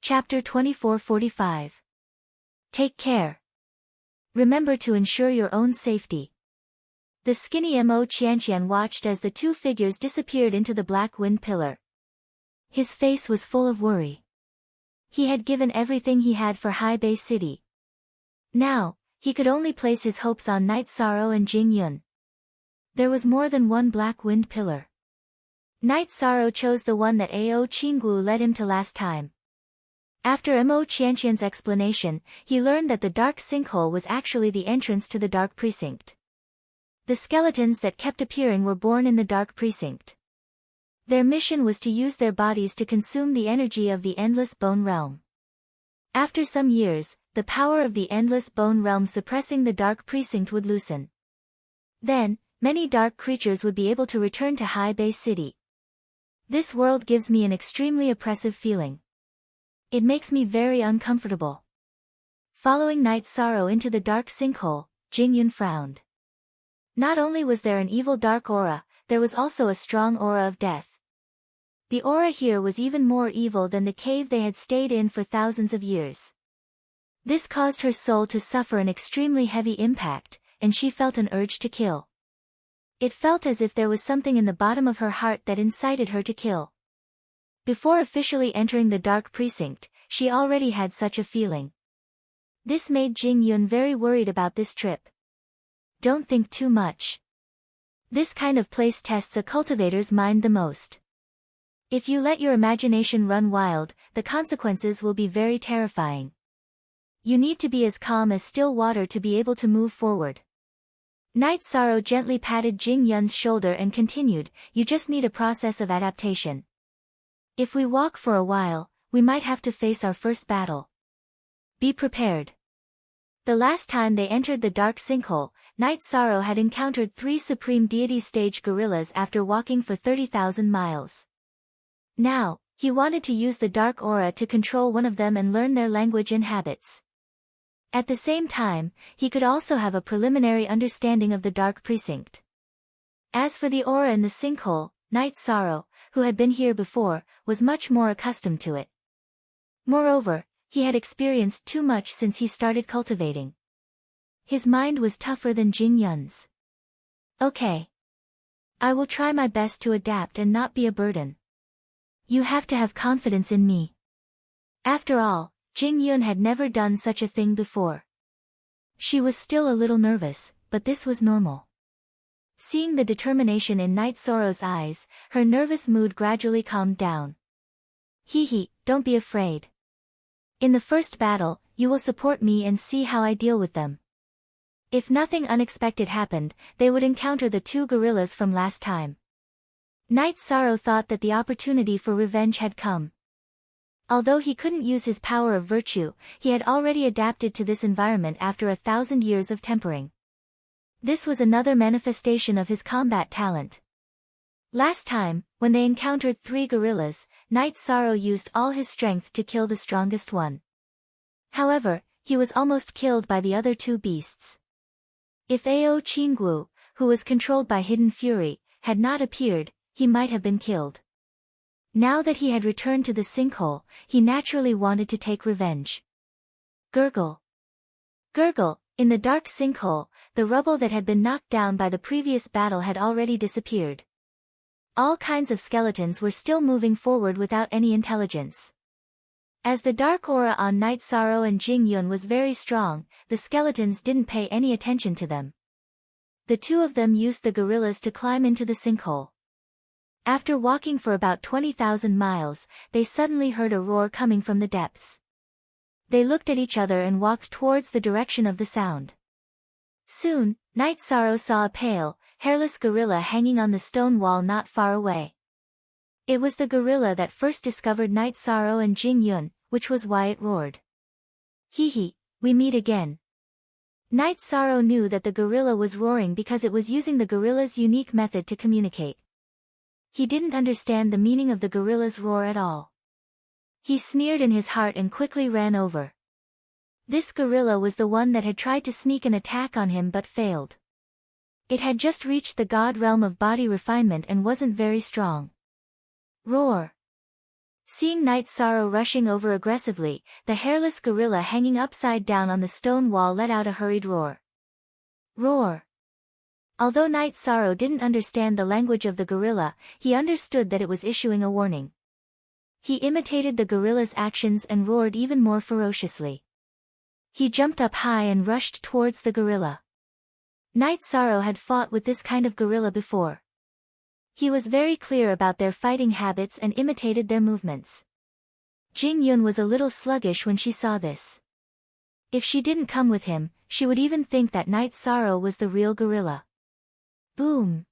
Chapter 2445. Take care. Remember to ensure your own safety. The skinny Mo Qianqian watched as the two figures disappeared into the black wind pillar. His face was full of worry. He had given everything he had for Hebei City. Now, he could only place his hopes on Night Sorrow and Jing Yun. There was more than one black wind pillar. Night Sorrow chose the one that Ao Qinggu led him to last time. After Mo Qianqian's explanation, he learned that the dark sinkhole was actually the entrance to the dark precinct. The skeletons that kept appearing were born in the dark precinct. Their mission was to use their bodies to consume the energy of the endless bone realm. After some years, the power of the endless bone realm suppressing the dark precinct would loosen. Then, many dark creatures would be able to return to Hebei City. This world gives me an extremely oppressive feeling. It makes me very uncomfortable. Following Night Sorrow into the dark sinkhole, Jing Yun frowned. Not only was there an evil dark aura, there was also a strong aura of death. The aura here was even more evil than the cave they had stayed in for thousands of years. This caused her soul to suffer an extremely heavy impact, and she felt an urge to kill. It felt as if there was something in the bottom of her heart that incited her to kill. Before officially entering the dark precinct, she already had such a feeling. This made Jing Yun very worried about this trip. Don't think too much. This kind of place tests a cultivator's mind the most. If you let your imagination run wild, the consequences will be very terrifying. You need to be as calm as still water to be able to move forward. Night Sorrow gently patted Jing Yun's shoulder and continued, you just need a process of adaptation. If we walk for a while, we might have to face our first battle. Be prepared. The last time they entered the dark sinkhole, Night Sorrow had encountered 3 Supreme Deity stage gorillas after walking for 30,000 miles. Now, he wanted to use the dark aura to control one of them and learn their language and habits. At the same time, he could also have a preliminary understanding of the dark precinct. As for the aura in the sinkhole, Night Sorrow, who had been here before, was much more accustomed to it. Moreover, he had experienced too much since he started cultivating. His mind was tougher than Jing Yun's. Okay. I will try my best to adapt and not be a burden. You have to have confidence in me. After all, Jing Yun had never done such a thing before. She was still a little nervous, but this was normal. Seeing the determination in Night Sorrow's eyes, her nervous mood gradually calmed down. Hee, don't be afraid. In the first battle, you will support me and see how I deal with them. If nothing unexpected happened, they would encounter the 2 gorillas from last time. Night Sorrow thought that the opportunity for revenge had come. Although he couldn't use his power of virtue, he had already adapted to this environment after 1,000 years of tempering. This was another manifestation of his combat talent. Last time, when they encountered 3 gorillas, Night Sorrow used all his strength to kill the strongest one. However, he was almost killed by the other 2 beasts. If Ao Qinggu, who was controlled by hidden fury, had not appeared, he might have been killed. Now that he had returned to the sinkhole, he naturally wanted to take revenge. Gurgle. Gurgle. In the dark sinkhole, the rubble that had been knocked down by the previous battle had already disappeared. All kinds of skeletons were still moving forward without any intelligence. As the dark aura on Night Sorrow and Jing Yun was very strong, the skeletons didn't pay any attention to them. The 2 of them used the gorillas to climb into the sinkhole. After walking for about 20,000 miles, they suddenly heard a roar coming from the depths. They looked at each other and walked towards the direction of the sound. Soon, Night Sorrow saw a pale, hairless gorilla hanging on the stone wall not far away. It was the gorilla that first discovered Night Sorrow and Jing Yun, which was why it roared. Hee, we meet again. Night Sorrow knew that the gorilla was roaring because it was using the gorilla's unique method to communicate. He didn't understand the meaning of the gorilla's roar at all. He sneered in his heart and quickly ran over. This gorilla was the one that had tried to sneak an attack on him but failed. It had just reached the god realm of body refinement and wasn't very strong. Roar. Seeing Night Sorrow rushing over aggressively, the hairless gorilla hanging upside down on the stone wall let out a hurried roar. Roar! Although Night Sorrow didn't understand the language of the gorilla, he understood that it was issuing a warning. He imitated the gorilla's actions and roared even more ferociously. He jumped up high and rushed towards the gorilla. Night Sorrow had fought with this kind of gorilla before. He was very clear about their fighting habits and imitated their movements. Jing Yun was a little sluggish when she saw this. If she didn't come with him, she would even think that Night Sorrow was the real gorilla. Boom!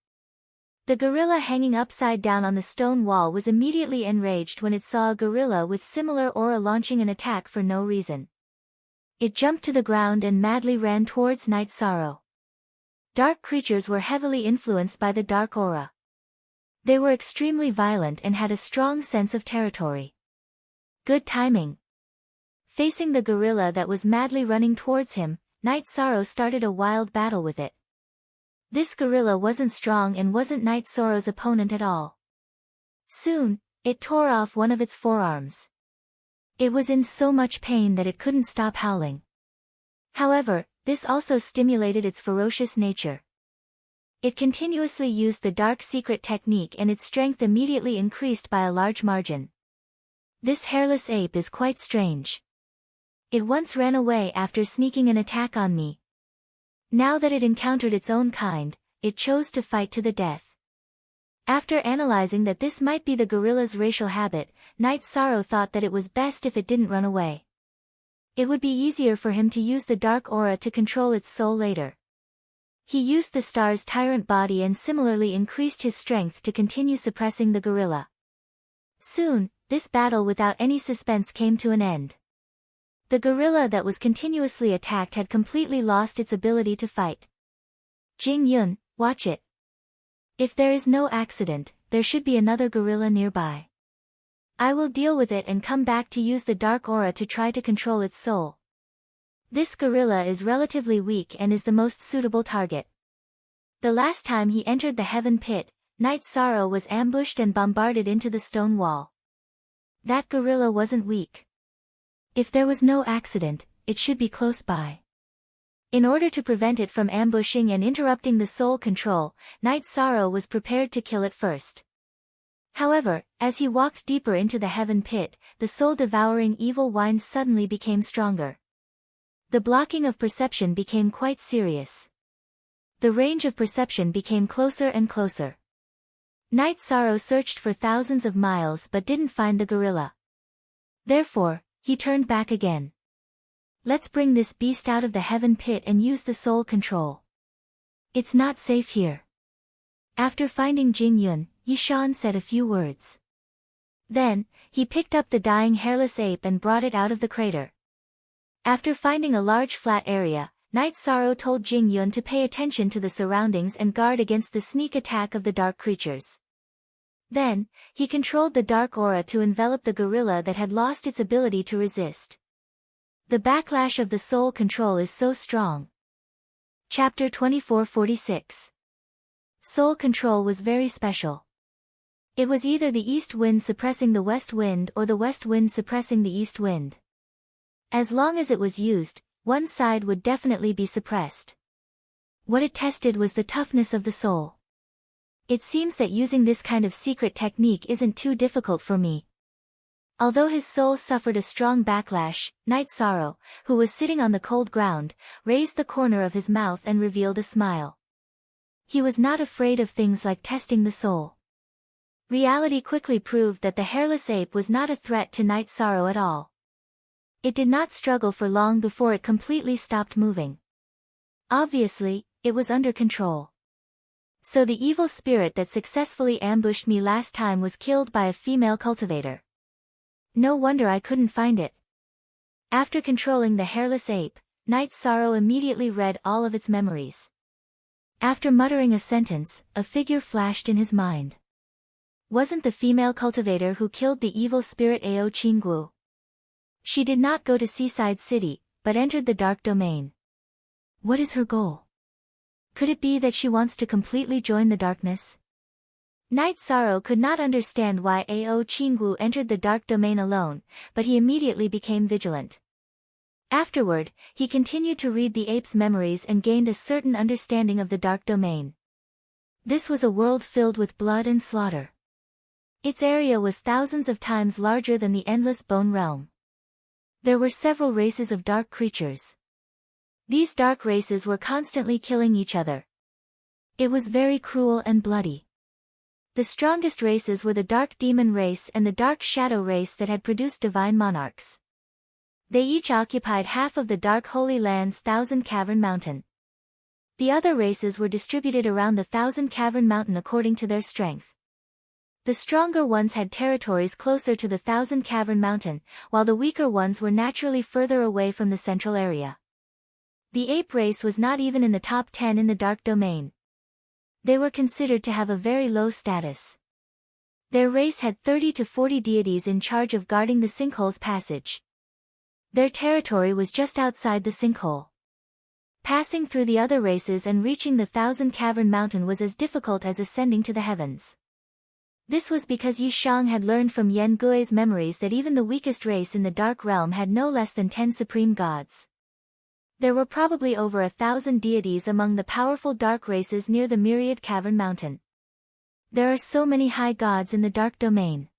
The gorilla hanging upside down on the stone wall was immediately enraged when it saw a gorilla with similar aura launching an attack for no reason. It jumped to the ground and madly ran towards Night Sorrow. Dark creatures were heavily influenced by the dark aura. They were extremely violent and had a strong sense of territory. Good timing. Facing the gorilla that was madly running towards him, Night Sorrow started a wild battle with it. This gorilla wasn't strong and wasn't Night Sorrow's opponent at all. Soon, it tore off one of its forearms. It was in so much pain that it couldn't stop howling. However, this also stimulated its ferocious nature. It continuously used the dark secret technique and its strength immediately increased by a large margin. This hairless ape is quite strange. It once ran away after sneaking an attack on me. Now that it encountered its own kind, it chose to fight to the death. After analyzing that this might be the gorilla's racial habit, Night Sorrow thought that it was best if it didn't run away. It would be easier for him to use the dark aura to control its soul later. He used the star's tyrant body and similarly increased his strength to continue suppressing the gorilla. Soon, this battle without any suspense came to an end. The gorilla that was continuously attacked had completely lost its ability to fight. Jing Yun, watch it. If there is no accident, there should be another gorilla nearby. I will deal with it and come back to use the dark aura to try to control its soul. This gorilla is relatively weak and is the most suitable target. The last time he entered the heaven pit, Night Sorrow was ambushed and bombarded into the stone wall. That gorilla wasn't weak. If there was no accident, it should be close by. In order to prevent it from ambushing and interrupting the soul control, Night Sorrow was prepared to kill it first. However, as he walked deeper into the heaven pit, the soul-devouring evil winds suddenly became stronger. The blocking of perception became quite serious. The range of perception became closer and closer. Night Sorrow searched for thousands of miles but didn't find the gorilla. Therefore, he turned back again. Let's bring this beast out of the heaven pit and use the soul control. It's not safe here. After finding Jing Yun, Yishan said a few words. Then, he picked up the dying hairless ape and brought it out of the crater. After finding a large flat area, Night Sorrow told Jing Yun to pay attention to the surroundings and guard against the sneak attack of the dark creatures. Then, he controlled the dark aura to envelop the gorilla that had lost its ability to resist. The backlash of the soul control is so strong. Chapter 2446. Soul control was very special. It was either the east wind suppressing the west wind or the west wind suppressing the east wind. As long as it was used, one side would definitely be suppressed. What it tested was the toughness of the soul. It seems that using this kind of secret technique isn't too difficult for me. Although his soul suffered a strong backlash, Night Sorrow, who was sitting on the cold ground, raised the corner of his mouth and revealed a smile. He was not afraid of things like testing the soul. Reality quickly proved that the hairless ape was not a threat to Night Sorrow at all. It did not struggle for long before it completely stopped moving. Obviously, it was under control. So the evil spirit that successfully ambushed me last time was killed by a female cultivator. No wonder I couldn't find it. After controlling the hairless ape, Night Sorrow immediately read all of its memories. After muttering a sentence, a figure flashed in his mind. Wasn't the female cultivator who killed the evil spirit Ao Qinggu? She did not go to Seaside City, but entered the dark domain. What is her goal? Could it be that she wants to completely join the darkness? Night Sorrow could not understand why Ao Qinggu entered the dark domain alone, but he immediately became vigilant. Afterward, he continued to read the ape's memories and gained a certain understanding of the dark domain. This was a world filled with blood and slaughter. Its area was thousands of times larger than the endless bone realm. There were several races of dark creatures. These dark races were constantly killing each other. It was very cruel and bloody. The strongest races were the Dark Demon race and the Dark Shadow race that had produced divine monarchs. They each occupied half of the Dark Holy Land's Thousand Cavern Mountain. The other races were distributed around the Thousand Cavern Mountain according to their strength. The stronger ones had territories closer to the Thousand Cavern Mountain, while the weaker ones were naturally further away from the central area. The ape race was not even in the top 10 in the Dark Domain. They were considered to have a very low status. Their race had 30 to 40 deities in charge of guarding the sinkhole's passage. Their territory was just outside the sinkhole. Passing through the other races and reaching the Thousand Cavern Mountain was as difficult as ascending to the heavens. This was because Yi Shang had learned from Yen Gui's memories that even the weakest race in the Dark Realm had no less than 10 supreme gods. There were probably over 1,000 deities among the powerful dark races near the Myriad Cavern Mountain. There are so many high gods in the Dark Domain.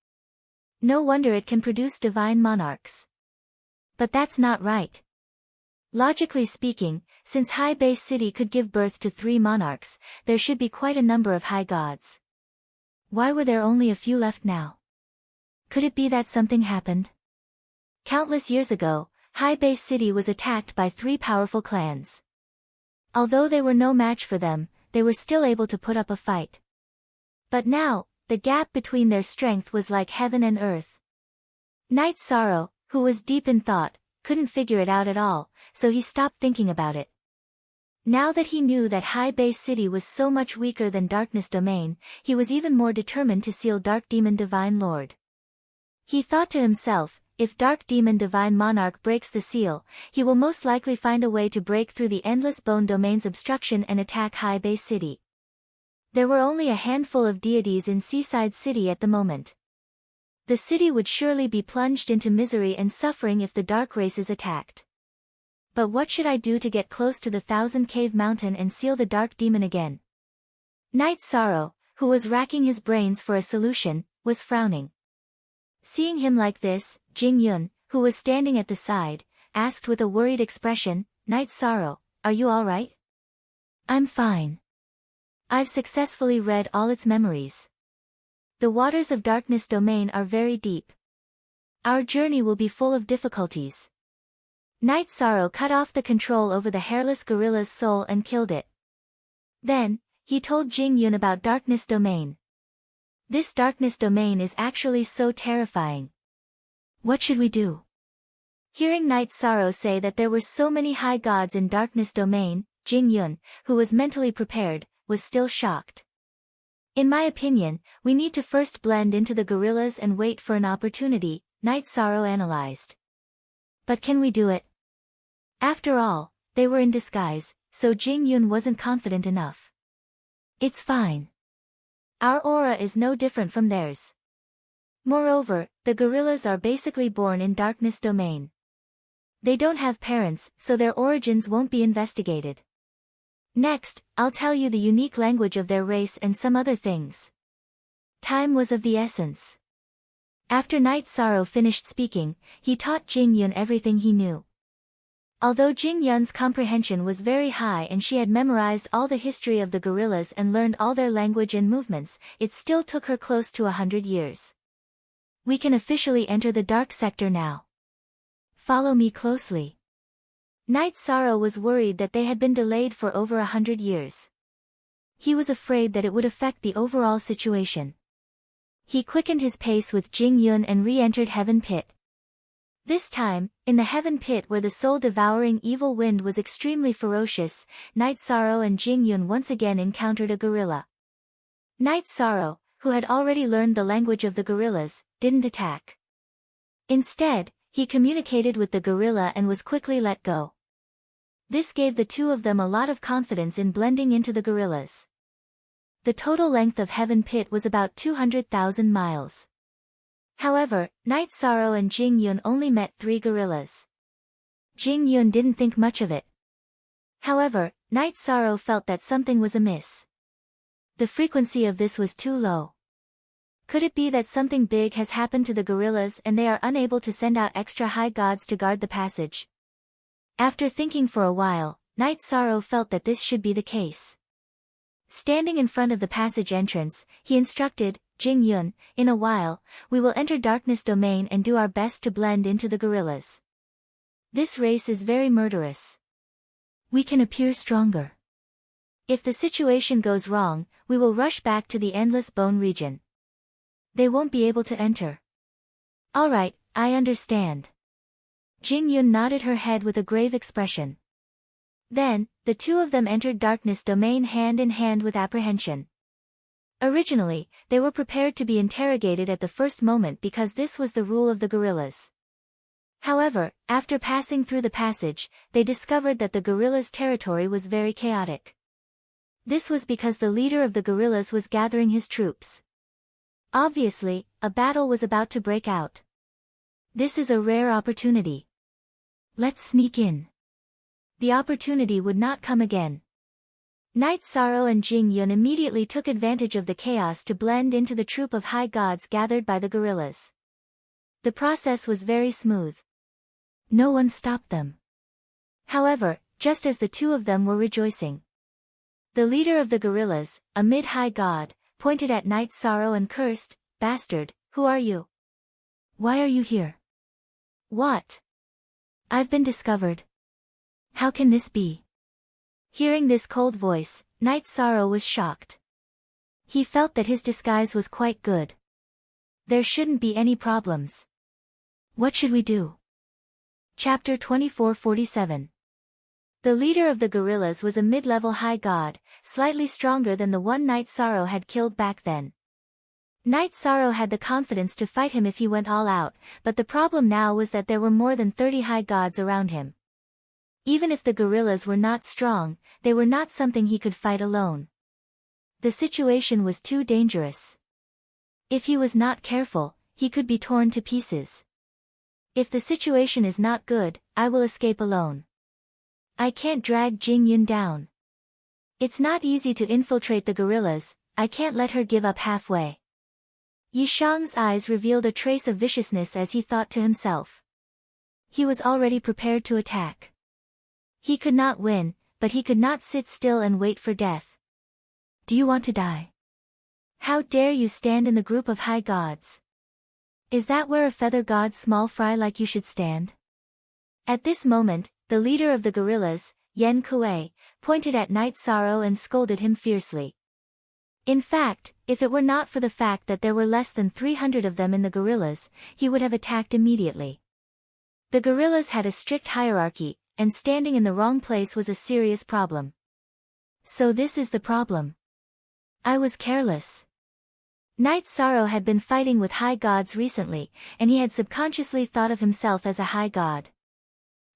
No wonder it can produce divine monarchs. But that's not right. Logically speaking, since High Base City could give birth to 3 monarchs, there should be quite a number of high gods. Why were there only a few left now? Could it be that something happened? Countless years ago, High Base City was attacked by 3 powerful clans. Although they were no match for them, they were still able to put up a fight. But now, the gap between their strength was like heaven and earth. Night Sorrow, who was deep in thought, couldn't figure it out at all, so he stopped thinking about it. Now that he knew that High Base City was so much weaker than Darkness Domain, he was even more determined to seal Dark Demon Divine Lord. He thought to himself, if Dark Demon Divine Monarch breaks the seal, he will most likely find a way to break through the Endless Bone Domain's obstruction and attack High Base City. There were only a handful of deities in Seaside City at the moment. The city would surely be plunged into misery and suffering if the dark races attacked. But what should I do to get close to the Thousand Cave Mountain and seal the Dark Demon again? Night Sorrow, who was racking his brains for a solution, was frowning. Seeing him like this, Jing Yun, who was standing at the side, asked with a worried expression, Night Sorrow, are you all right? I'm fine. I've successfully read all its memories. The waters of Darkness Domain are very deep. Our journey will be full of difficulties. Night Sorrow cut off the control over the hairless gorilla's soul and killed it. Then, he told Jing Yun about Darkness Domain. This Darkness Domain is actually so terrifying. What should we do? Hearing Night Sorrow say that there were so many high gods in Darkness Domain, Jing Yun, who was mentally prepared, was still shocked. In my opinion, we need to first blend into the gorillas and wait for an opportunity, Night Sorrow analyzed. But can we do it? After all, they were in disguise, so Jing Yun wasn't confident enough. It's fine. Our aura is no different from theirs. Moreover, the gorillas are basically born in Darkness Domain. They don't have parents, so their origins won't be investigated. Next, I'll tell you the unique language of their race and some other things. Time was of the essence. After Night Sorrow finished speaking, he taught Jing Yun everything he knew. Although Jing Yun's comprehension was very high and she had memorized all the history of the gorillas and learned all their language and movements, it still took her close to 100 years. We can officially enter the dark sector now. Follow me closely. Night Sorrow was worried that they had been delayed for over 100 years. He was afraid that it would affect the overall situation. He quickened his pace with Jing Yun and re-entered Heaven Pit. This time, in the Heaven Pit where the soul-devouring evil wind was extremely ferocious, Night Sorrow and Jing Yun once again encountered a gorilla. Night Sorrow, who had already learned the language of the gorillas, didn't attack. Instead, he communicated with the gorilla and was quickly let go. This gave the two of them a lot of confidence in blending into the gorillas. The total length of Heaven Pit was about 200,000 miles. However, Night Sorrow and Jing Yun only met 3 gorillas. Jing Yun didn't think much of it. However, Night Sorrow felt that something was amiss. The frequency of this was too low. Could it be that something big has happened to the gorillas and they are unable to send out extra high gods to guard the passage? After thinking for a while, Night Sorrow felt that this should be the case. Standing in front of the passage entrance, he instructed, Jing Yun, in a while, we will enter Darkness Domain and do our best to blend into the gorillas. This race is very murderous. We can appear stronger. If the situation goes wrong, we will rush back to the Endless Bone region. They won't be able to enter. Alright, I understand. Jing Yun nodded her head with a grave expression. Then, the two of them entered Darkness Domain hand in hand with apprehension. Originally, they were prepared to be interrogated at the first moment because this was the rule of the gorillas. However, after passing through the passage, they discovered that the gorillas' territory was very chaotic. This was because the leader of the gorillas was gathering his troops. Obviously, a battle was about to break out. This is a rare opportunity. Let's sneak in. The opportunity would not come again. Night Sorrow and Jing Yun immediately took advantage of the chaos to blend into the troop of high gods gathered by the gorillas. The process was very smooth. No one stopped them. However, just as the two of them were rejoicing, the leader of the gorillas, a mid-high god, pointed at Night Sorrow and cursed, "Bastard, who are you? Why are you here? What? I've been discovered. How can this be?" Hearing this cold voice, Night Sorrow was shocked. He felt that his disguise was quite good. There shouldn't be any problems. What should we do? Chapter 2447. The leader of the gorillas was a mid-level high god, slightly stronger than the one Night Sorrow had killed back then. Night Sorrow had the confidence to fight him if he went all out, but the problem now was that there were more than 30 high gods around him. Even if the gorillas were not strong, they were not something he could fight alone. The situation was too dangerous. If he was not careful, he could be torn to pieces. If the situation is not good, I will escape alone. I can't drag Jing Yun down. It's not easy to infiltrate the gorillas, I can't let her give up halfway. Yishang's eyes revealed a trace of viciousness as he thought to himself. He was already prepared to attack. He could not win, but he could not sit still and wait for death. Do you want to die? How dare you stand in the group of high gods? Is that where a feather god small fry like you should stand? At this moment, the leader of the gorillas, Yen Kuei, pointed at Night Sorrow and scolded him fiercely. In fact, if it were not for the fact that there were less than 300 of them in the gorillas, he would have attacked immediately. The gorillas had a strict hierarchy, and standing in the wrong place was a serious problem. So this is the problem. I was careless. Night Sorrow had been fighting with high gods recently, and he had subconsciously thought of himself as a high god.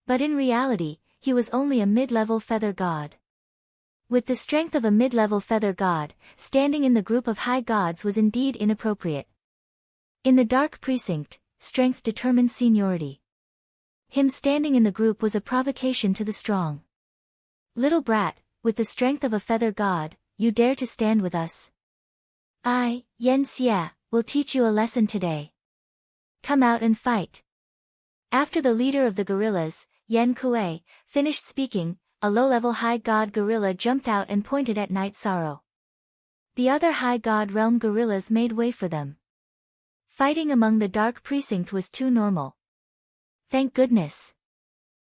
But in reality, he was only a mid-level feather god. With the strength of a mid-level feather god, standing in the group of high gods was indeed inappropriate. In the dark precinct, strength determined seniority. Him standing in the group was a provocation to the strong. Little brat, with the strength of a feather god, you dare to stand with us? I, Yen Xia, will teach you a lesson today. Come out and fight. After the leader of the gorillas, Yen Kuei, finished speaking, a low-level high god gorilla jumped out and pointed at Night Sorrow. The other high god realm gorillas made way for them. Fighting among the dark precinct was too normal. Thank goodness.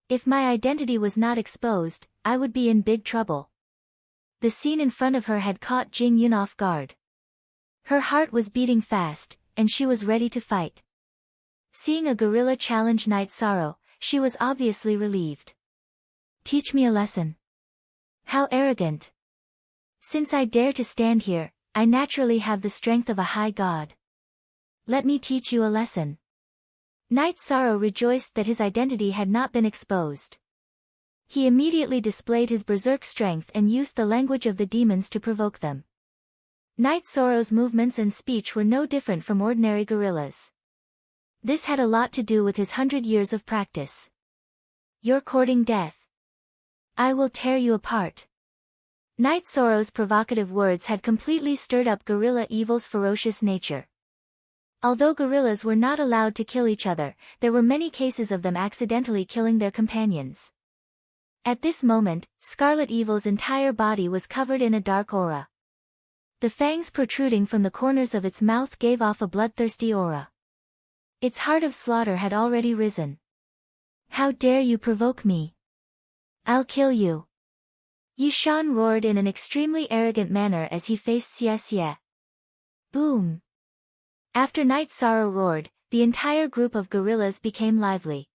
If my identity was not exposed, I would be in big trouble. The scene in front of her had caught Jing Yun off guard. Her heart was beating fast, and she was ready to fight. Seeing a gorilla challenge Night Sorrow, she was obviously relieved. Teach me a lesson. How arrogant. Since I dare to stand here, I naturally have the strength of a high god. Let me teach you a lesson. Night Sorrow rejoiced that his identity had not been exposed. He immediately displayed his berserk strength and used the language of the demons to provoke them. Night Sorrow's movements and speech were no different from ordinary gorillas. This had a lot to do with his 100 years of practice. You're courting death. I will tear you apart. Night Sorrow's provocative words had completely stirred up Gorilla Evil's ferocious nature. Although gorillas were not allowed to kill each other, there were many cases of them accidentally killing their companions. At this moment, Scarlet Evil's entire body was covered in a dark aura. The fangs protruding from the corners of its mouth gave off a bloodthirsty aura. Its heart of slaughter had already risen. How dare you provoke me? I'll kill you. Yishan roared in an extremely arrogant manner as he faced Xie. Boom. After Night Sorrow roared, the entire group of gorillas became lively.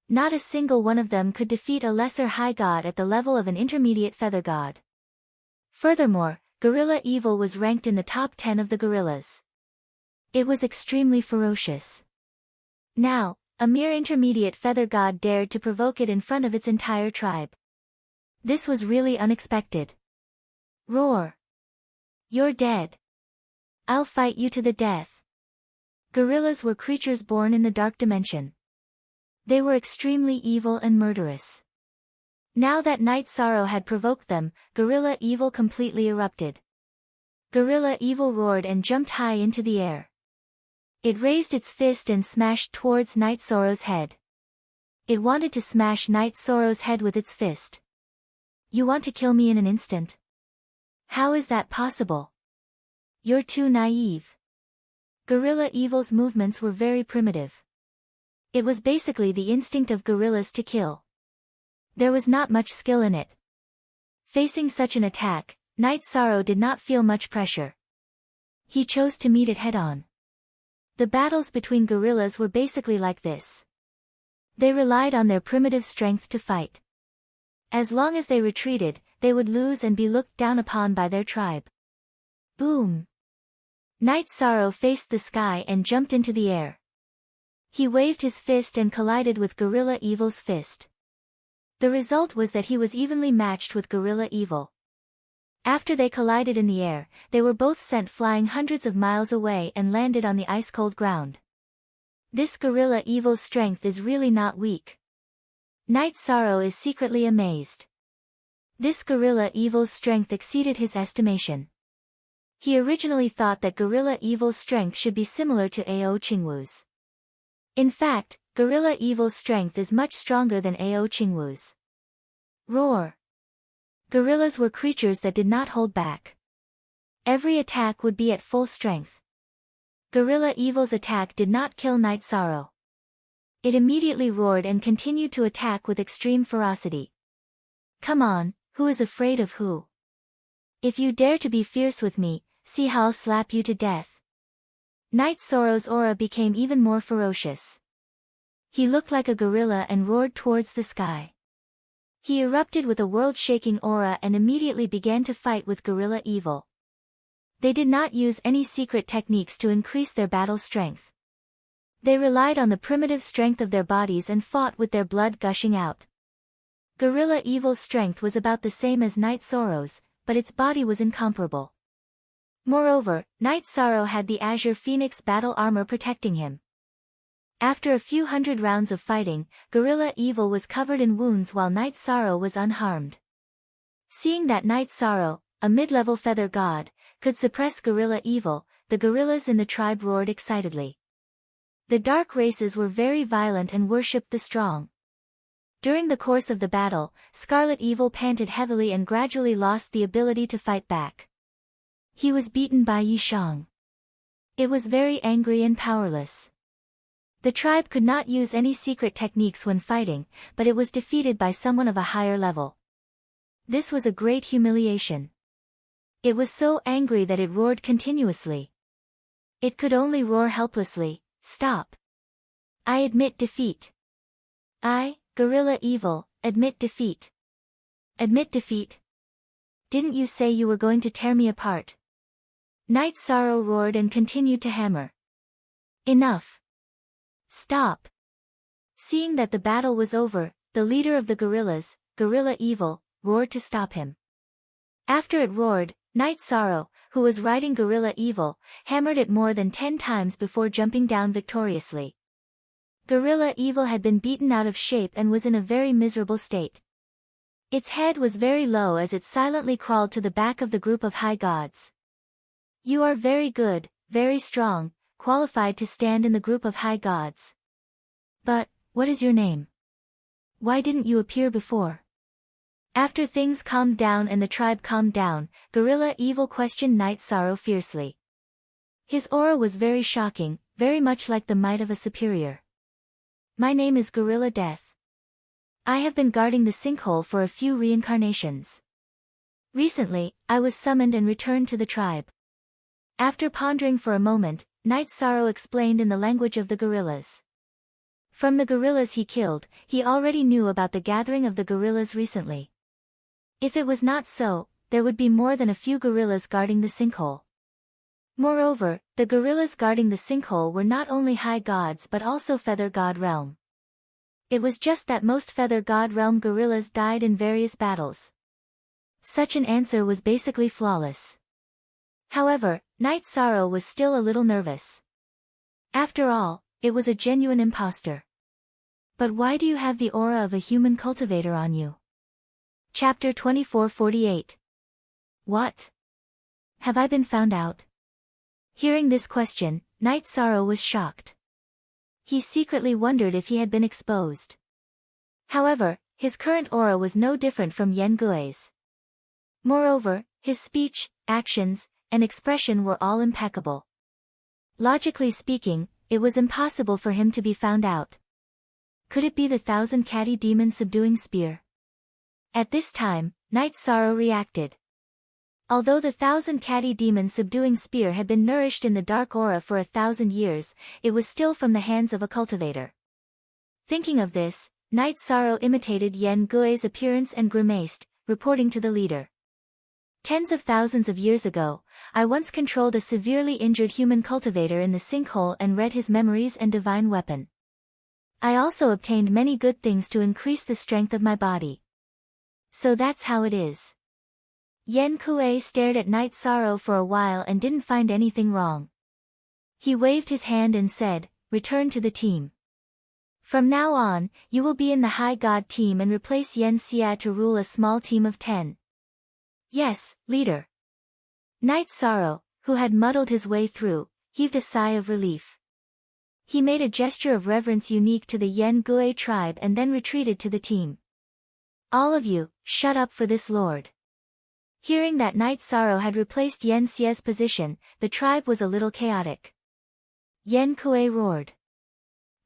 Not a single one of them could defeat a lesser high god at the level of an intermediate feather god. Furthermore, Gorilla Evil was ranked in the top 10 of the gorillas. It was extremely ferocious. Now, a mere intermediate feather god dared to provoke it in front of its entire tribe. This was really unexpected. Roar. You're dead. I'll fight you to the death. Gorillas were creatures born in the dark dimension. They were extremely evil and murderous. Now that Night Sorrow had provoked them, Gorilla Evil completely erupted. Gorilla Evil roared and jumped high into the air. It raised its fist and smashed towards Night Sorrow's head. It wanted to smash Night Sorrow's head with its fist. You want to kill me in an instant? How is that possible? You're too naive. Gorilla Evil's movements were very primitive. It was basically the instinct of gorillas to kill. There was not much skill in it. Facing such an attack, Night Sorrow did not feel much pressure. He chose to meet it head-on. The battles between gorillas were basically like this. They relied on their primitive strength to fight. As long as they retreated, they would lose and be looked down upon by their tribe. Boom! Night Sorrow faced the sky and jumped into the air. He waved his fist and collided with Gorilla Evil's fist. The result was that he was evenly matched with Gorilla Evil. After they collided in the air, they were both sent flying hundreds of miles away and landed on the ice-cold ground. This Gorilla Evil's strength is really not weak. Night Sorrow is secretly amazed. This Gorilla Evil's strength exceeded his estimation. He originally thought that Gorilla Evil's strength should be similar to Ao Qingwu's. In fact, Gorilla Evil's strength is much stronger than Ao Qingwu's. Roar. Gorillas were creatures that did not hold back. Every attack would be at full strength. Gorilla Evil's attack did not kill Night Sorrow. It immediately roared and continued to attack with extreme ferocity. Come on, who is afraid of who? If you dare to be fierce with me, see how I'll slap you to death. Night Sorrow's aura became even more ferocious. He looked like a gorilla and roared towards the sky. He erupted with a world-shaking aura and immediately began to fight with Gorilla Evil. They did not use any secret techniques to increase their battle strength. They relied on the primitive strength of their bodies and fought with their blood gushing out. Gorilla Evil's strength was about the same as Night Sorrow's, but its body was incomparable. Moreover, Night Sorrow had the Azure Phoenix battle armor protecting him. After a few hundred rounds of fighting, Gorilla Evil was covered in wounds while Night Sorrow was unharmed. Seeing that Night Sorrow, a mid-level feather god, could suppress Gorilla Evil, the gorillas in the tribe roared excitedly. The dark races were very violent and worshipped the strong. During the course of the battle, Scarlet Evil panted heavily and gradually lost the ability to fight back. He was beaten by Yishang. It was very angry and powerless. The tribe could not use any secret techniques when fighting, but it was defeated by someone of a higher level. This was a great humiliation. It was so angry that it roared continuously. It could only roar helplessly, "Stop! I admit defeat. I, Gorilla Evil, admit defeat. Admit defeat? Didn't you say you were going to tear me apart?" Night Sorrow roared and continued to hammer. Enough! Stop! Seeing that the battle was over, the leader of the gorillas, Gorilla Evil, roared to stop him. After it roared, Night Sorrow, who was riding Gorilla Evil, hammered it more than 10 times before jumping down victoriously. Gorilla Evil had been beaten out of shape and was in a very miserable state. Its head was very low as it silently crawled to the back of the group of high gods. You are very good, very strong, qualified to stand in the group of high gods. But, what is your name? Why didn't you appear before? After things calmed down and the tribe calmed down, Gorilla Evil questioned Night Sorrow fiercely. His aura was very shocking, very much like the might of a superior. My name is Gorilla Death. I have been guarding the sinkhole for a few reincarnations. Recently, I was summoned and returned to the tribe. After pondering for a moment, Night Sorrow explained in the language of the gorillas. From the gorillas he killed, he already knew about the gathering of the gorillas recently. If it was not so, there would be more than a few gorillas guarding the sinkhole. Moreover, the gorillas guarding the sinkhole were not only high gods but also Feather God realm. It was just that most Feather God realm gorillas died in various battles. Such an answer was basically flawless. However, Night Sorrow was still a little nervous. After all, it was a genuine imposter. But why do you have the aura of a human cultivator on you? Chapter 2448. What? Have I been found out? Hearing this question, Night Sorrow was shocked. He secretly wondered if he had been exposed. However, his current aura was no different from Yen Gui's. Moreover, his speech, actions, and expression were all impeccable. Logically speaking, it was impossible for him to be found out. Could it be the 1,000 catty demon subduing spear? At this time, Night Sorrow reacted. Although the 1,000 catty demon subduing spear had been nourished in the dark aura for 1,000 years, it was still from the hands of a cultivator. Thinking of this, Night Sorrow imitated Yen Gui's appearance and grimaced, reporting to the leader. Tens of thousands of years ago, I once controlled a severely injured human cultivator in the sinkhole and read his memories and divine weapon. I also obtained many good things to increase the strength of my body. So that's how it is. Yen Kui stared at Night Sorrow for a while and didn't find anything wrong. He waved his hand and said, "Return to the team. From now on, you will be in the High God team and replace Yen Xia to rule a small team of 10. Yes, leader." Night Sorrow, who had muddled his way through, heaved a sigh of relief. He made a gesture of reverence unique to the Yen Gui tribe and then retreated to the team. All of you, shut up for this lord. Hearing that Night Sorrow had replaced Yen Xia's position, the tribe was a little chaotic. Yen Kui roared.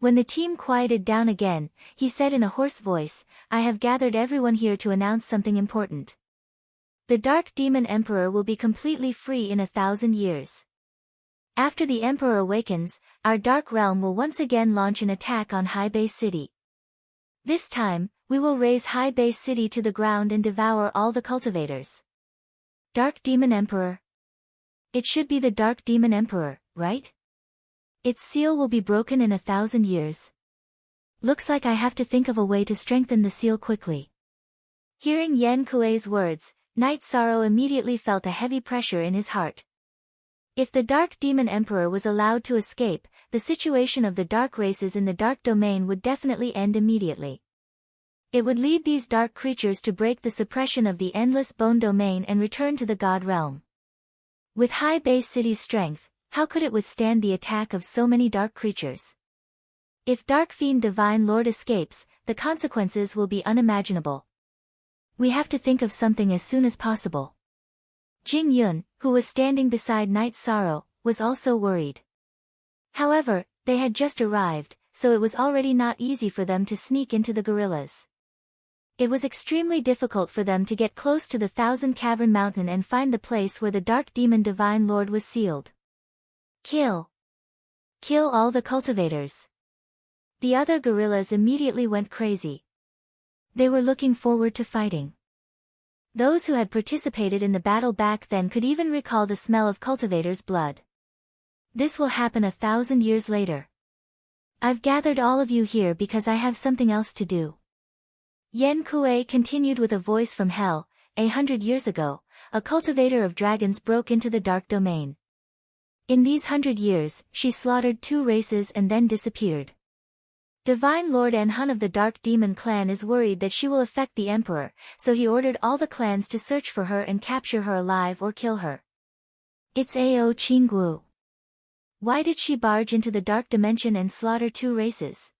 When the team quieted down again, he said in a hoarse voice, "I have gathered everyone here to announce something important. The Dark Demon Emperor will be completely free in 1,000 years. After the Emperor awakens, our Dark Realm will once again launch an attack on High Bay City. This time, we will raze High Bay City to the ground and devour all the cultivators." Dark Demon Emperor? It should be the Dark Demon Emperor, right? Its seal will be broken in 1,000 years. Looks like I have to think of a way to strengthen the seal quickly. Hearing Yen Kuei's words, Night Sorrow immediately felt a heavy pressure in his heart. If the Dark Demon Emperor was allowed to escape, the situation of the dark races in the dark domain would definitely end immediately. It would lead these dark creatures to break the suppression of the endless bone domain and return to the God realm. With High Bay City's strength, how could it withstand the attack of so many dark creatures? If Dark Fiend Divine Lord escapes, the consequences will be unimaginable. We have to think of something as soon as possible. Jing Yun, who was standing beside Night Sorrow, was also worried. However, they had just arrived, so it was already not easy for them to sneak into the gorillas. It was extremely difficult for them to get close to the 1,000 Cavern Mountain and find the place where the Dark Demon Divine Lord was sealed. Kill! Kill all the cultivators! The other gorillas immediately went crazy. They were looking forward to fighting. Those who had participated in the battle back then could even recall the smell of cultivators' blood. This will happen 1,000 years later. I've gathered all of you here because I have something else to do. Yen Kui continued with a voice from hell. 100 years ago, a cultivator of dragons broke into the dark domain. In these 100 years, she slaughtered 2 races and then disappeared. Divine Lord An-hun of the Dark Demon clan is worried that she will affect the Emperor, so he ordered all the clans to search for her and capture her alive or kill her. It's Ao Qingguo. Why did she barge into the dark dimension and slaughter 2 races?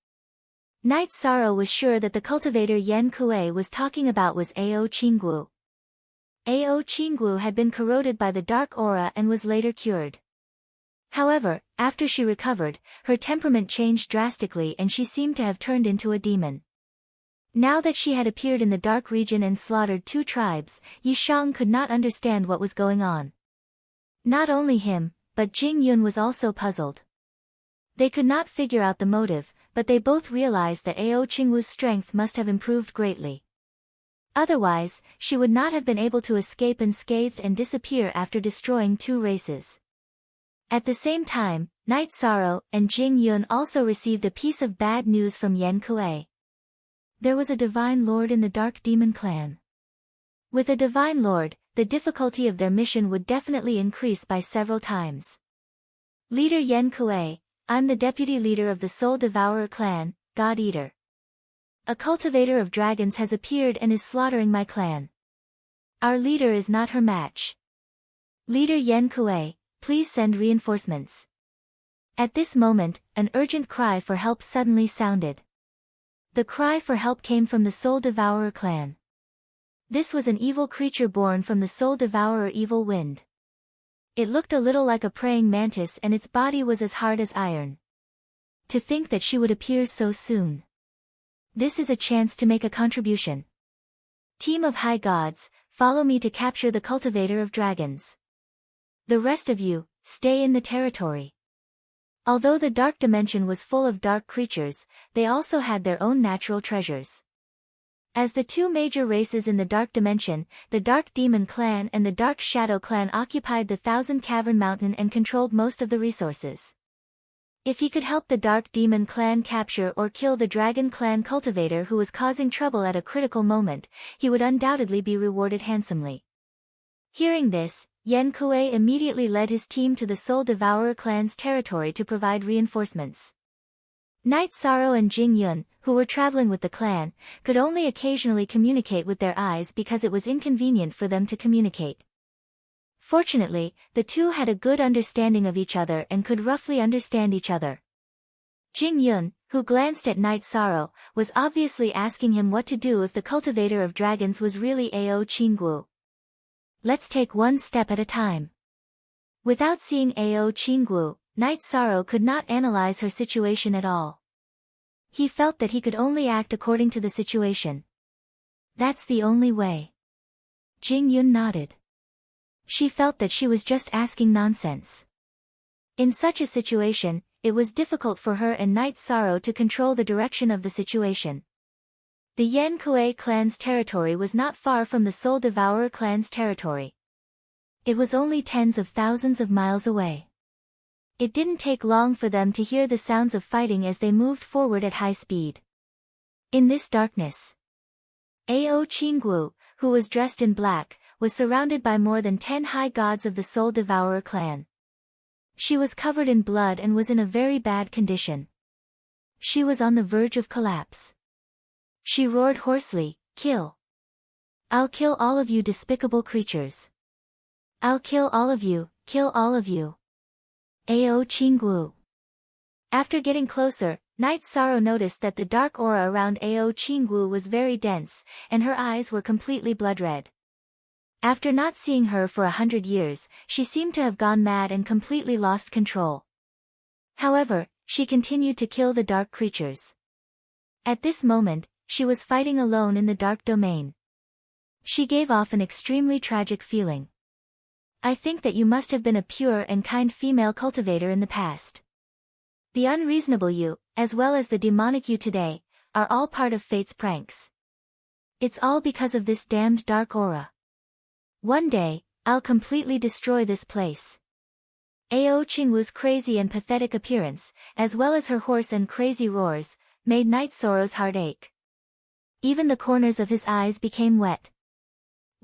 Knight Sorrow was sure that the cultivator Yan Kuei was talking about was Ao Qingguo. Ao Qingguo had been corroded by the dark aura and was later cured. However, after she recovered, her temperament changed drastically and she seemed to have turned into a demon. Now that she had appeared in the dark region and slaughtered 2 tribes, Yi Shang could not understand what was going on. Not only him, but Jing Yun was also puzzled. They could not figure out the motive, but they both realized that Ao Qingguo's strength must have improved greatly. Otherwise, she would not have been able to escape unscathed and disappear after destroying 2 races. At the same time, Knight Sorrow and Jing Yun also received a piece of bad news from Yan Kuei. There was a Divine Lord in the Dark Demon clan. With a Divine Lord, the difficulty of their mission would definitely increase by several times. Leader Yan Kuei, I'm the deputy leader of the Soul Devourer clan, God Eater. A cultivator of dragons has appeared and is slaughtering my clan. Our leader is not her match. Leader Yan Kuei, please send reinforcements. At this moment, an urgent cry for help suddenly sounded. The cry for help came from the Soul Devourer clan. This was an evil creature born from the Soul Devourer Evil Wind. It looked a little like a praying mantis and its body was as hard as iron. To think that she would appear so soon. This is a chance to make a contribution. Team of high gods, follow me to capture the cultivator of dragons. The rest of you, stay in the territory. Although the dark dimension was full of dark creatures, they also had their own natural treasures. As the 2 major races in the dark dimension, the Dark Demon clan and the Dark Shadow clan occupied the Thousand Cavern Mountain and controlled most of the resources. If he could help the Dark Demon clan capture or kill the Dragon clan cultivator who was causing trouble at a critical moment, he would undoubtedly be rewarded handsomely. Hearing this, Yan Kuei immediately led his team to the Soul Devourer clan's territory to provide reinforcements. Knight Sorrow and Jing Yun, who were traveling with the clan, could only occasionally communicate with their eyes because it was inconvenient for them to communicate. Fortunately, the 2 had a good understanding of each other and could roughly understand each other. Jing Yun, who glanced at Knight Sorrow, was obviously asking him what to do if the cultivator of dragons was really Ao Qingguo. Let's take one step at a time. Without seeing Ao Qingguo, Knight Sorrow could not analyze her situation at all. He felt that he could only act according to the situation. That's the only way. Jing Yun nodded. She felt that she was just asking nonsense. In such a situation, it was difficult for her and Knight Sorrow to control the direction of the situation. The Yan Kuei clan's territory was not far from the Soul Devourer clan's territory. It was only tens of thousands of miles away. It didn't take long for them to hear the sounds of fighting as they moved forward at high speed. In this darkness, Ao Qingguo, who was dressed in black, was surrounded by more than 10 high gods of the Soul Devourer clan. She was covered in blood and was in a very bad condition. She was on the verge of collapse. She roared hoarsely, "Kill! I'll kill all of you despicable creatures! I'll kill all of you, kill all of you!" Ao Qingguo. After getting closer, Knight Sorrow noticed that the dark aura around Ao Qingguo was very dense, and her eyes were completely blood red. After not seeing her for 100 years, she seemed to have gone mad and completely lost control. However, she continued to kill the dark creatures. At this moment, she was fighting alone in the dark domain. She gave off an extremely tragic feeling. I think that you must have been a pure and kind female cultivator in the past. The unreasonable you, as well as the demonic you today, are all part of fate's pranks. It's all because of this damned dark aura. One day, I'll completely destroy this place. Ao Qingwu's crazy and pathetic appearance, as well as her hoarse and crazy roars, made Knight Sorrow's heart ache. Even the corners of his eyes became wet.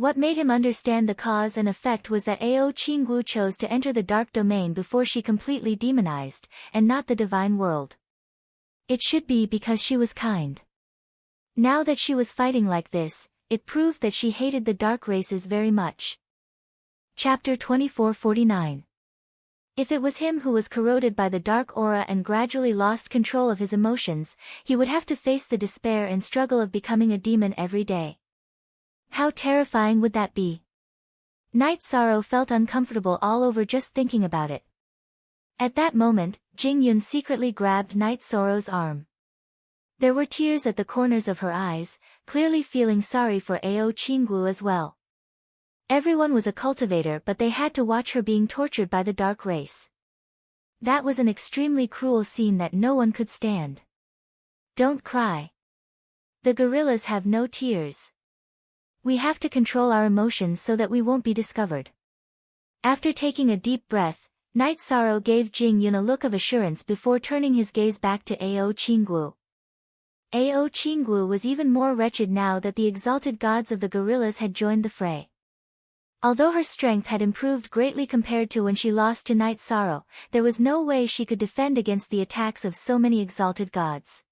What made him understand the cause and effect was that Ao Qinggu chose to enter the dark domain before she completely demonized, and not the divine world. It should be because she was kind. Now that she was fighting like this, it proved that she hated the dark races very much. Chapter 2449. If it was him who was corroded by the dark aura and gradually lost control of his emotions, he would have to face the despair and struggle of becoming a demon every day. How terrifying would that be? Night Sorrow felt uncomfortable all over just thinking about it. At that moment, Jing Yun secretly grabbed Night Sorrow's arm. There were tears at the corners of her eyes, clearly feeling sorry for Ao Qinggu as well. Everyone was a cultivator, but they had to watch her being tortured by the dark race. That was an extremely cruel scene that no one could stand. Don't cry. The gorillas have no tears. We have to control our emotions so that we won't be discovered. After taking a deep breath, Night Sorrow gave Jing Yun a look of assurance before turning his gaze back to Ao Qinggu. Ao Qinggu was even more wretched now that the exalted gods of the gorillas had joined the fray. Although her strength had improved greatly compared to when she lost to Night Sorrow, there was no way she could defend against the attacks of so many exalted gods.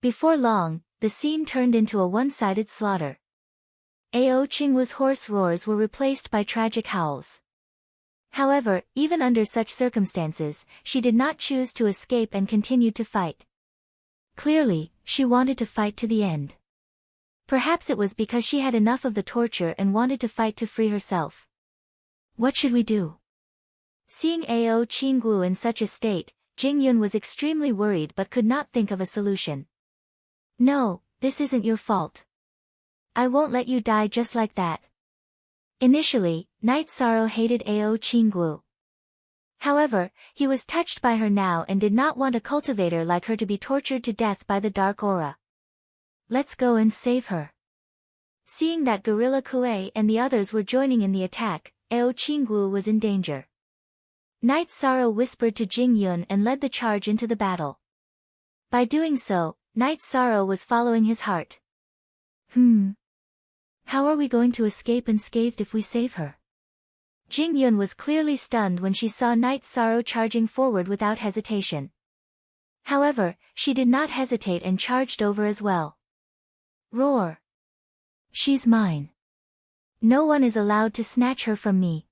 Before long, the scene turned into a one-sided slaughter. Ao Qinggu's hoarse roars were replaced by tragic howls. However, even under such circumstances, she did not choose to escape and continued to fight. Clearly, she wanted to fight to the end. Perhaps it was because she had enough of the torture and wanted to fight to free herself. What should we do? Seeing Ao Qinggu in such a state, Jing Yun was extremely worried but could not think of a solution. No, this isn't your fault. I won't let you die just like that. Initially, Night Sorrow hated Ao Qinggu. However, he was touched by her now and did not want a cultivator like her to be tortured to death by the dark aura. Let's go and save her. Seeing that Gorilla Kuei and the others were joining in the attack, Ao Qinggu was in danger. Night Sorrow whispered to Jing Yun and led the charge into the battle. By doing so, Night Sorrow was following his heart. How are we going to escape unscathed if we save her? Jing Yun was clearly stunned when she saw Night Sorrow charging forward without hesitation. However, she did not hesitate and charged over as well. Roar! She's mine. No one is allowed to snatch her from me.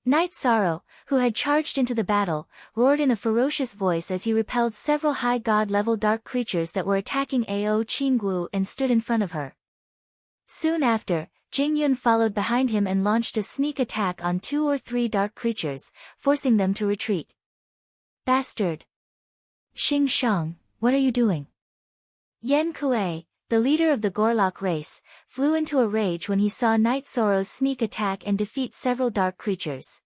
Night Sorrow, who had charged into the battle, roared in a ferocious voice as he repelled several high god-level dark creatures that were attacking Ao Qinggu and stood in front of her. Soon after, Jing Yun followed behind him and launched a sneak attack on 2 or 3 dark creatures, forcing them to retreat. Bastard! Xing Shang, what are you doing? Yan Kuei, the leader of the Gorlok race, flew into a rage when he saw Night Sorrow's sneak attack and defeat several dark creatures.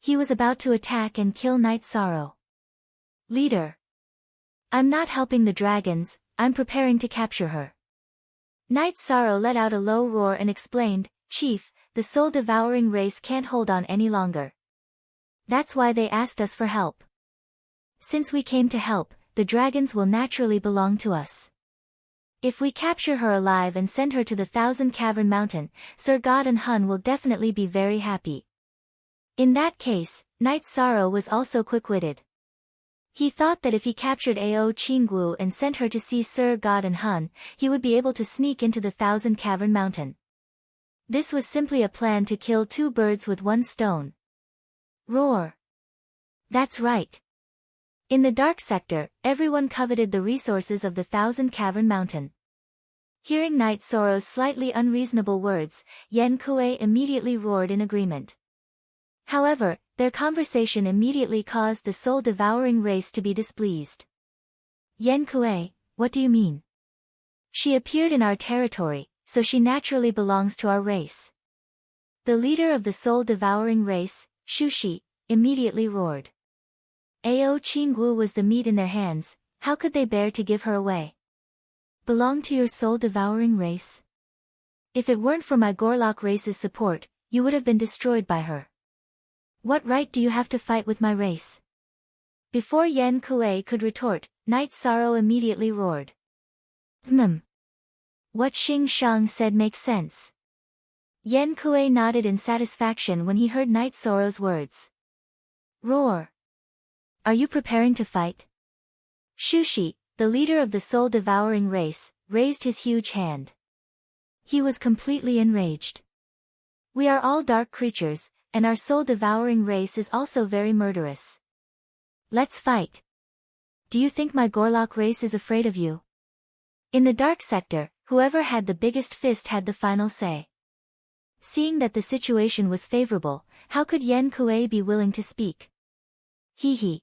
He was about to attack and kill Night Sorrow. Leader! I'm not helping the dragons, I'm preparing to capture her. Night Sorrow let out a low roar and explained, Chief, the soul-devouring race can't hold on any longer. That's why they asked us for help. Since we came to help, the dragons will naturally belong to us. If we capture her alive and send her to the Thousand Cavern Mountain, Sir God and Hun will definitely be very happy. In that case, Night Sorrow was also quick-witted. He thought that if he captured Ao Qinggu and sent her to see Sir God and Hun, he would be able to sneak into the Thousand Cavern Mountain. This was simply a plan to kill 2 birds with 1 stone. Roar! That's right. In the dark sector, everyone coveted the resources of the Thousand Cavern Mountain. Hearing Night Sorrow's slightly unreasonable words, Yan Kuei immediately roared in agreement. However, their conversation immediately caused the soul-devouring race to be displeased. Yan Kuei, what do you mean? She appeared in our territory, so she naturally belongs to our race. The leader of the soul-devouring race, Shushi, immediately roared. Ao Qinggu was the meat in their hands, how could they bear to give her away? Belong to your soul-devouring race? If it weren't for my Gorlok race's support, you would have been destroyed by her. What right do you have to fight with my race? Before Yan Kuei could retort, Night Sorrow immediately roared. What Xing Shang said makes sense. Yen Kuei nodded in satisfaction when he heard Night Sorrow's words. Roar! Are you preparing to fight? Shushi, the leader of the soul-devouring race, raised his huge hand. He was completely enraged. We are all dark creatures, and our soul-devouring race is also very murderous. Let's fight. Do you think my Gorlock race is afraid of you? In the dark sector, whoever had the biggest fist had the final say. Seeing that the situation was favorable, how could Yen Kuei be willing to speak? Hee hee.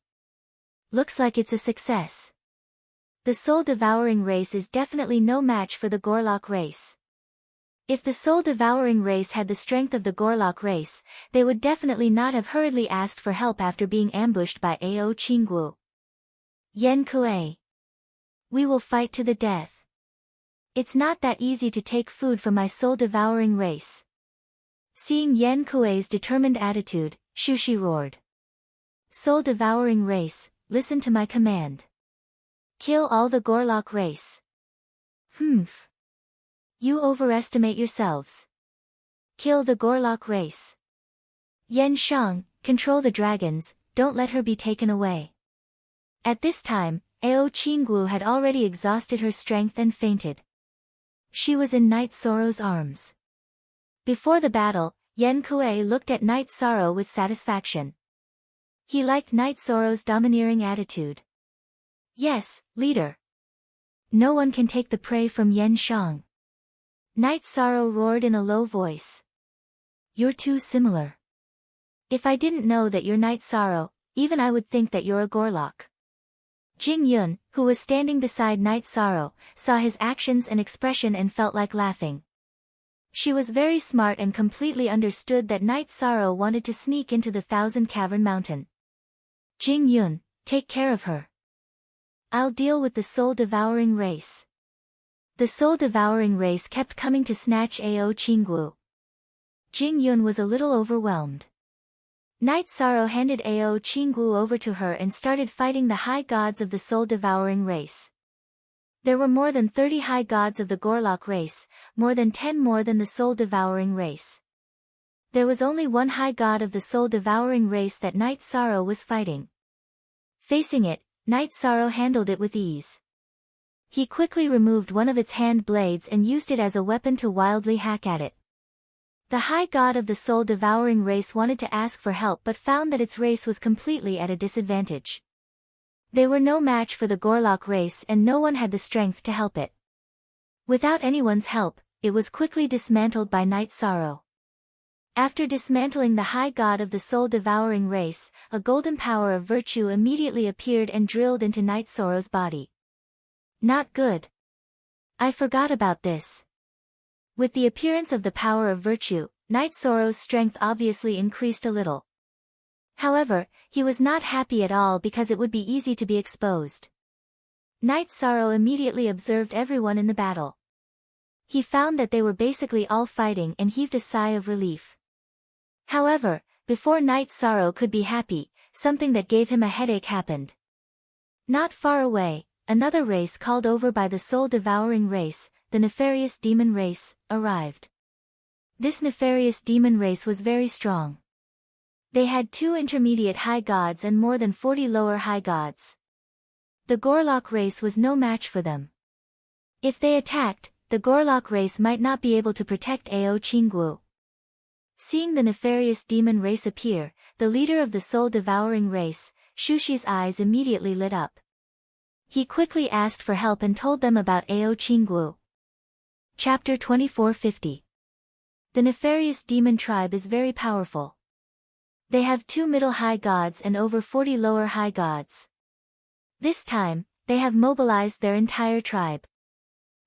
Looks like it's a success. The soul-devouring race is definitely no match for the Gorlock race. If the soul-devouring race had the strength of the Gorlock race, they would definitely not have hurriedly asked for help after being ambushed by Ao Qinggu. Yen Kuei. We will fight to the death. It's not that easy to take food from my soul-devouring race. Seeing Yen Kuei's determined attitude, Shushi roared. Soul-devouring race, listen to my command. Kill all the Gorlock race. Humph. You overestimate yourselves. Kill the Gorlock race. Yen Shang, control the dragons, don't let her be taken away. At this time, Ao Qinggu had already exhausted her strength and fainted. She was in Night Sorrow's arms. Before the battle, Yen Kuei looked at Night Sorrow with satisfaction. He liked Night Sorrow's domineering attitude. Yes, leader. No one can take the prey from Yen Shang. Night Sorrow roared in a low voice. You're too similar. If I didn't know that you're Night Sorrow, even I would think that you're a Gorlock. Jing Yun, who was standing beside Night Sorrow, saw his actions and expression and felt like laughing. She was very smart and completely understood that Night Sorrow wanted to sneak into the Thousand Cavern Mountain. Jing Yun, take care of her. I'll deal with the soul-devouring race. The soul-devouring race kept coming to snatch Ao Qinggu. Jing Yun was a little overwhelmed. Night Sorrow handed Ao Qinggu over to her and started fighting the high gods of the soul-devouring race. There were more than 30 high gods of the Gorlock race, more than 10 more than the soul-devouring race. There was only one high god of the soul-devouring race that Night Sorrow was fighting. Facing it, Night Sorrow handled it with ease. He quickly removed one of its hand blades and used it as a weapon to wildly hack at it. The high god of the soul-devouring race wanted to ask for help but found that its race was completely at a disadvantage. They were no match for the Gorlock race and no one had the strength to help it. Without anyone's help, it was quickly dismantled by Night Sorrow. After dismantling the high god of the soul-devouring race, a golden power of virtue immediately appeared and drilled into Night Sorrow's body. Not good. I forgot about this. With the appearance of the power of virtue, Night Sorrow's strength obviously increased a little. However, he was not happy at all because it would be easy to be exposed. Night Sorrow immediately observed everyone in the battle. He found that they were basically all fighting and heaved a sigh of relief. However, before Night Sorrow could be happy, something that gave him a headache happened. Not far away, another race called over by the soul-devouring race, the nefarious demon race, arrived. This nefarious demon race was very strong. They had 2 intermediate high gods and more than 40 lower high gods. The Gorlock race was no match for them. If they attacked, the Gorlock race might not be able to protect Ao Qinggu. Seeing the nefarious demon race appear, the leader of the soul-devouring race, Shushi's eyes immediately lit up. He quickly asked for help and told them about Ao Qinggu. Chapter 2450. The nefarious demon tribe is very powerful. They have 2 middle high gods and over 40 lower high gods. This time, they have mobilized their entire tribe.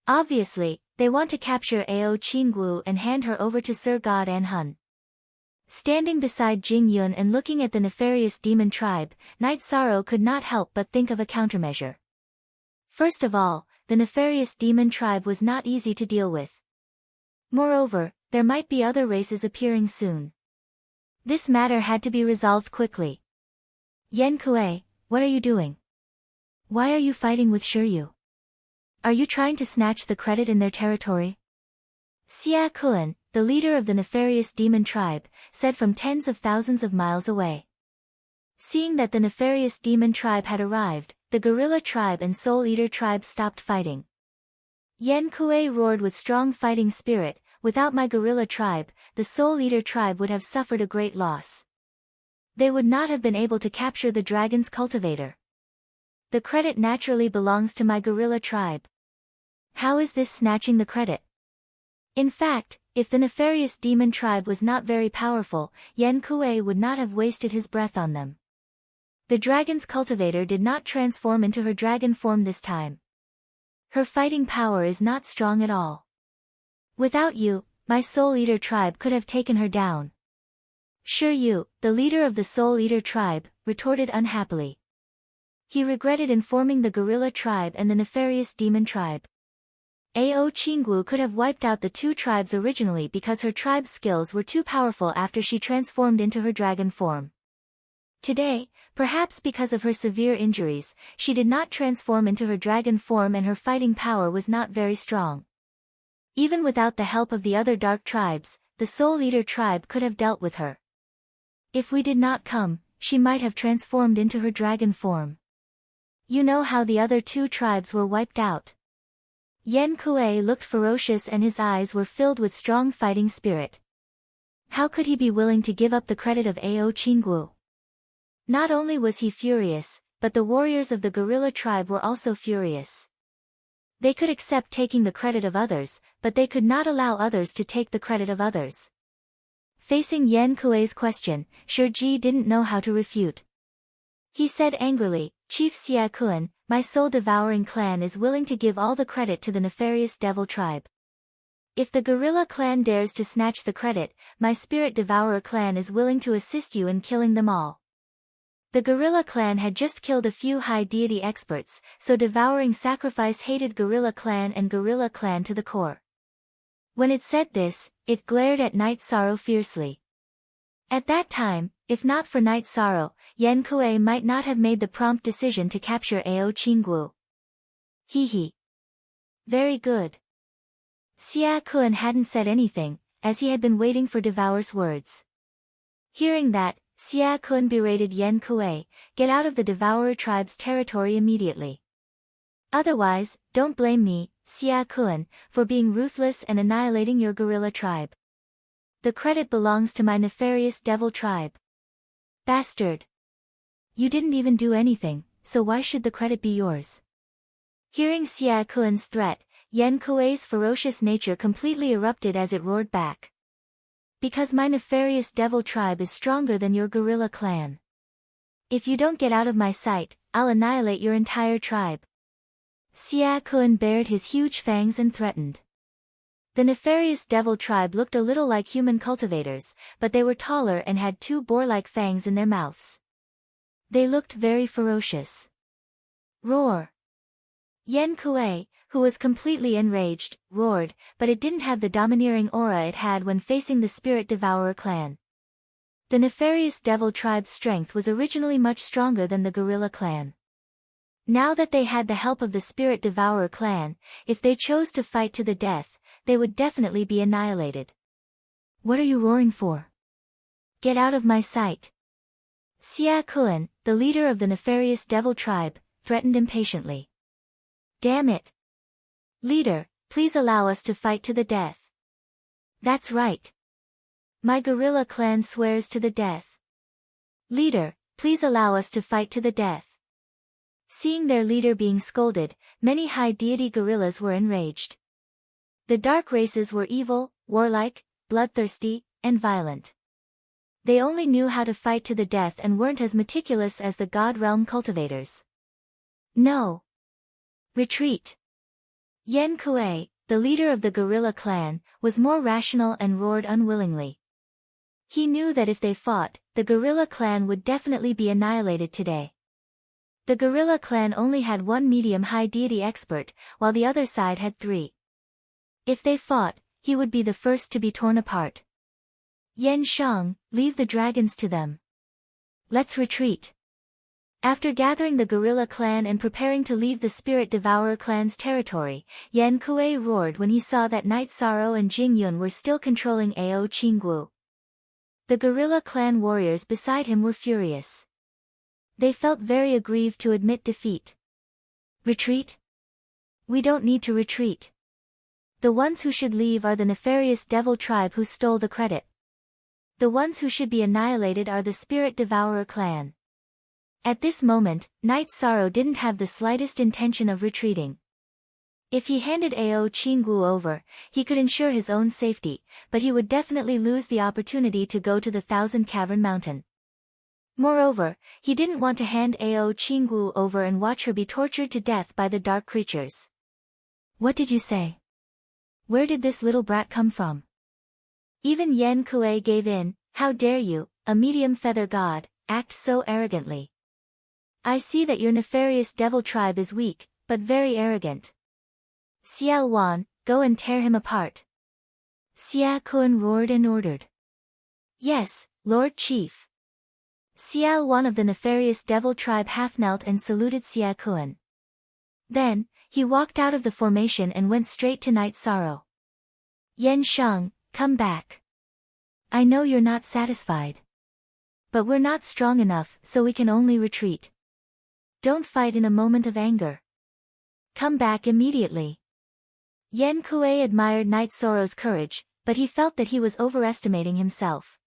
Obviously, they want to capture Ao Qinggu and hand her over to Sir God An Hun. Standing beside Jing Yun and looking at the nefarious demon tribe, Night Sorrow could not help but think of a countermeasure. First of all, the nefarious demon tribe was not easy to deal with. Moreover, there might be other races appearing soon. This matter had to be resolved quickly. Yen Kuei, what are you doing? Why are you fighting with Shiryu? Are you trying to snatch the credit in their territory? Xia Kun, the leader of the nefarious demon tribe, said from tens of thousands of miles away. Seeing that the nefarious demon tribe had arrived, the gorilla tribe and soul eater tribe stopped fighting. Yan Kuei roared with strong fighting spirit, "Without my gorilla tribe, the soul eater tribe would have suffered a great loss. They would not have been able to capture the dragon's cultivator. The credit naturally belongs to my gorilla tribe." How is this snatching the credit? In fact, if the nefarious demon tribe was not very powerful, Yan Kuei would not have wasted his breath on them. The dragon's cultivator did not transform into her dragon form this time. Her fighting power is not strong at all. Without you, my soul eater tribe could have taken her down. Sure, you, the leader of the soul eater tribe, retorted unhappily. He regretted informing the gorilla tribe and the nefarious demon tribe. Ao Qinggu could have wiped out the two tribes originally because her tribe's skills were too powerful after she transformed into her dragon form. Today, perhaps because of her severe injuries, she did not transform into her dragon form and her fighting power was not very strong. Even without the help of the other dark tribes, the Soul Eater tribe could have dealt with her. If we did not come, she might have transformed into her dragon form. You know how the other two tribes were wiped out. Yan Kuei looked ferocious and his eyes were filled with strong fighting spirit. How could he be willing to give up the credit of Ao Qinggu? Not only was he furious, but the warriors of the gorilla tribe were also furious. They could accept taking the credit of others, but they could not allow others to take the credit of others. Facing Yan Kuei's question, Shi Ji didn't know how to refute. He said angrily, "Chief Xia Kun, my soul-devouring clan is willing to give all the credit to the nefarious devil tribe. If the gorilla clan dares to snatch the credit, my spirit devourer clan is willing to assist you in killing them all." The gorilla clan had just killed a few high deity experts, so devouring sacrifice hated gorilla clan and gorilla clan to the core. When it said this, it glared at Night Sorrow fiercely. At that time, if not for Night Sorrow, Yan Kuei might not have made the prompt decision to capture Ao Qinggu. He. Very good. Xia Kun hadn't said anything, as he had been waiting for Devour's words. Hearing that, Xia Kun berated Yan Kuei, "Get out of the Devourer tribe's territory immediately. Otherwise, don't blame me, Xia Kun, for being ruthless and annihilating your gorilla tribe. The credit belongs to my nefarious devil tribe." Bastard! You didn't even do anything, so why should the credit be yours? Hearing Xia Kun's threat, Yan Kuei's ferocious nature completely erupted as it roared back. "Because my nefarious devil tribe is stronger than your gorilla clan. If you don't get out of my sight, I'll annihilate your entire tribe." Xia Kun bared his huge fangs and threatened. The nefarious devil tribe looked a little like human cultivators, but they were taller and had two boar-like fangs in their mouths. They looked very ferocious. Roar! Yan Kuei, who was completely enraged, roared, but it didn't have the domineering aura it had when facing the Spirit Devourer clan. The nefarious devil tribe's strength was originally much stronger than the gorilla clan. Now that they had the help of the Spirit Devourer clan, if they chose to fight to the death, they would definitely be annihilated. "What are you roaring for? Get out of my sight!" Xia Kun, the leader of the nefarious devil tribe, threatened impatiently. "Damn it! Leader, please allow us to fight to the death." "That's right. My gorilla clan swears to the death." "Leader, please allow us to fight to the death." Seeing their leader being scolded, many high deity gorillas were enraged. The dark races were evil, warlike, bloodthirsty, and violent. They only knew how to fight to the death and weren't as meticulous as the God Realm cultivators. "No! Retreat!" Yan Kuei, the leader of the gorilla clan, was more rational and roared unwillingly. He knew that if they fought, the gorilla clan would definitely be annihilated today. The gorilla clan only had one medium-high deity expert, while the other side had 3. If they fought, he would be the first to be torn apart. "Yan Shang, leave the dragons to them. Let's retreat." After gathering the Gorilla Clan and preparing to leave the Spirit Devourer clan's territory, Yan Kuei roared when he saw that Night Sorrow and Jing Yun were still controlling Ao Qinggu. The Gorilla Clan warriors beside him were furious. They felt very aggrieved to admit defeat. Retreat? We don't need to retreat. The ones who should leave are the nefarious devil tribe who stole the credit. The ones who should be annihilated are the Spirit Devourer clan. At this moment, Night Sorrow didn't have the slightest intention of retreating. If he handed Ao Qinggu over, he could ensure his own safety, but he would definitely lose the opportunity to go to the Thousand Cavern Mountain. Moreover, he didn't want to hand Ao Qinggu over and watch her be tortured to death by the dark creatures. What did you say? Where did this little brat come from? Even Yan Kuei gave in. How dare you, a medium feather god, act so arrogantly. I see that your nefarious devil tribe is weak, but very arrogant. Xiao Wan, go and tear him apart. Xia Kun roared and ordered. Yes, Lord Chief. Xiao Wan of the nefarious devil tribe half knelt and saluted Xia Kun. Then, he walked out of the formation and went straight to Night Sorrow. Yan Sheng, come back. I know you're not satisfied. But we're not strong enough, so we can only retreat. Don't fight in a moment of anger. Come back immediately. Yan Kuei admired Night Sorrow's courage, but he felt that he was overestimating himself.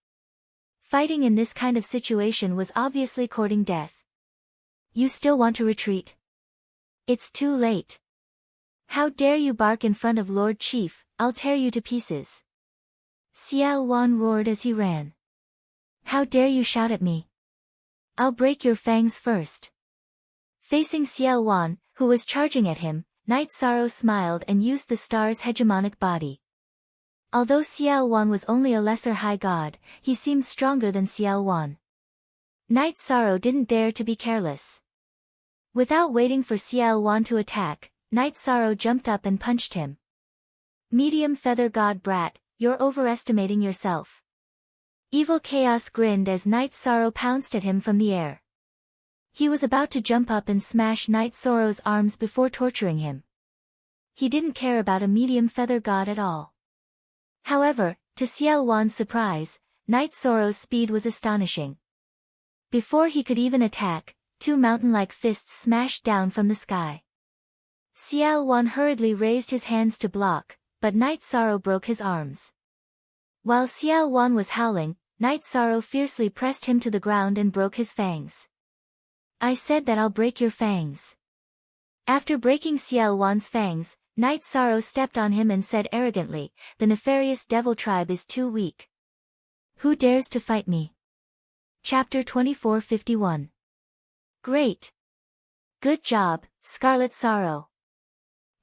Fighting in this kind of situation was obviously courting death. You still want to retreat? It's too late. How dare you bark in front of Lord Chief, I'll tear you to pieces. Xiao Wan roared as he ran. How dare you shout at me? I'll break your fangs first. Facing Xiao Wan, who was charging at him, Night Sorrow smiled and used the star's hegemonic body. Although Xiao Wan was only a lesser high god, he seemed stronger than Xiao Wan. Night Sorrow didn't dare to be careless. Without waiting for Xiao Wan to attack, Night Sorrow jumped up and punched him. Medium feather god brat, you're overestimating yourself. Evil Chaos grinned as Night Sorrow pounced at him from the air. He was about to jump up and smash Night Sorrow's arms before torturing him. He didn't care about a medium feather god at all. However, to Xiao Wan's surprise, Night Sorrow's speed was astonishing. Before he could even attack, two mountain-like fists smashed down from the sky. Xiao Wan hurriedly raised his hands to block, but Night Sorrow broke his arms. While Xiao Wan was howling, Night Sorrow fiercely pressed him to the ground and broke his fangs. I said that I'll break your fangs. After breaking Xiao Wan's fangs, Night Sorrow stepped on him and said arrogantly, the nefarious devil tribe is too weak. Who dares to fight me? Chapter 2451. Great. Good job, Scarlet Sorrow.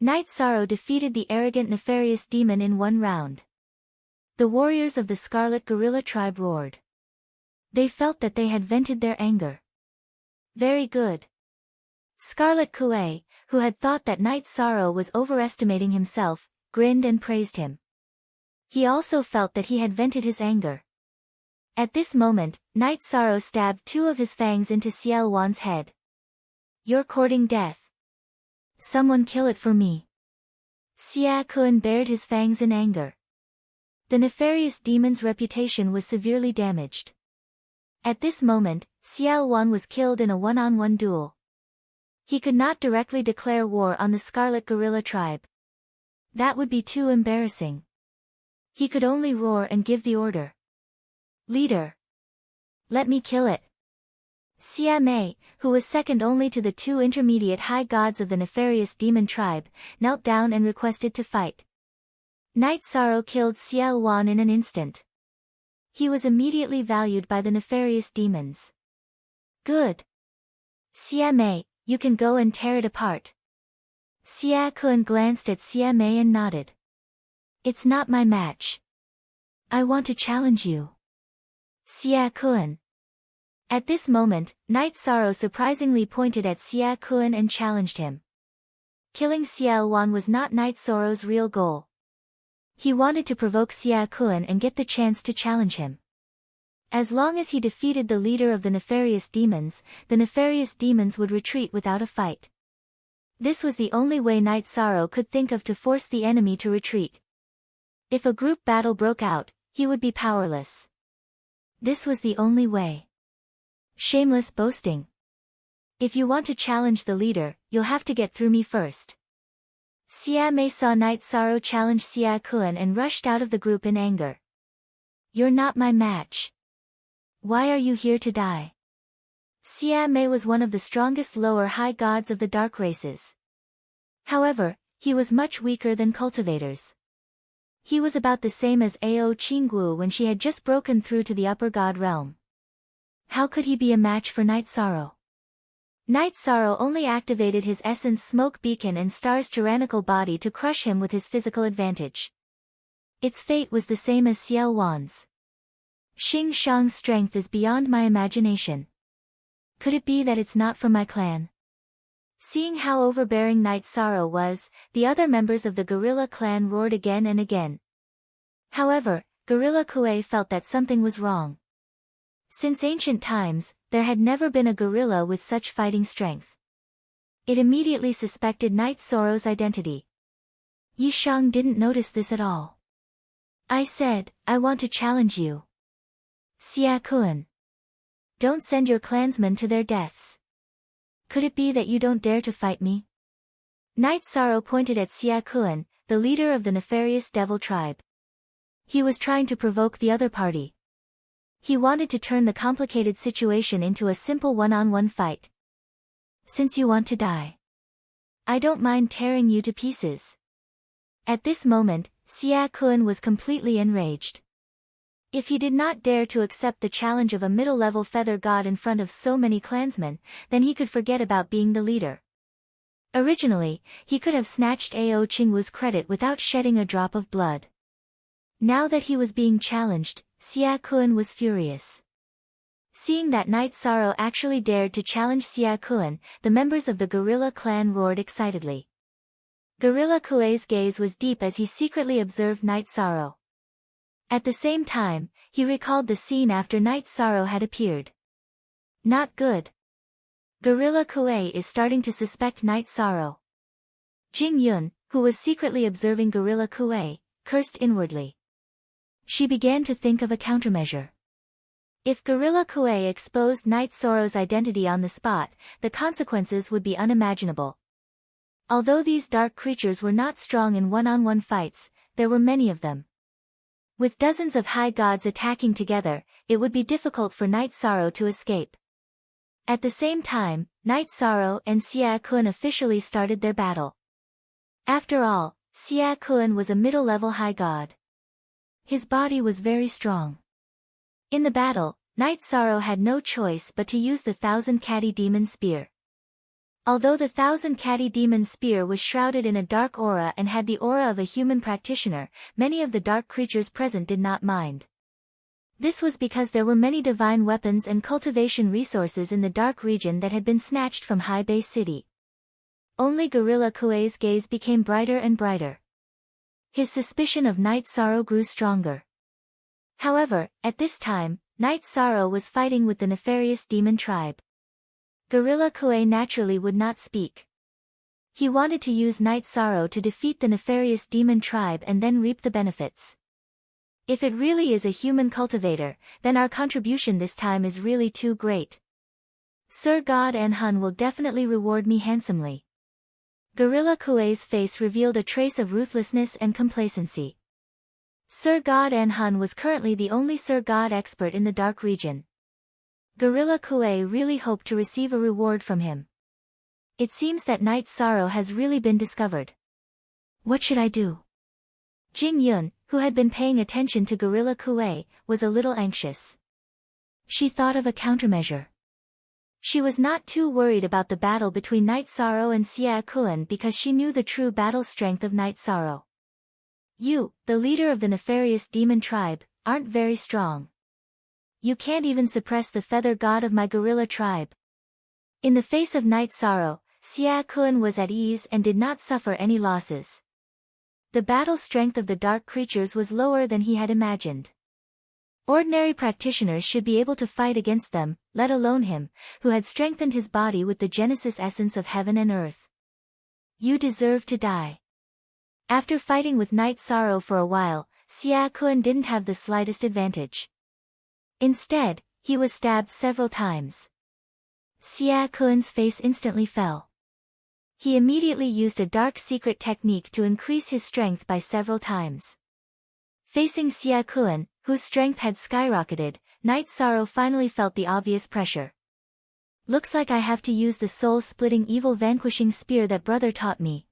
Night Sorrow defeated the arrogant nefarious demon in one round. The warriors of the Scarlet Gorilla tribe roared. They felt that they had vented their anger. Very good. Scarlet Kuei, who had thought that Night Sorrow was overestimating himself, grinned and praised him. He also felt that he had vented his anger. At this moment, Night Sorrow stabbed two of his fangs into Xiao Wan's head. You're courting death. Someone kill it for me. Xia Kun bared his fangs in anger. The nefarious demon's reputation was severely damaged. At this moment, Xiao Wan was killed in a one-on-one duel. He could not directly declare war on the Scarlet Gorilla tribe. That would be too embarrassing. He could only roar and give the order. Leader. Let me kill it. Xia Mei, who was second only to the two intermediate high gods of the nefarious demon tribe, knelt down and requested to fight. Night Sorrow killed Xiao Wan in an instant. He was immediately valued by the nefarious demons. Good. Xia Mei, you can go and tear it apart. Xia Kun glanced at Xia Mei and nodded. It's not my match. I want to challenge you. Xia Kun. At this moment, Night Sorrow surprisingly pointed at Xia Kun and challenged him. Killing Xiao Wan was not Night Sorrow's real goal. He wanted to provoke Xia Kun and get the chance to challenge him. As long as he defeated the leader of the nefarious demons would retreat without a fight. This was the only way Night Sorrow could think of to force the enemy to retreat. If a group battle broke out, he would be powerless. This was the only way. Shameless boasting. If you want to challenge the leader, you'll have to get through me first. Xia Mei saw Night Sorrow challenge Xia Kun and rushed out of the group in anger. You're not my match. Why are you here to die? Xia Mei was one of the strongest lower high gods of the dark races. However, he was much weaker than cultivators. He was about the same as Ao Qingguo when she had just broken through to the upper god realm. How could he be a match for Night Sorrow? Night Sorrow only activated his essence smoke beacon and star's tyrannical body to crush him with his physical advantage. Its fate was the same as Xiao Wan's. Xing Shang's strength is beyond my imagination. Could it be that it's not from my clan? Seeing how overbearing Night Sorrow was, the other members of the gorilla clan roared again and again. However, Gorilla Kue felt that something was wrong. Since ancient times, there had never been a gorilla with such fighting strength. It immediately suspected Night Sorrow's identity. Yi Shang didn't notice this at all. I said, I want to challenge you. Xia Kun. Don't send your clansmen to their deaths. Could it be that you don't dare to fight me? Night Sorrow pointed at Xia Kun, the leader of the nefarious devil tribe. He was trying to provoke the other party. He wanted to turn the complicated situation into a simple one-on-one fight. Since you want to die, I don't mind tearing you to pieces. At this moment, Xia Kun was completely enraged. If he did not dare to accept the challenge of a middle-level feather god in front of so many clansmen, then he could forget about being the leader. Originally, he could have snatched Ao Qingwu's credit without shedding a drop of blood. Now that he was being challenged, Xia Kun was furious. Seeing that Night Sorrow actually dared to challenge Xia Kun, the members of the gorilla clan roared excitedly. Gorilla Kue's gaze was deep as he secretly observed Night Sorrow. At the same time, he recalled the scene after Night Sorrow had appeared. Not good. Gorilla Kue is starting to suspect Night Sorrow. Jing Yun, who was secretly observing Gorilla Kue, cursed inwardly. She began to think of a countermeasure. If Gorilla Kue exposed Night Sorrow's identity on the spot, the consequences would be unimaginable. Although these dark creatures were not strong in one-on-one fights, there were many of them. With dozens of high gods attacking together, it would be difficult for Night Sorrow to escape. At the same time, Night Sorrow and Xia Kun officially started their battle. After all, Xia Kun was a middle-level high god. His body was very strong. In the battle, Night Sorrow had no choice but to use the Thousand Catty Demon Spear. Although the Thousand Catty Demon Spear was shrouded in a dark aura and had the aura of a human practitioner, many of the dark creatures present did not mind. This was because there were many divine weapons and cultivation resources in the dark region that had been snatched from High Bay City. Only Gorilla Kue's gaze became brighter and brighter. His suspicion of Night Sorrow grew stronger. However, at this time, Night Sorrow was fighting with the nefarious demon tribe. Gorilla Kue naturally would not speak. He wanted to use Night Sorrow to defeat the nefarious demon tribe and then reap the benefits. If it really is a human cultivator, then our contribution this time is really too great. Sir God and Hun will definitely reward me handsomely. Gorilla Kue's face revealed a trace of ruthlessness and complacency. Sir God and Hun was currently the only Sir God expert in the dark region. Gorilla Kue really hoped to receive a reward from him. It seems that Night Sorrow has really been discovered. What should I do? Jing Yun, who had been paying attention to Gorilla Kue, was a little anxious. She thought of a countermeasure. She was not too worried about the battle between Night Sorrow and Xia Kun because she knew the true battle strength of Night Sorrow. You, the leader of the nefarious demon tribe, aren't very strong. You can't even suppress the feather god of my gorilla tribe. In the face of Night Sorrow, Xia Kun was at ease and did not suffer any losses. The battle strength of the dark creatures was lower than he had imagined. Ordinary practitioners should be able to fight against them, let alone him, who had strengthened his body with the genesis essence of heaven and earth. You deserve to die. After fighting with Night Sorrow for a while, Xia Kun didn't have the slightest advantage. Instead, he was stabbed several times. Xia Kun's face instantly fell. He immediately used a dark secret technique to increase his strength by several times. Facing Xia Kun, whose strength had skyrocketed, Night Sorrow finally felt the obvious pressure. Looks like I have to use the soul-splitting evil vanquishing spear that brother taught me.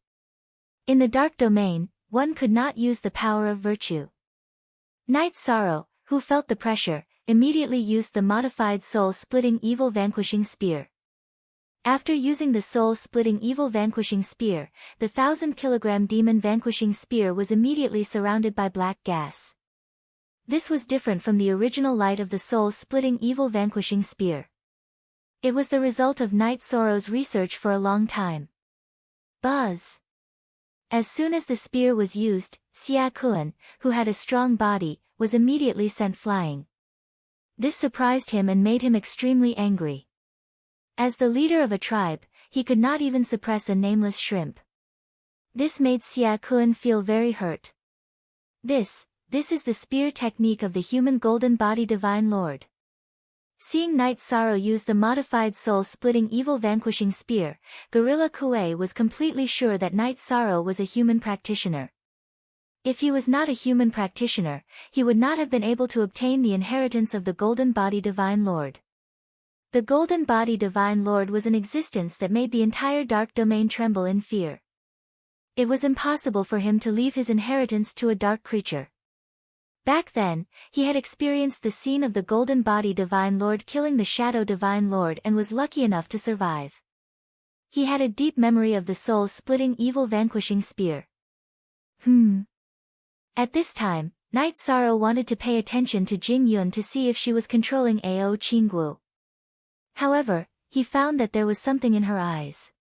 In the dark domain, one could not use the power of virtue. Night Sorrow, who felt the pressure, immediately used the modified soul-splitting evil vanquishing spear. After using the soul-splitting evil vanquishing spear, the 1,000-kilogram demon vanquishing spear was immediately surrounded by black gas. This was different from the original light of the soul-splitting evil vanquishing spear. It was the result of Night Sorrow's research for a long time. Buzz! As soon as the spear was used, Xia Kun, who had a strong body, was immediately sent flying. This surprised him and made him extremely angry. As the leader of a tribe, he could not even suppress a nameless shrimp. This made Xia Kun feel very hurt. This is the spear technique of the human golden body divine lord. Seeing Night Sorrow use the modified soul-splitting evil vanquishing spear, Gorilla Kuei was completely sure that Night Sorrow was a human practitioner. If he was not a human practitioner, he would not have been able to obtain the inheritance of the golden body divine lord. The golden body divine lord was an existence that made the entire dark domain tremble in fear. It was impossible for him to leave his inheritance to a dark creature. Back then, he had experienced the scene of the golden body divine lord killing the shadow divine lord and was lucky enough to survive. He had a deep memory of the soul-splitting evil vanquishing spear. At this time, Night Sorrow wanted to pay attention to Jing Yun to see if she was controlling Ao Qinggu. However, he found that there was something in her eyes.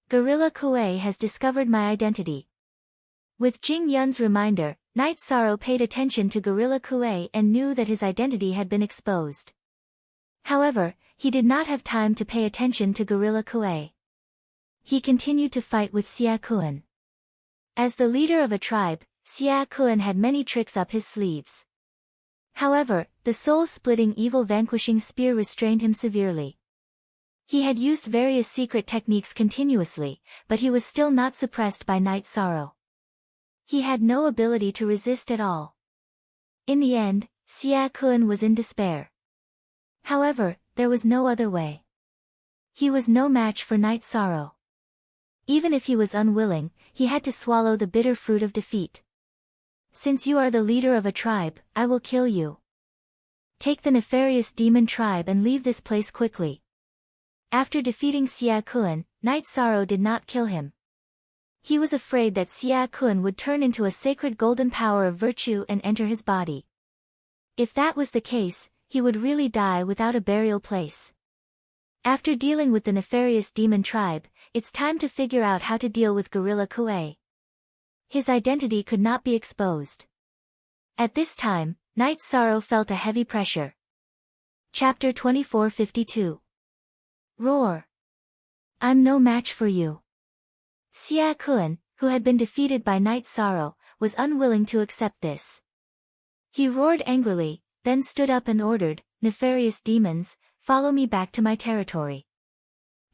Gorilla Kuei has discovered my identity. With Jing Yun's reminder, Night Sorrow paid attention to Gorilla Kuei and knew that his identity had been exposed. However, he did not have time to pay attention to Gorilla Kuei. He continued to fight with Xia Kun. As the leader of a tribe, Xia Kun had many tricks up his sleeves. However, the soul-splitting evil vanquishing spear restrained him severely. He had used various secret techniques continuously, but he was still not suppressed by Night Sorrow. He had no ability to resist at all. In the end, Xia Kun was in despair. However, there was no other way. He was no match for Night Sorrow. Even if he was unwilling, he had to swallow the bitter fruit of defeat. Since you are the leader of a tribe, I will kill you. Take the nefarious demon tribe and leave this place quickly. After defeating Xia Kun, Night Sorrow did not kill him. He was afraid that Xia Kun would turn into a sacred golden power of virtue and enter his body. If that was the case, he would really die without a burial place. After dealing with the nefarious demon tribe, it's time to figure out how to deal with Gorilla Kuei. His identity could not be exposed. At this time, Night Sorrow felt a heavy pressure. Chapter 2452. Roar! I'm no match for you. Xia Kun, who had been defeated by Night Sorrow, was unwilling to accept this. He roared angrily, then stood up and ordered, "Nefarious demons, follow me back to my territory."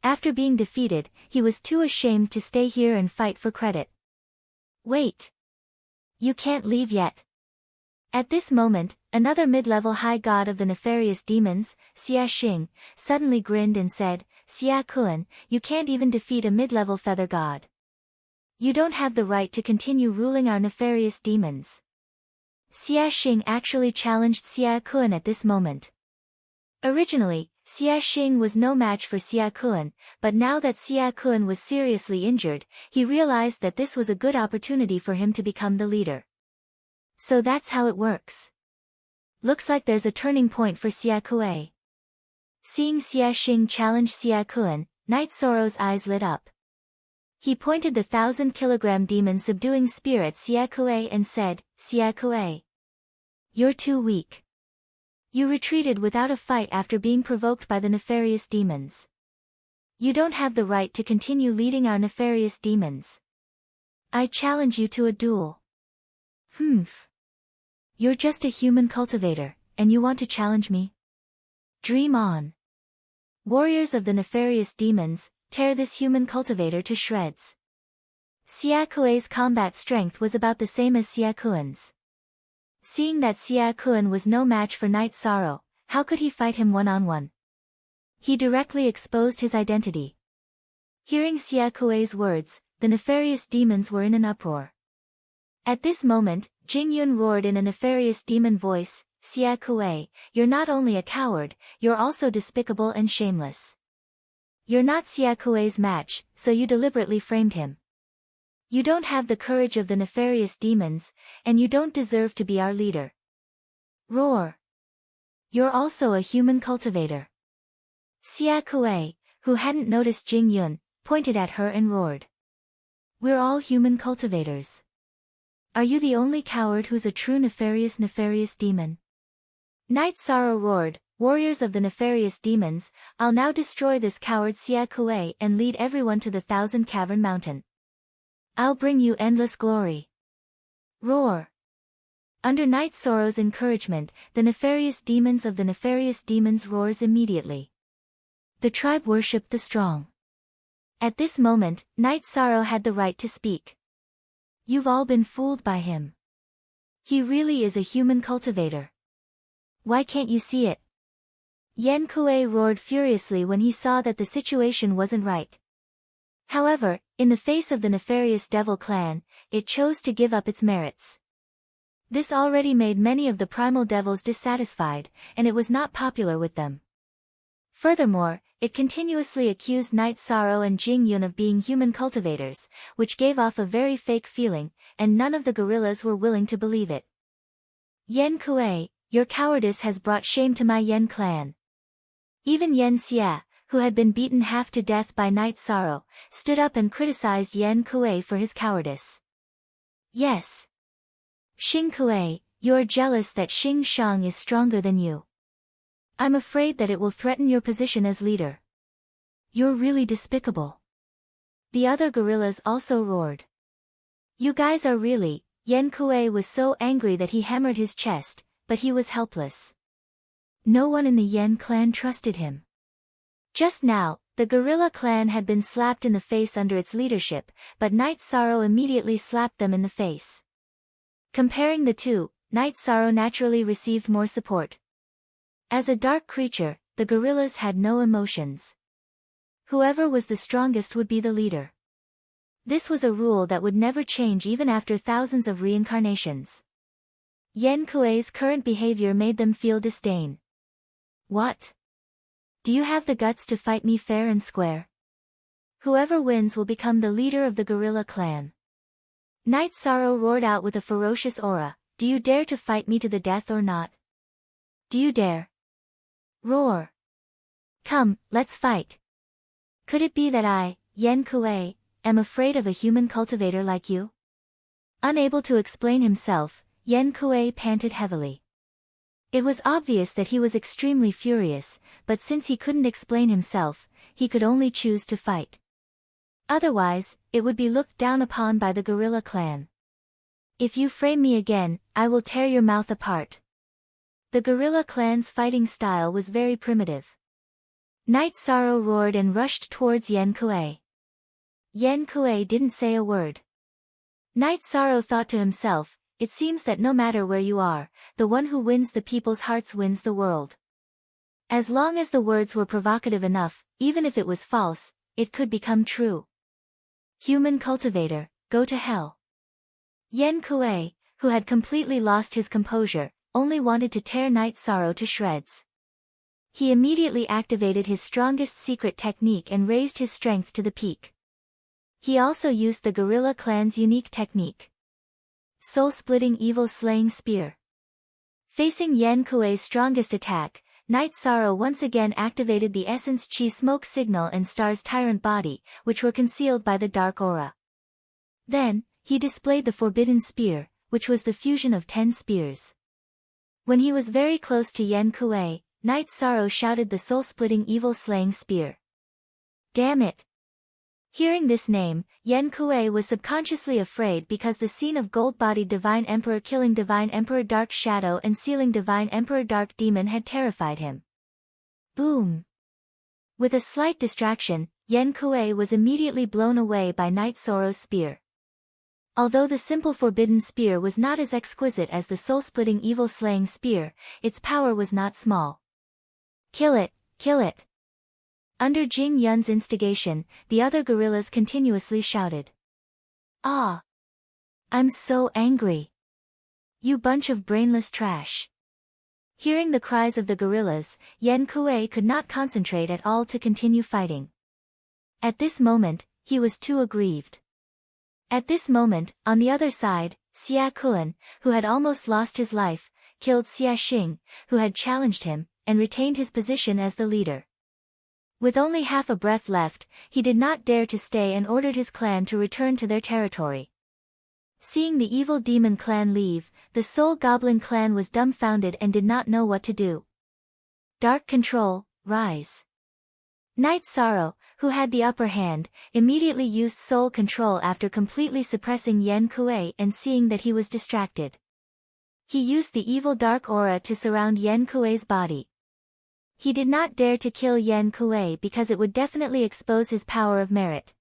After being defeated, he was too ashamed to stay here and fight for credit. Wait! You can't leave yet. At this moment, another mid-level high god of the nefarious demons, Xia Xing, suddenly grinned and said, "Xia Kun, you can't even defeat a mid-level feather god. You don't have the right to continue ruling our nefarious demons." Xia Xing actually challenged Xia Kun at this moment. Originally, Xia Xing was no match for Xia Kun, but now that Xia Kun was seriously injured, he realized that this was a good opportunity for him to become the leader. So that's how it works. Looks like there's a turning point for Xia Kuei. Seeing Xia Xing challenge Xia Kun, Night Sorrow's eyes lit up. He pointed the 1,000-kilogram demon subduing spear at Xia Kuei and said, "Xia Kuei, you're too weak. You retreated without a fight after being provoked by the nefarious demons. You don't have the right to continue leading our nefarious demons. I challenge you to a duel. Humph. You're just a human cultivator, and you want to challenge me? Dream on. Warriors of the nefarious demons, tear this human cultivator to shreds. Xiaokuei's combat strength was about the same as Xiaokuan's. Seeing that Xiaokuan was no match for Night Sorrow, how could he fight him one-on-one? He directly exposed his identity. Hearing Xiaokuei's words, the nefarious demons were in an uproar. At this moment, Jingyun roared in a nefarious demon voice, Xiaokuei, you're not only a coward, you're also despicable and shameless. You're not Xiaokuei's match, so you deliberately framed him. You don't have the courage of the nefarious demons, and you don't deserve to be our leader. Roar. You're also a human cultivator. Xiaokuei, who hadn't noticed Jingyun, pointed at her and roared. We're all human cultivators. Are you the only coward who's a true nefarious demon? Night Sorrow roared, warriors of the nefarious demons, I'll now destroy this coward Xiaokuei and lead everyone to the 1,000 Cavern Mountain. I'll bring you endless glory. Roar. Under Night Sorrow's encouragement, the nefarious demons of the nefarious demons roars immediately. The tribe worshipped the strong. At this moment, Night Sorrow had the right to speak. You've all been fooled by him. He really is a human cultivator. Why can't you see it? Yan Kuei roared furiously when he saw that the situation wasn't right. However, in the face of the nefarious devil clan, it chose to give up its merits. This already made many of the primal devils dissatisfied, and it was not popular with them. Furthermore, it continuously accused Night Sorrow and Jingyun of being human cultivators, which gave off a very fake feeling, and none of the gorillas were willing to believe it. Yan Kuei, your cowardice has brought shame to my Yan clan. Even Yan Xia, who had been beaten half to death by Night Sorrow, stood up and criticized Yan Kuei for his cowardice. Yes. Xing Kuei, you are jealous that Xing Shang is stronger than you. I'm afraid that it will threaten your position as leader. You're really despicable. The other gorillas also roared. You guys are really. Yan Kuei was so angry that he hammered his chest, but he was helpless. No one in the Yan clan trusted him. Just now, the gorilla clan had been slapped in the face under its leadership, but Night Sorrow immediately slapped them in the face. Comparing the two, Night Sorrow naturally received more support. As a dark creature, the gorillas had no emotions. Whoever was the strongest would be the leader. This was a rule that would never change even after thousands of reincarnations. Yan Kuei's current behavior made them feel disdain. What? Do you have the guts to fight me fair and square? Whoever wins will become the leader of the gorilla clan. Night Sorrow roared out with a ferocious aura, do you dare to fight me to the death or not? Do you dare? Roar. Come, let's fight. Could it be that I, Yan Kuei, am afraid of a human cultivator like you? Unable to explain himself, Yan Kuei panted heavily. It was obvious that he was extremely furious, but since he couldn't explain himself, he could only choose to fight. Otherwise, it would be looked down upon by the gorilla clan. If you frame me again, I will tear your mouth apart. The gorilla clan's fighting style was very primitive. Night Sorrow roared and rushed towards Yan Kuei. Yan Kuei didn't say a word. Night Sorrow thought to himself, it seems that no matter where you are, the one who wins the people's hearts wins the world. As long as the words were provocative enough, even if it was false, it could become true. Human cultivator, go to hell. Yan Kuei, who had completely lost his composure, only wanted to tear Night Sorrow to shreds. He immediately activated his strongest secret technique and raised his strength to the peak. He also used the gorilla clan's unique technique. Soul-splitting evil-slaying spear. Facing Yan Kuei's strongest attack, Night Sorrow once again activated the Essence Chi smoke signal and Star's tyrant body, which were concealed by the dark aura. Then, he displayed the forbidden spear, which was the fusion of 10 spears. When he was very close to Yen Kuei, Night Sorrow shouted the soul-splitting evil-slaying spear. Damn it! Hearing this name, Yen Kuei was subconsciously afraid because the scene of gold-bodied Divine Emperor killing Divine Emperor Dark Shadow and sealing Divine Emperor Dark Demon had terrified him. Boom! With a slight distraction, Yen Kuei was immediately blown away by Night Sorrow's spear. Although the simple forbidden spear was not as exquisite as the soul-splitting evil-slaying spear, its power was not small. Kill it! Kill it! Under Jing Yun's instigation, the other gorillas continuously shouted. Ah! I'm so angry! You bunch of brainless trash! Hearing the cries of the gorillas, Yen Kuei could not concentrate at all to continue fighting. At this moment, he was too aggrieved. At this moment, on the other side, Xia Kuan, who had almost lost his life, killed Xia Xing, who had challenged him, and retained his position as the leader. With only half a breath left, he did not dare to stay and ordered his clan to return to their territory. Seeing the evil demon clan leave, the Soul Goblin clan was dumbfounded and did not know what to do. Dark Control, rise! Night Sorrow, who had the upper hand, immediately used Soul Control after completely suppressing Yen Kuei and seeing that he was distracted. He used the evil dark aura to surround Yen Kuei's body. He did not dare to kill Yen Kuei because it would definitely expose his power of merit.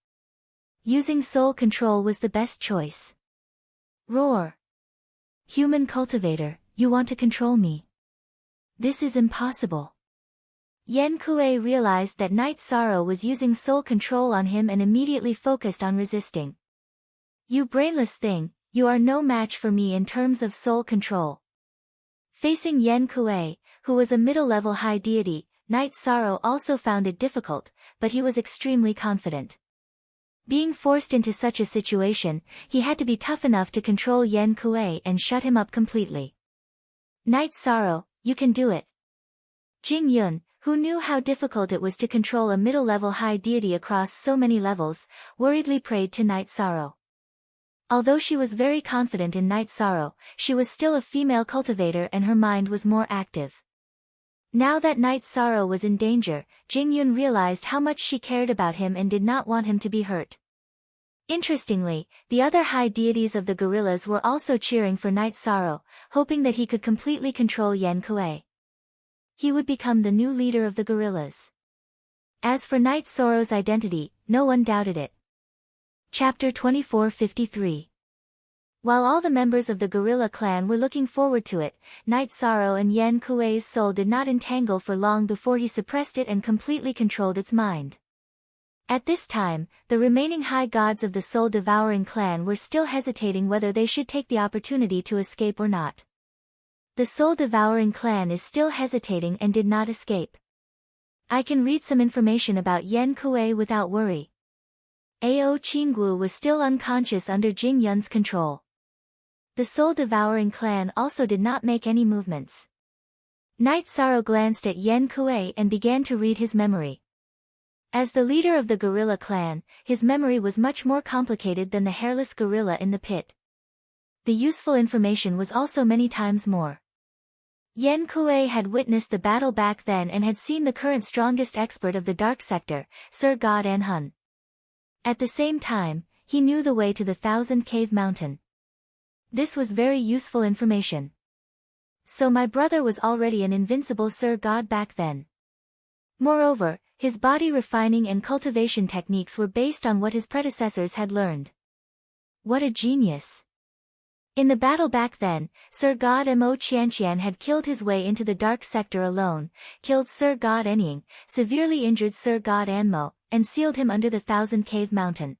Using Soul Control was the best choice. Roar! Human cultivator, you want to control me? This is impossible. Yen Kuei realized that Night Sorrow was using Soul Control on him and immediately focused on resisting. You brainless thing, you are no match for me in terms of Soul Control. Facing Yen Kuei, who was a middle-level high deity, Night Sorrow also found it difficult, but he was extremely confident. Being forced into such a situation, he had to be tough enough to control Yen Kuei and shut him up completely. Night Sorrow, you can do it. Jing Yun, who knew how difficult it was to control a middle-level high deity across so many levels, worriedly prayed to Night Sorrow. Although she was very confident in Night Sorrow, she was still a female cultivator and her mind was more active. Now that Night Sorrow was in danger, Jing Yun realized how much she cared about him and did not want him to be hurt. Interestingly, the other high deities of the gorillas were also cheering for Night Sorrow, hoping that he could completely control Yen Kuei. He would become the new leader of the gorillas. As for Night Sorrow's identity, no one doubted it. Chapter 2453. While all the members of the gorilla clan were looking forward to it, Night Sorrow and Yen Kuei's soul did not entangle for long before he suppressed it and completely controlled its mind. At this time, the remaining high gods of the soul-devouring clan were still hesitating whether they should take the opportunity to escape or not. The soul-devouring clan is still hesitating and did not escape. I can read some information about Yen Kuei without worry. Ao Qinggu was still unconscious under Jing Yun's control. The soul-devouring clan also did not make any movements. Night Sorrow glanced at Yen Kuei and began to read his memory. As the leader of the gorilla clan, his memory was much more complicated than the hairless gorilla in the pit. The useful information was also many times more. Yen Kuei had witnessed the battle back then and had seen the current strongest expert of the Dark Sector, Sir God An Hun. At the same time, he knew the way to the Thousand Cave Mountain. This was very useful information. So my brother was already an invincible Sir God back then. Moreover, his body refining and cultivation techniques were based on what his predecessors had learned. What a genius! In the battle back then, Sir God Mo Qianqian had killed his way into the Dark Sector alone, killed Sir God Enying, severely injured Sir God Anmo, and sealed him under the Thousand Cave Mountain.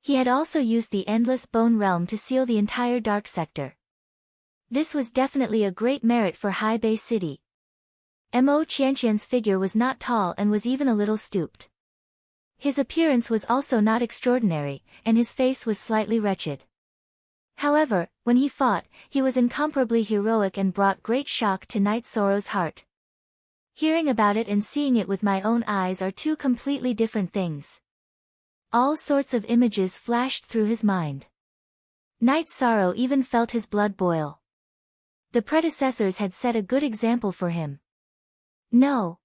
He had also used the Endless Bone Realm to seal the entire Dark Sector. This was definitely a great merit for High Bay City. Mo Qianqian's figure was not tall and was even a little stooped. His appearance was also not extraordinary, and his face was slightly wretched. However, when he fought, he was incomparably heroic and brought great shock to Night Sorrow's heart. Hearing about it and seeing it with my own eyes are two completely different things. All sorts of images flashed through his mind. Night Sorrow even felt his blood boil. The predecessors had set a good example for him. No.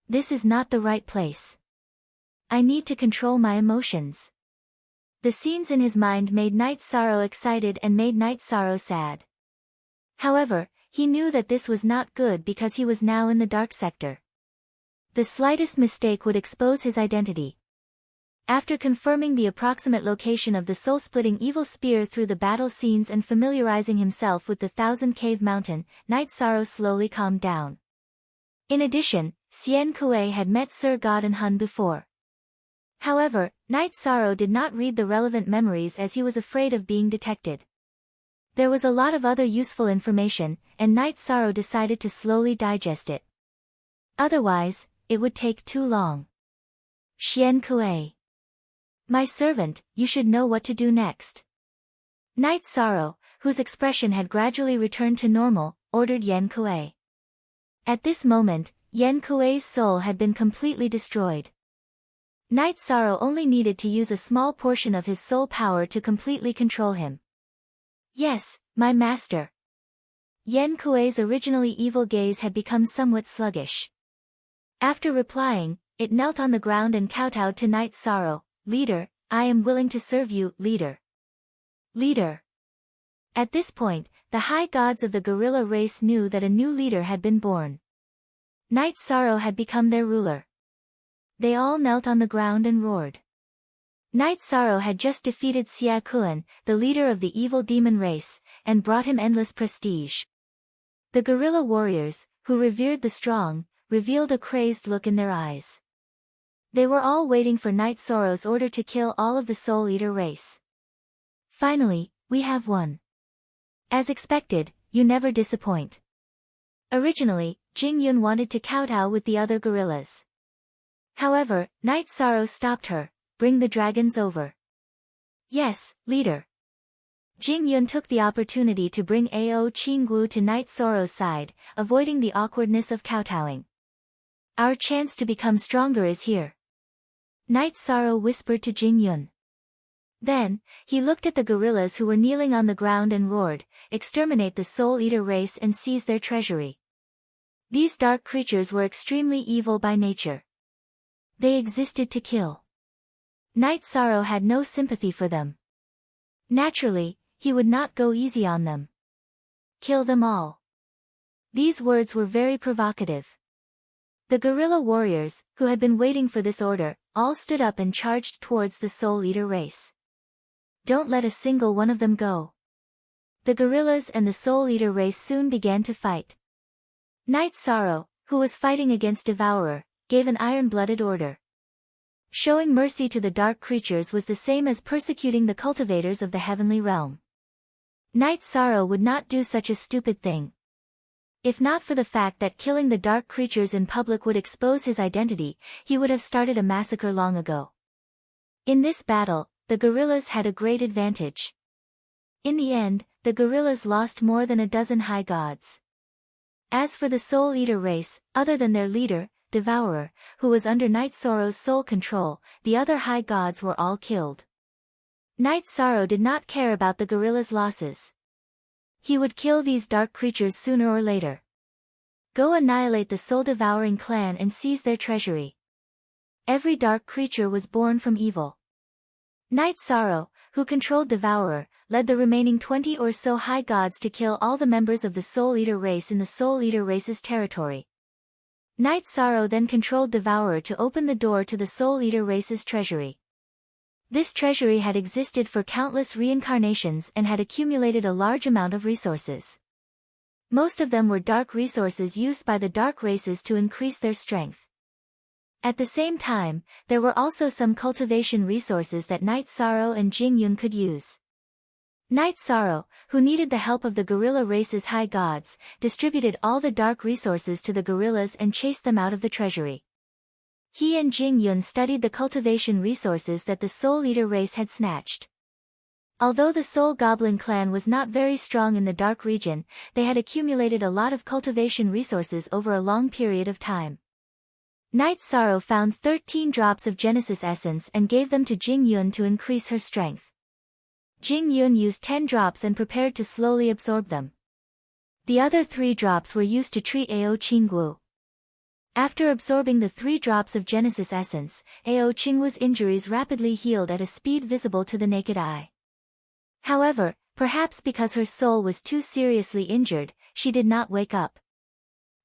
This is not the right place. I need to control my emotions. The scenes in his mind made Night Sorrow excited and made Night Sorrow sad. However, he knew that this was not good because he was now in the dark sector. The slightest mistake would expose his identity. After confirming the approximate location of the soul-splitting evil spear through the battle scenes and familiarizing himself with the Thousand Cave Mountain, Night Sorrow slowly calmed down. In addition, Xian Kuei had met Sir God and Hun before. However, Night Sorrow did not read the relevant memories as he was afraid of being detected. There was a lot of other useful information, and Night Sorrow decided to slowly digest it. Otherwise, it would take too long. Xian Kuei. My servant, you should know what to do next. Night Sorrow, whose expression had gradually returned to normal, ordered Yen Kuei. At this moment, Yen Kuei's soul had been completely destroyed. Night Sorrow only needed to use a small portion of his soul power to completely control him. Yes, my master. Yen Kuei's originally evil gaze had become somewhat sluggish. After replying, it knelt on the ground and kowtowed to Night Sorrow. Leader, I am willing to serve you, leader. Leader. At this point, the high gods of the gorilla race knew that a new leader had been born. Night Sorrow had become their ruler. They all knelt on the ground and roared. Night Sorrow had just defeated Xia Kuan, the leader of the evil demon race, and brought him endless prestige. The gorilla warriors, who revered the strong, revealed a crazed look in their eyes. They were all waiting for Night Sorrow's order to kill all of the Soul Eater race. Finally, we have won. As expected, you never disappoint. Originally, Jing Yun wanted to kowtow with the other gorillas. However, Night Sorrow stopped her. Bring the dragons over. Yes, leader. Jing Yun took the opportunity to bring Ao Qinggu to Night Sorrow's side, avoiding the awkwardness of kowtowing. Our chance to become stronger is here. Night Sorrow whispered to Jing Yun. Then, he looked at the gorillas who were kneeling on the ground and roared, exterminate the Soul Eater race and seize their treasury. These dark creatures were extremely evil by nature. They existed to kill. Night Sorrow had no sympathy for them. Naturally, he would not go easy on them. Kill them all. These words were very provocative. The gorilla warriors, who had been waiting for this order, all stood up and charged towards the Soul Eater race. Don't let a single one of them go. The gorillas and the Soul Eater race soon began to fight. Night Sorrow, who was fighting against Devourer, gave an iron-blooded order. Showing mercy to the dark creatures was the same as persecuting the cultivators of the heavenly realm. Night Sorrow would not do such a stupid thing. If not for the fact that killing the dark creatures in public would expose his identity, he would have started a massacre long ago. In this battle, the gorillas had a great advantage. In the end, the gorillas lost more than a dozen high gods. As for the Soul Eater race, other than their leader, Devourer, who was under Night Sorrow's soul control, the other high gods were all killed. Night Sorrow did not care about the gorilla's losses. He would kill these dark creatures sooner or later. Go annihilate the soul-devouring clan and seize their treasury. Every dark creature was born from evil. Night Sorrow, who controlled Devourer, led the remaining 20 or so high gods to kill all the members of the Soul Eater race in the Soul Eater race's territory. Night Sorrow then controlled Devourer to open the door to the Soul Eater race's treasury. This treasury had existed for countless reincarnations and had accumulated a large amount of resources. Most of them were dark resources used by the dark races to increase their strength. At the same time, there were also some cultivation resources that Night Sorrow and Jing Yun could use. Night Sorrow, who needed the help of the gorilla race's high gods, distributed all the dark resources to the gorillas and chased them out of the treasury. He and Jing Yun studied the cultivation resources that the Soul Eater race had snatched. Although the Soul Goblin clan was not very strong in the dark region, they had accumulated a lot of cultivation resources over a long period of time. Night Sorrow found 13 drops of Genesis Essence and gave them to Jing Yun to increase her strength. Jing Yun used 10 drops and prepared to slowly absorb them. The other 3 drops were used to treat Ao Qinggu. After absorbing the 3 drops of Genesis essence, Ao Qinggu's injuries rapidly healed at a speed visible to the naked eye. However, perhaps because her soul was too seriously injured, she did not wake up.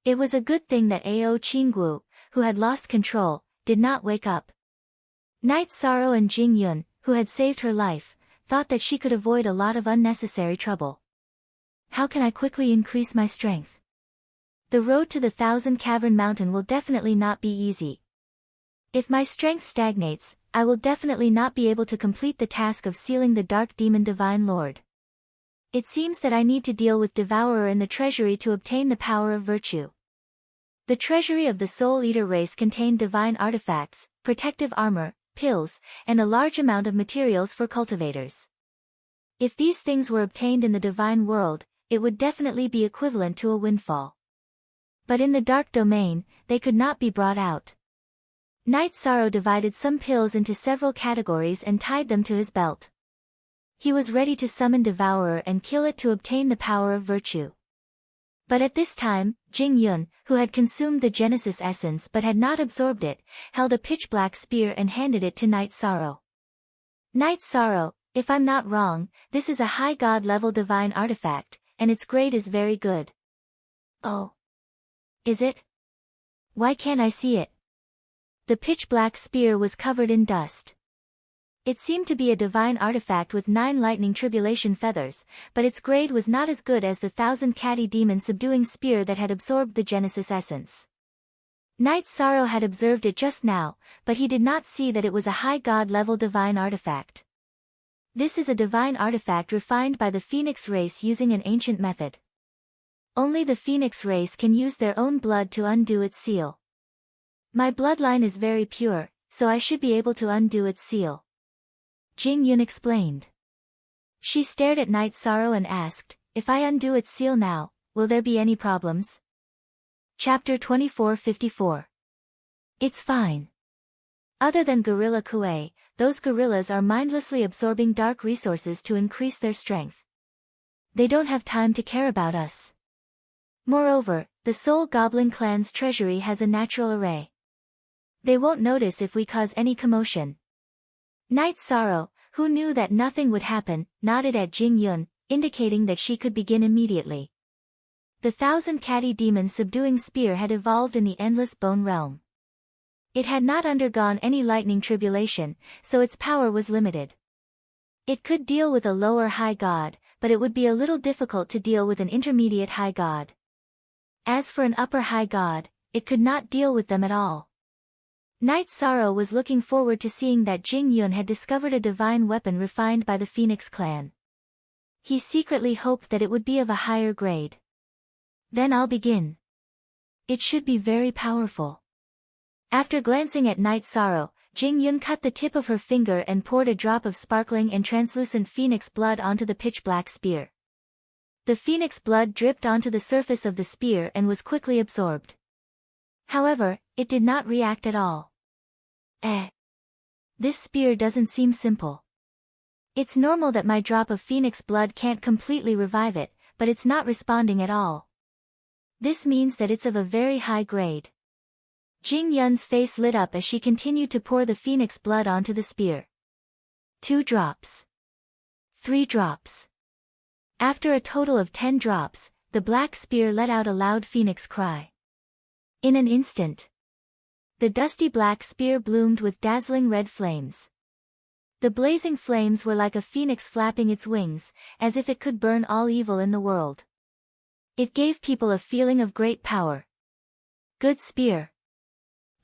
It was a good thing that Ao Qinggu, who had lost control, did not wake up. Night Sorrow and Jing Yun, who had saved her life, thought that she could avoid a lot of unnecessary trouble. How can I quickly increase my strength? The road to the 1,000 Cavern Mountain will definitely not be easy. If my strength stagnates, I will definitely not be able to complete the task of sealing the Dark Demon Divine Lord. It seems that I need to deal with Devourer in the treasury to obtain the power of virtue. The treasury of the Soul Eater race contained divine artifacts, protective armor, pills, and a large amount of materials for cultivators. If these things were obtained in the divine world, it would definitely be equivalent to a windfall. But in the dark domain, they could not be brought out. Night Sorrow divided some pills into several categories and tied them to his belt. He was ready to summon Devourer and kill it to obtain the power of virtue. But at this time, Jing Yun, who had consumed the Genesis essence but had not absorbed it, held a pitch-black spear and handed it to Night Sorrow. Night Sorrow, if I'm not wrong, this is a high god level divine artifact, and its grade is very good. Oh. Is it? Why can't I see it? The pitch-black spear was covered in dust. It seemed to be a divine artifact with 9 lightning tribulation feathers, but its grade was not as good as the 1,000 catty demon subduing spear that had absorbed the Genesis essence. Night Sorrow had observed it just now, but he did not see that it was a high god level divine artifact. This is a divine artifact refined by the Phoenix race using an ancient method. Only the Phoenix race can use their own blood to undo its seal. My bloodline is very pure, so I should be able to undo its seal. Jing Yun explained. She stared at Night Sorrow and asked, if I undo its seal now, will there be any problems? Chapter 2454. It's fine. Other than Gorilla Kuei, those gorillas are mindlessly absorbing dark resources to increase their strength. They don't have time to care about us. Moreover, the Soul Goblin clan's treasury has a natural array. They won't notice if we cause any commotion. Night Sorrow, who knew that nothing would happen, nodded at Jing Yun, indicating that she could begin immediately. The 1,000 catty demon subduing spear had evolved in the endless bone realm. It had not undergone any lightning tribulation, so its power was limited. It could deal with a lower high god, but it would be a little difficult to deal with an intermediate high god. As for an upper high god, it could not deal with them at all. Night Sorrow was looking forward to seeing that Jing Yun had discovered a divine weapon refined by the Phoenix clan. He secretly hoped that it would be of a higher grade. Then I'll begin. It should be very powerful. After glancing at Night Sorrow, Jing Yun cut the tip of her finger and poured a drop of sparkling and translucent phoenix blood onto the pitch-black spear. The phoenix blood dripped onto the surface of the spear and was quickly absorbed. However, it did not react at all. This spear doesn't seem simple. It's normal that my drop of phoenix blood can't completely revive it, but it's not responding at all. This means that it's of a very high grade. Jing Yun's face lit up as she continued to pour the phoenix blood onto the spear. 2 drops. 3 drops. After a total of 10 drops, the black spear let out a loud phoenix cry. In an instant, the dusty black spear bloomed with dazzling red flames. The blazing flames were like a phoenix flapping its wings, as if it could burn all evil in the world. It gave people a feeling of great power. Good spear.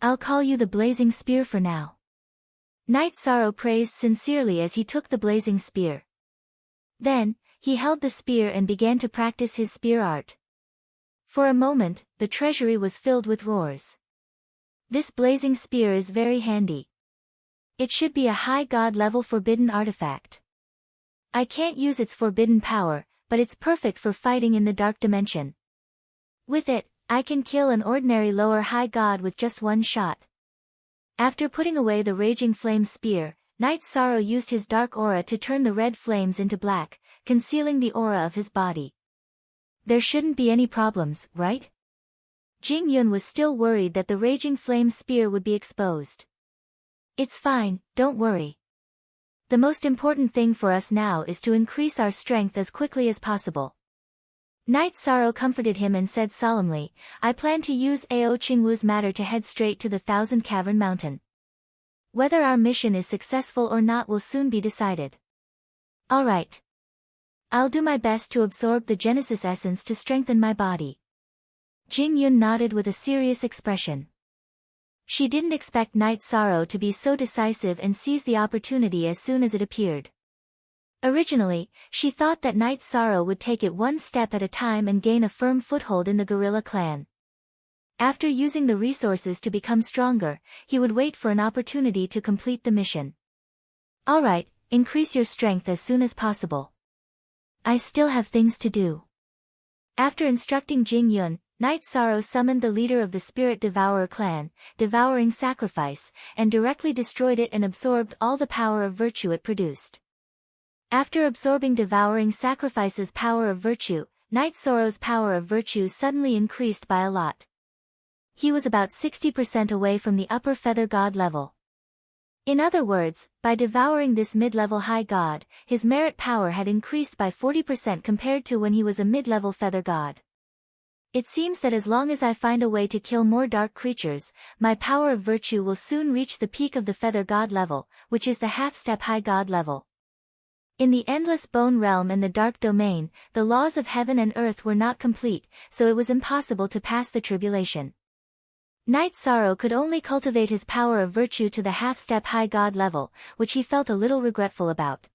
I'll call you the blazing spear for now. Night Sorrow praised sincerely as he took the blazing spear. Then, he held the spear and began to practice his spear art. For a moment, the treasury was filled with roars. This blazing spear is very handy. It should be a high god level forbidden artifact. I can't use its forbidden power, but it's perfect for fighting in the dark dimension. With it, I can kill an ordinary lower high god with just one shot. After putting away the raging flame spear, Night Sorrow used his dark aura to turn the red flames into black, concealing the aura of his body. There shouldn't be any problems, right? Jing Yun was still worried that the raging flame spear would be exposed. It's fine, don't worry. The most important thing for us now is to increase our strength as quickly as possible. Night Sorrow comforted him and said solemnly, I plan to use Ao Qingwu's matter to head straight to the Thousand Cavern Mountain. Whether our mission is successful or not will soon be decided. Alright. I'll do my best to absorb the Genesis essence to strengthen my body. Jing Yun nodded with a serious expression. She didn't expect Night Sorrow to be so decisive and seize the opportunity as soon as it appeared. Originally, she thought that Night Sorrow would take it one step at a time and gain a firm foothold in the guerrilla clan. After using the resources to become stronger, he would wait for an opportunity to complete the mission. Alright, increase your strength as soon as possible. I still have things to do. After instructing Jing Yun, Night Sorrow summoned the leader of the Spirit Devourer clan, devouring sacrifice, and directly destroyed it and absorbed all the power of virtue it produced. After absorbing devouring sacrifice's power of virtue, Night Sorrow's power of virtue suddenly increased by a lot. He was about 60% away from the upper feather god level. In other words, by devouring this mid-level high god, his merit power had increased by 40% compared to when he was a mid-level feather god. It seems that as long as I find a way to kill more dark creatures, my power of virtue will soon reach the peak of the feather god level, which is the half-step high god level. In the endless bone realm and the dark domain, the laws of heaven and earth were not complete, so it was impossible to pass the tribulation. Night Sorrow could only cultivate his power of virtue to the half-step high god level, which he felt a little regretful about.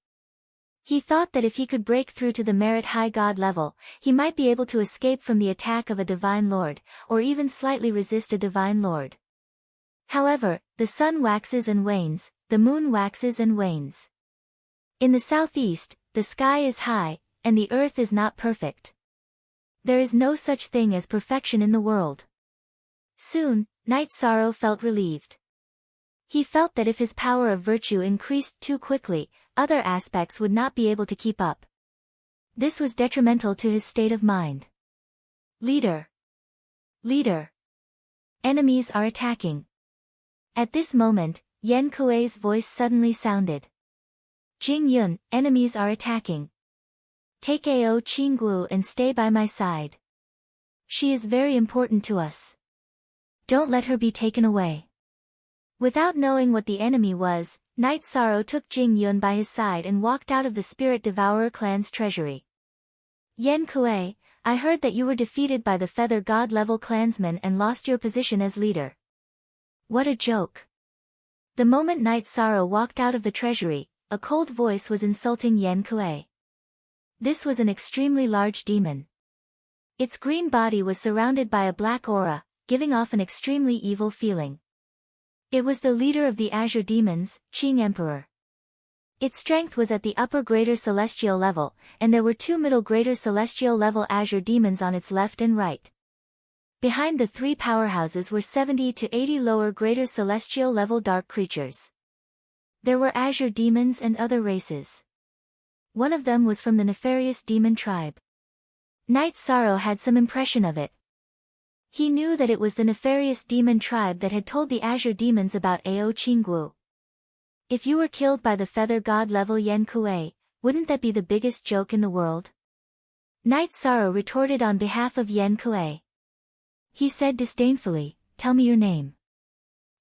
He thought that if he could break through to the merit high god level, he might be able to escape from the attack of a divine lord, or even slightly resist a divine lord. However, the sun waxes and wanes, the moon waxes and wanes. In the southeast, the sky is high, and the earth is not perfect. There is no such thing as perfection in the world. Soon, Night Sorrow felt relieved. He felt that if his power of virtue increased too quickly, other aspects would not be able to keep up. This was detrimental to his state of mind. Leader. Leader. Enemies are attacking. At this moment, Yan Kuei's voice suddenly sounded. Jing Yun, enemies are attacking. Take Ao Qingwu and stay by my side. She is very important to us. Don't let her be taken away. Without knowing what the enemy was, Night Sorrow took Jing Yun by his side and walked out of the Spirit Devourer clan's treasury. Yan Kuei, I heard that you were defeated by the Feather God level clansmen and lost your position as leader. What a joke. The moment Night Sorrow walked out of the treasury, a cold voice was insulting Yan Kuei. This was an extremely large demon. Its green body was surrounded by a black aura, giving off an extremely evil feeling. It was the leader of the Azure Demons, Qing Emperor. Its strength was at the upper Greater Celestial level, and there were two middle Greater Celestial level Azure Demons on its left and right. Behind the three powerhouses were 70 to 80 lower Greater Celestial level dark creatures. There were Azure Demons and other races. One of them was from the nefarious demon tribe. Night Sorrow had some impression of it. He knew that it was the nefarious demon tribe that had told the Azure Demons about Ao Qingwu. If you were killed by the Feather God level Yan Kuei, wouldn't that be the biggest joke in the world? Night Sorrow retorted on behalf of Yan Kuei. He said disdainfully, tell me your name.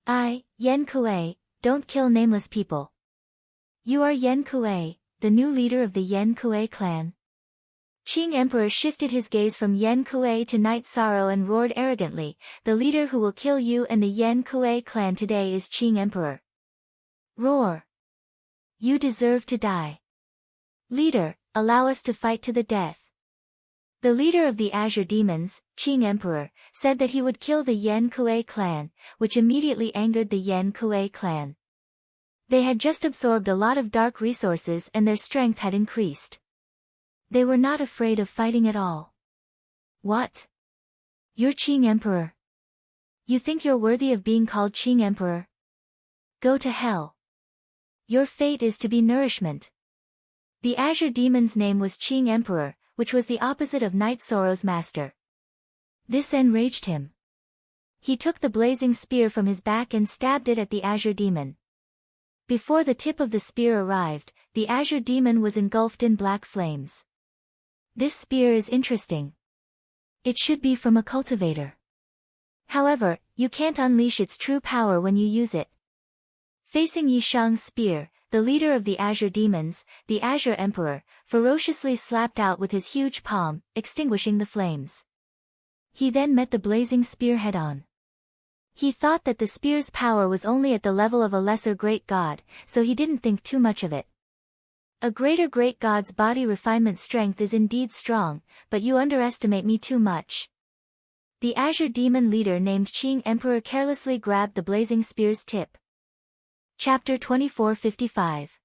I, Yan Kuei, don't kill nameless people. You are Yan Kuei, the new leader of the Yan Kuei clan. Qing Emperor shifted his gaze from Yan Kuei to Night Sorrow and roared arrogantly, the leader who will kill you and the Yan Kuei clan today is Qing Emperor. Roar. You deserve to die. Leader, allow us to fight to the death. The leader of the Azure Demons, Qing Emperor, said that he would kill the Yan Kuei clan, which immediately angered the Yan Kuei clan. They had just absorbed a lot of dark resources and their strength had increased. They were not afraid of fighting at all. What? You're Qing Emperor. You think you're worthy of being called Qing Emperor? Go to hell. Your fate is to be nourishment. The Azure Demon's name was Qing Emperor, which was the opposite of Night Sorrow's master. This enraged him. He took the blazing spear from his back and stabbed it at the Azure Demon. Before the tip of the spear arrived, the Azure Demon was engulfed in black flames. This spear is interesting. It should be from a cultivator. However, you can't unleash its true power when you use it. Facing Yishang's spear, the leader of the Azure Demons, the Azure Emperor, ferociously slapped out with his huge palm, extinguishing the flames. He then met the blazing spear head-on. He thought that the spear's power was only at the level of a lesser great god, so he didn't think too much of it. A greater great god's body refinement strength is indeed strong, but you underestimate me too much. The Azure Demon leader named Qing Emperor carelessly grabbed the blazing spear's tip. Chapter 2455.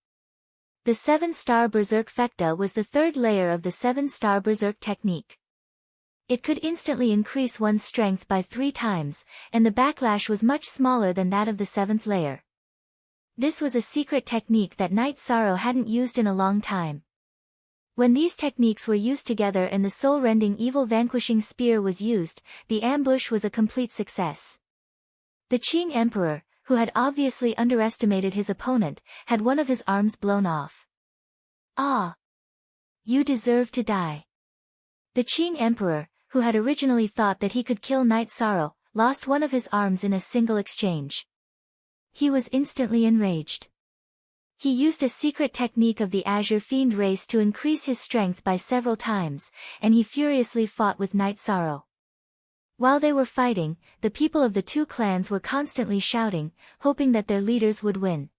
The 7-star Berserk Fekta was the third layer of the 7-star Berserk technique. It could instantly increase one's strength by 3 times, and the backlash was much smaller than that of the 7th layer. This was a secret technique that Night Sorrow hadn't used in a long time. When these techniques were used together and the soul-rending evil-vanquishing spear was used, the ambush was a complete success. The Qing Emperor, who had obviously underestimated his opponent, had one of his arms blown off. Ah! You deserve to die. The Qing Emperor, who had originally thought that he could kill Night Sorrow, lost one of his arms in a single exchange. He was instantly enraged. He used a secret technique of the Azure Fiend race to increase his strength by several times, and he furiously fought with Night Sorrow. While they were fighting, the people of the 2 clans were constantly shouting, hoping that their leaders would win.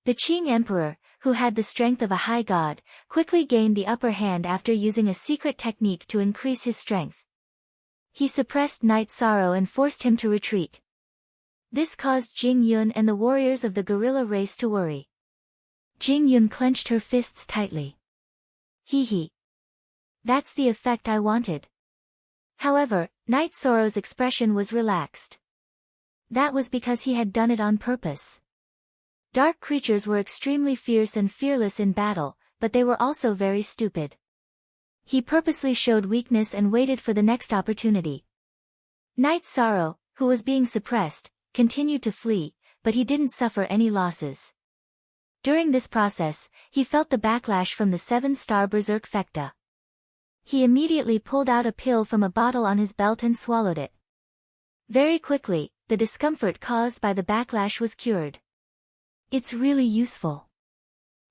The Qing Emperor, who had the strength of a high god, quickly gained the upper hand after using a secret technique to increase his strength. He suppressed Night Sorrow and forced him to retreat. This caused Jing Yun and the warriors of the gorilla race to worry. Jing Yun clenched her fists tightly. Hee. That's the effect I wanted. However, Night Sorrow's expression was relaxed. That was because he had done it on purpose. Dark creatures were extremely fierce and fearless in battle, but they were also very stupid. He purposely showed weakness and waited for the next opportunity. Night Sorrow, who was being suppressed, continued to flee, but he didn't suffer any losses. During this process, he felt the backlash from the 7-star Berserk Fekta. He immediately pulled out a pill from a bottle on his belt and swallowed it. Very quickly, the discomfort caused by the backlash was cured. It's really useful.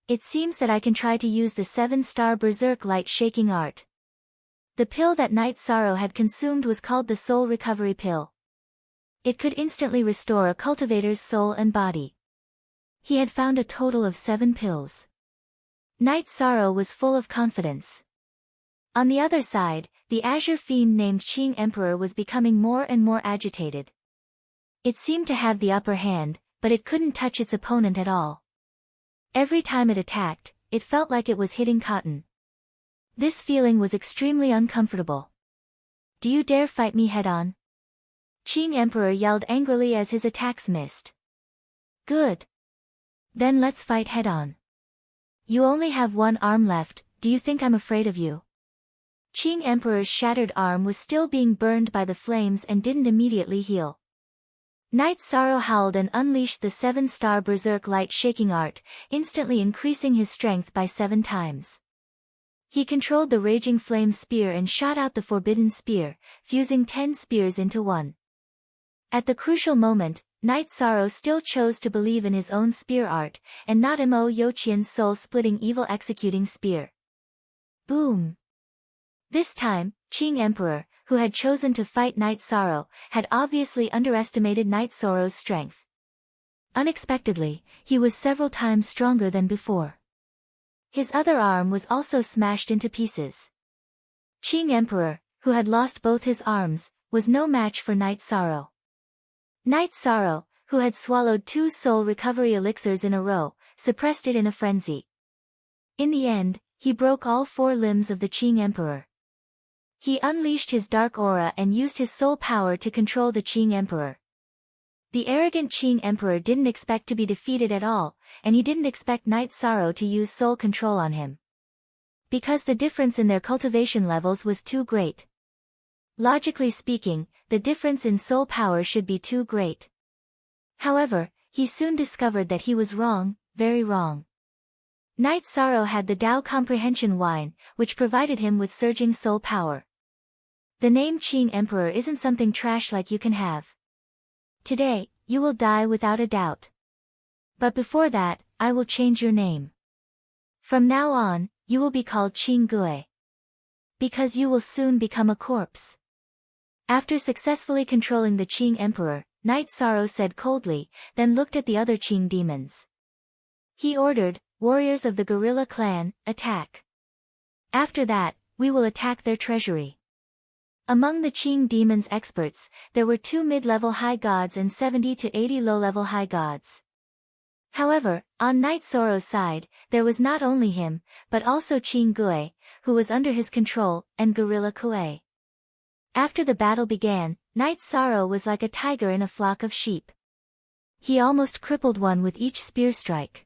It seems that I can try to use the 7-star Berserk light shaking art. The pill that Night Sorrow had consumed was called the Soul Recovery Pill. It could instantly restore a cultivator's soul and body. He had found a total of 7 pills. Night Sorrow was full of confidence. On the other side, the Azure Fiend named Qing Emperor was becoming more and more agitated. It seemed to have the upper hand, but it couldn't touch its opponent at all. Every time it attacked, it felt like it was hitting cotton. This feeling was extremely uncomfortable. Do you dare fight me head-on? Qing Emperor yelled angrily as his attacks missed. Good. Then let's fight head-on. You only have 1 arm left, do you think I'm afraid of you? Qing Emperor's shattered arm was still being burned by the flames and didn't immediately heal. Night Sorrow howled and unleashed the 7-star Berserk light shaking art, instantly increasing his strength by 7 times. He controlled the raging flame spear and shot out the forbidden spear, fusing 10 spears into one. At the crucial moment, Night Sorrow still chose to believe in his own spear art, and not Mo Yoqian's soul-splitting evil executing spear. Boom! This time, Qing Emperor, who had chosen to fight Night Sorrow, had obviously underestimated Night Sorrow's strength. Unexpectedly, he was several times stronger than before. His other arm was also smashed into pieces. Qing Emperor, who had lost both his arms, was no match for Night Sorrow. Night Sorrow, who had swallowed 2 soul recovery elixirs in a row, suppressed it in a frenzy. In the end, he broke all 4 limbs of the Qing Emperor. He unleashed his dark aura and used his soul power to control the Qing Emperor. The arrogant Qing Emperor didn't expect to be defeated at all, and he didn't expect Night Sorrow to use soul control on him. because the difference in their cultivation levels was too great. Logically speaking, the difference in soul power should be too great. However, he soon discovered that he was wrong, very wrong. Night Sorrow had the Tao Comprehension Wine, which provided him with surging soul power. The name Qing Emperor isn't something trash like you can have. Today, you will die without a doubt. But before that, I will change your name. From now on, you will be called Qing Gui. Because you will soon become a corpse. After successfully controlling the Qing Emperor, Night Sorrow said coldly, then looked at the other Qing demons. He ordered, warriors of the gorilla clan, attack. After that, we will attack their treasury. Among the Qing demons experts, there were 2 mid-level high gods and 70 to 80 low-level high gods. However, on Night Sorrow's side, there was not only him, but also Qing Gui, who was under his control, and Gorilla Kuei. After the battle began, Night Sorrow was like a tiger in a flock of sheep. He almost crippled one with each spear strike.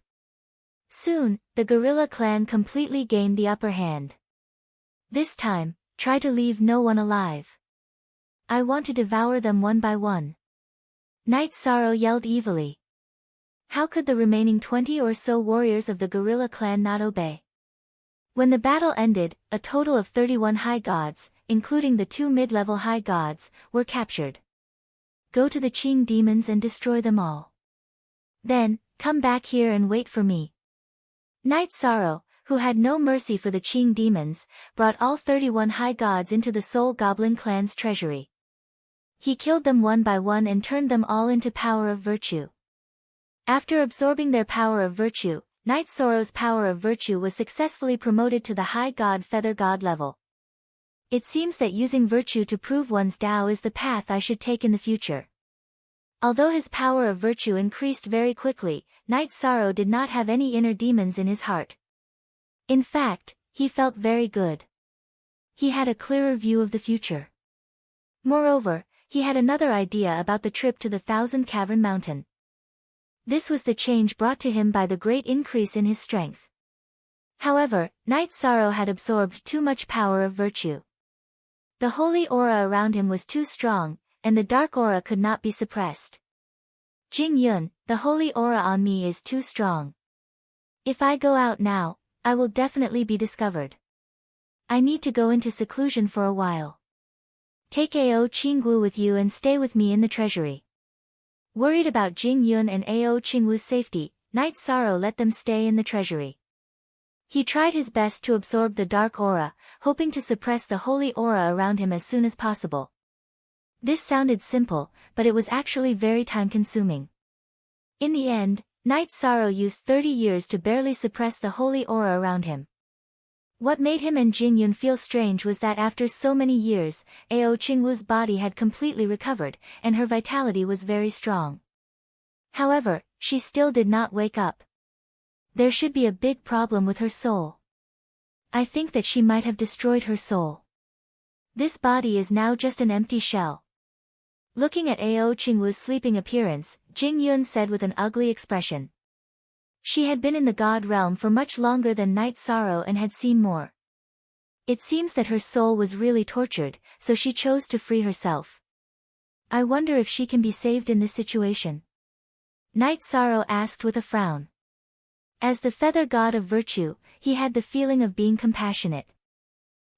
Soon, the gorilla clan completely gained the upper hand. This time, try to leave no one alive. I want to devour them one by one. Night Sorrow yelled evilly. How could the remaining 20 or so warriors of the gorilla clan not obey? When the battle ended, a total of 31 high gods, including the 2 mid-level high gods, were captured. Go to the Qing demons and destroy them all. Then, come back here and wait for me. Night Sorrow, who had no mercy for the Qing demons, brought all 31 high gods into the Soul Goblin clan's treasury. He killed them one by one and turned them all into power of virtue. After absorbing their power of virtue, Night Sorrow's power of virtue was successfully promoted to the high god feather god level. It seems that using virtue to prove one's Tao is the path I should take in the future. Although his power of virtue increased very quickly, Night Sorrow did not have any inner demons in his heart. In fact, he felt very good. He had a clearer view of the future. Moreover, he had another idea about the trip to the Thousand Cavern Mountain. This was the change brought to him by the great increase in his strength. However, Night Sorrow had absorbed too much power of virtue. The holy aura around him was too strong, and the dark aura could not be suppressed. Jing Yun, the holy aura on me is too strong. If I go out now, I will definitely be discovered. I need to go into seclusion for a while. Take Ao Qingwu with you and stay with me in the treasury. Worried about Jing Yun and Ao Qingwu's safety, Night Sorrow let them stay in the treasury. He tried his best to absorb the dark aura, hoping to suppress the holy aura around him as soon as possible. This sounded simple, but it was actually very time-consuming. In the end, Night Sorrow used 30 years to barely suppress the holy aura around him. What made him and Jing Yun feel strange was that after so many years, Ao Qingwu's body had completely recovered, and her vitality was very strong. However, she still did not wake up. There should be a big problem with her soul. I think that she might have destroyed her soul. This body is now just an empty shell. Looking at Ao Qingwu's sleeping appearance, Jing Yun said with an ugly expression. She had been in the god realm for much longer than Night Sorrow and had seen more. It seems that her soul was really tortured, so she chose to free herself. I wonder if she can be saved in this situation. Night Sorrow asked with a frown. As the feather god of virtue, he had the feeling of being compassionate.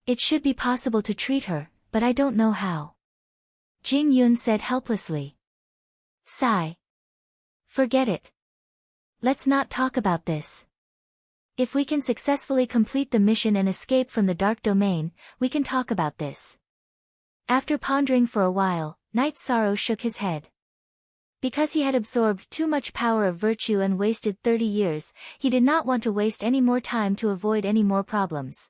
It should be possible to treat her, but I don't know how. Jing Yun said helplessly. Sigh. Forget it. Let's not talk about this. If we can successfully complete the mission and escape from the dark domain, we can talk about this. After pondering for a while, Night Sorrow shook his head. Because he had absorbed too much power of virtue and wasted 30 years, he did not want to waste any more time to avoid any more problems.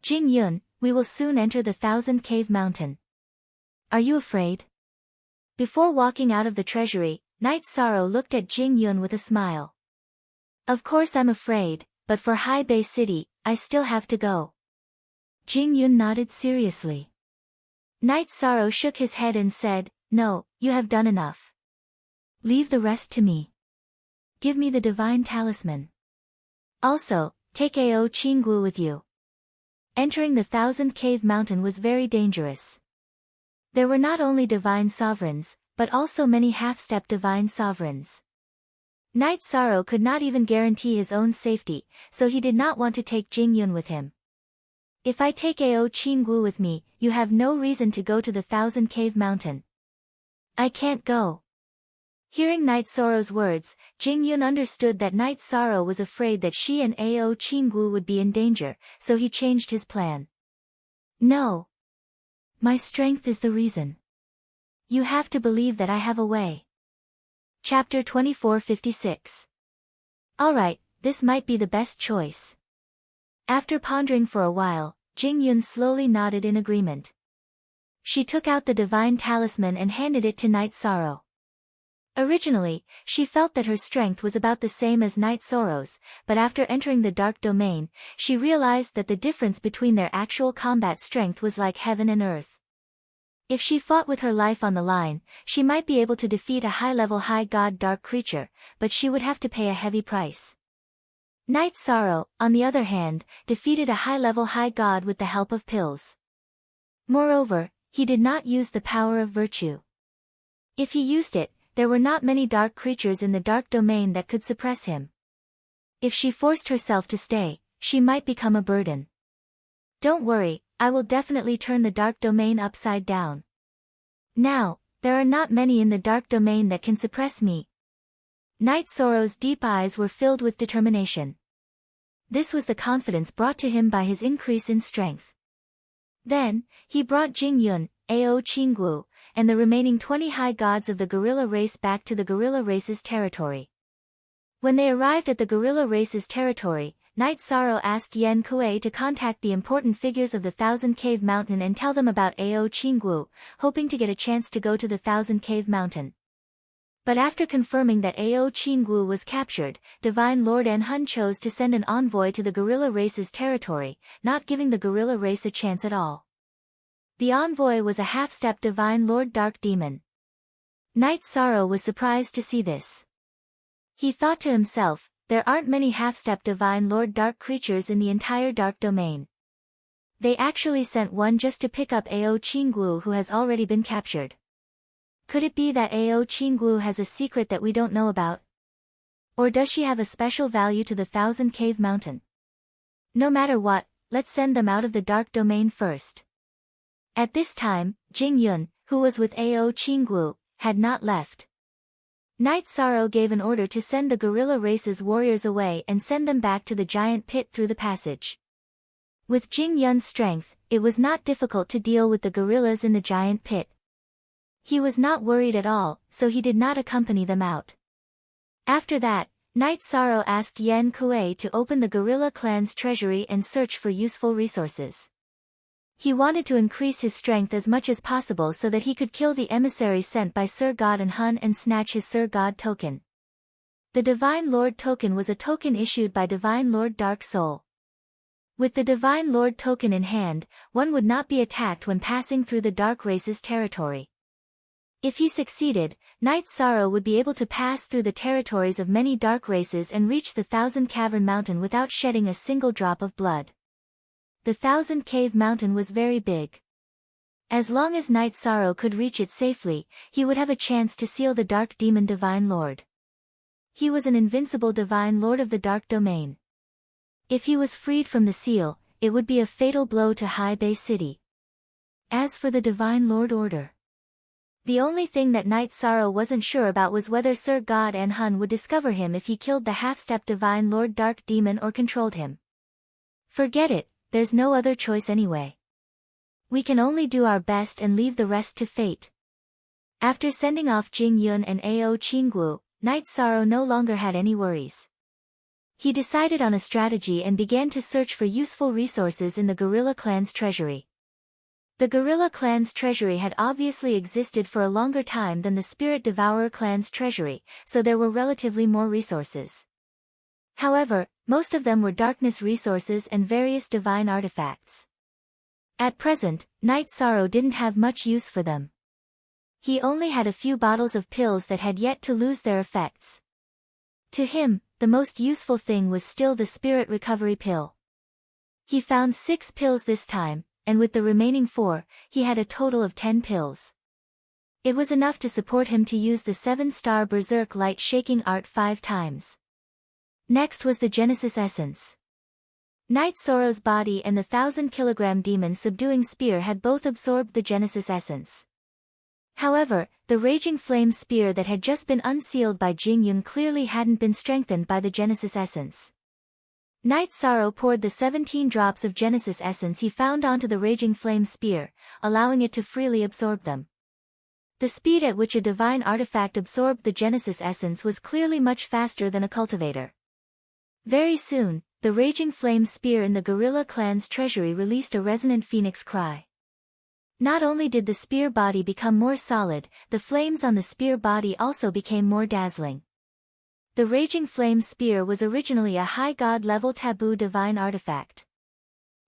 Jing Yun, we will soon enter the 1000 Cave Mountain. Are you afraid? Before walking out of the treasury, Night Sorrow looked at Jing Yun with a smile. Of course I'm afraid, but for High Bay City, I still have to go. Jing Yun nodded seriously. Night Sorrow shook his head and said, No, you have done enough. Leave the rest to me. Give me the divine talisman. Also, take Ao Qingwu with you. Entering the Thousand Cave Mountain was very dangerous. There were not only divine sovereigns, but also many half-step divine sovereigns. Knight Sorrow could not even guarantee his own safety, so he did not want to take Jing Yun with him. If I take Ao Qinggu with me, you have no reason to go to the Thousand Cave Mountain. I can't go. Hearing Knight Sorrow's words, Jing Yun understood that Knight Sorrow was afraid that she and Ao Qinggu would be in danger, so he changed his plan. No. My strength is the reason. You have to believe that I have a way. Chapter 2456. Alright, this might be the best choice. After pondering for a while, Jing Yun slowly nodded in agreement. She took out the divine talisman and handed it to Knight Sorrow. Originally, she felt that her strength was about the same as Knight Sorrow's, but after entering the dark domain, she realized that the difference between their actual combat strength was like heaven and earth. If she fought with her life on the line, she might be able to defeat a high-level high god dark creature, but she would have to pay a heavy price. Knight Sorrow, on the other hand, defeated a high-level high god with the help of pills. Moreover, he did not use the power of virtue. If he used it, there were not many dark creatures in the dark domain that could suppress him. If she forced herself to stay, she might become a burden. Don't worry, I will definitely turn the dark domain upside down. Now, there are not many in the dark domain that can suppress me. Knight Sorrow's deep eyes were filled with determination. This was the confidence brought to him by his increase in strength. Then, he brought Jing Yun, Ao Qinggu, and the remaining 20 high gods of the gorilla race back to the gorilla race's territory. When they arrived at the gorilla race's territory, Knight Sorrow asked Yan Kuei to contact the important figures of the Thousand Cave Mountain and tell them about Ao Qinggu, hoping to get a chance to go to the Thousand Cave Mountain. But after confirming that Ao Qinggu was captured, Divine Lord Anhun chose to send an envoy to the gorilla race's territory, not giving the gorilla race a chance at all. The envoy was a half-step Divine Lord Dark Demon. Knight Sorrow was surprised to see this. He thought to himself, there aren't many half-step Divine Lord Dark creatures in the entire Dark Domain. They actually sent one just to pick up Ao Qinggu, who has already been captured. Could it be that Ao Qinggu has a secret that we don't know about? Or does she have a special value to the Thousand Cave Mountain? No matter what, let's send them out of the Dark Domain first. At this time, Jing Yun, who was with Ao Qinggu, had not left. Knight Sorrow gave an order to send the gorilla race's warriors away and send them back to the giant pit through the passage. With Jing Yun's strength, it was not difficult to deal with the gorillas in the giant pit. He was not worried at all, so he did not accompany them out. After that, Knight Sorrow asked Yan Kuei to open the gorilla clan's treasury and search for useful resources. He wanted to increase his strength as much as possible so that he could kill the emissary sent by Sir God Anhun and snatch his Sir God token. The Divine Lord token was a token issued by Divine Lord Dark Soul. With the Divine Lord token in hand, one would not be attacked when passing through the Dark Race's territory. If he succeeded, Knight Sorrow would be able to pass through the territories of many Dark Races and reach the Thousand Cavern Mountain without shedding a single drop of blood. The Thousand Cave Mountain was very big. As long as Knight Sorrow could reach it safely, he would have a chance to seal the Dark Demon Divine Lord. He was an invincible Divine Lord of the Dark Domain. If he was freed from the seal, it would be a fatal blow to High Bay City. As for the Divine Lord Order, the only thing that Knight Sorrow wasn't sure about was whether Sir God Anhun would discover him if he killed the half-step Divine Lord Dark Demon or controlled him. Forget it. There's no other choice anyway. We can only do our best and leave the rest to fate. After sending off Jing Yun and Ao Qinggu, Knight Sorrow no longer had any worries. He decided on a strategy and began to search for useful resources in the gorilla clan's treasury. The gorilla clan's treasury had obviously existed for a longer time than the Spirit Devourer clan's treasury, so there were relatively more resources. However, most of them were darkness resources and various divine artifacts. At present, Knight Sorrow didn't have much use for them. He only had a few bottles of pills that had yet to lose their effects. To him, the most useful thing was still the spirit recovery pill. He found 6 pills this time, and with the remaining 4, he had a total of 10 pills. It was enough to support him to use the 7-star berserk light shaking art 5 times. Next was the Genesis essence. Knight Sorrow's body and the 1,000-kilogram demon subduing spear had both absorbed the Genesis essence. However, the raging flame spear that had just been unsealed by Jingyun clearly hadn't been strengthened by the Genesis essence. Knight Sorrow poured the 17 drops of Genesis essence he found onto the raging flame spear, allowing it to freely absorb them. The speed at which a divine artifact absorbed the Genesis essence was clearly much faster than a cultivator. Very soon, the raging flame spear in the gorilla clan's treasury released a resonant phoenix cry. Not only did the spear body become more solid, the flames on the spear body also became more dazzling. The raging flame spear was originally a high god level taboo divine artifact.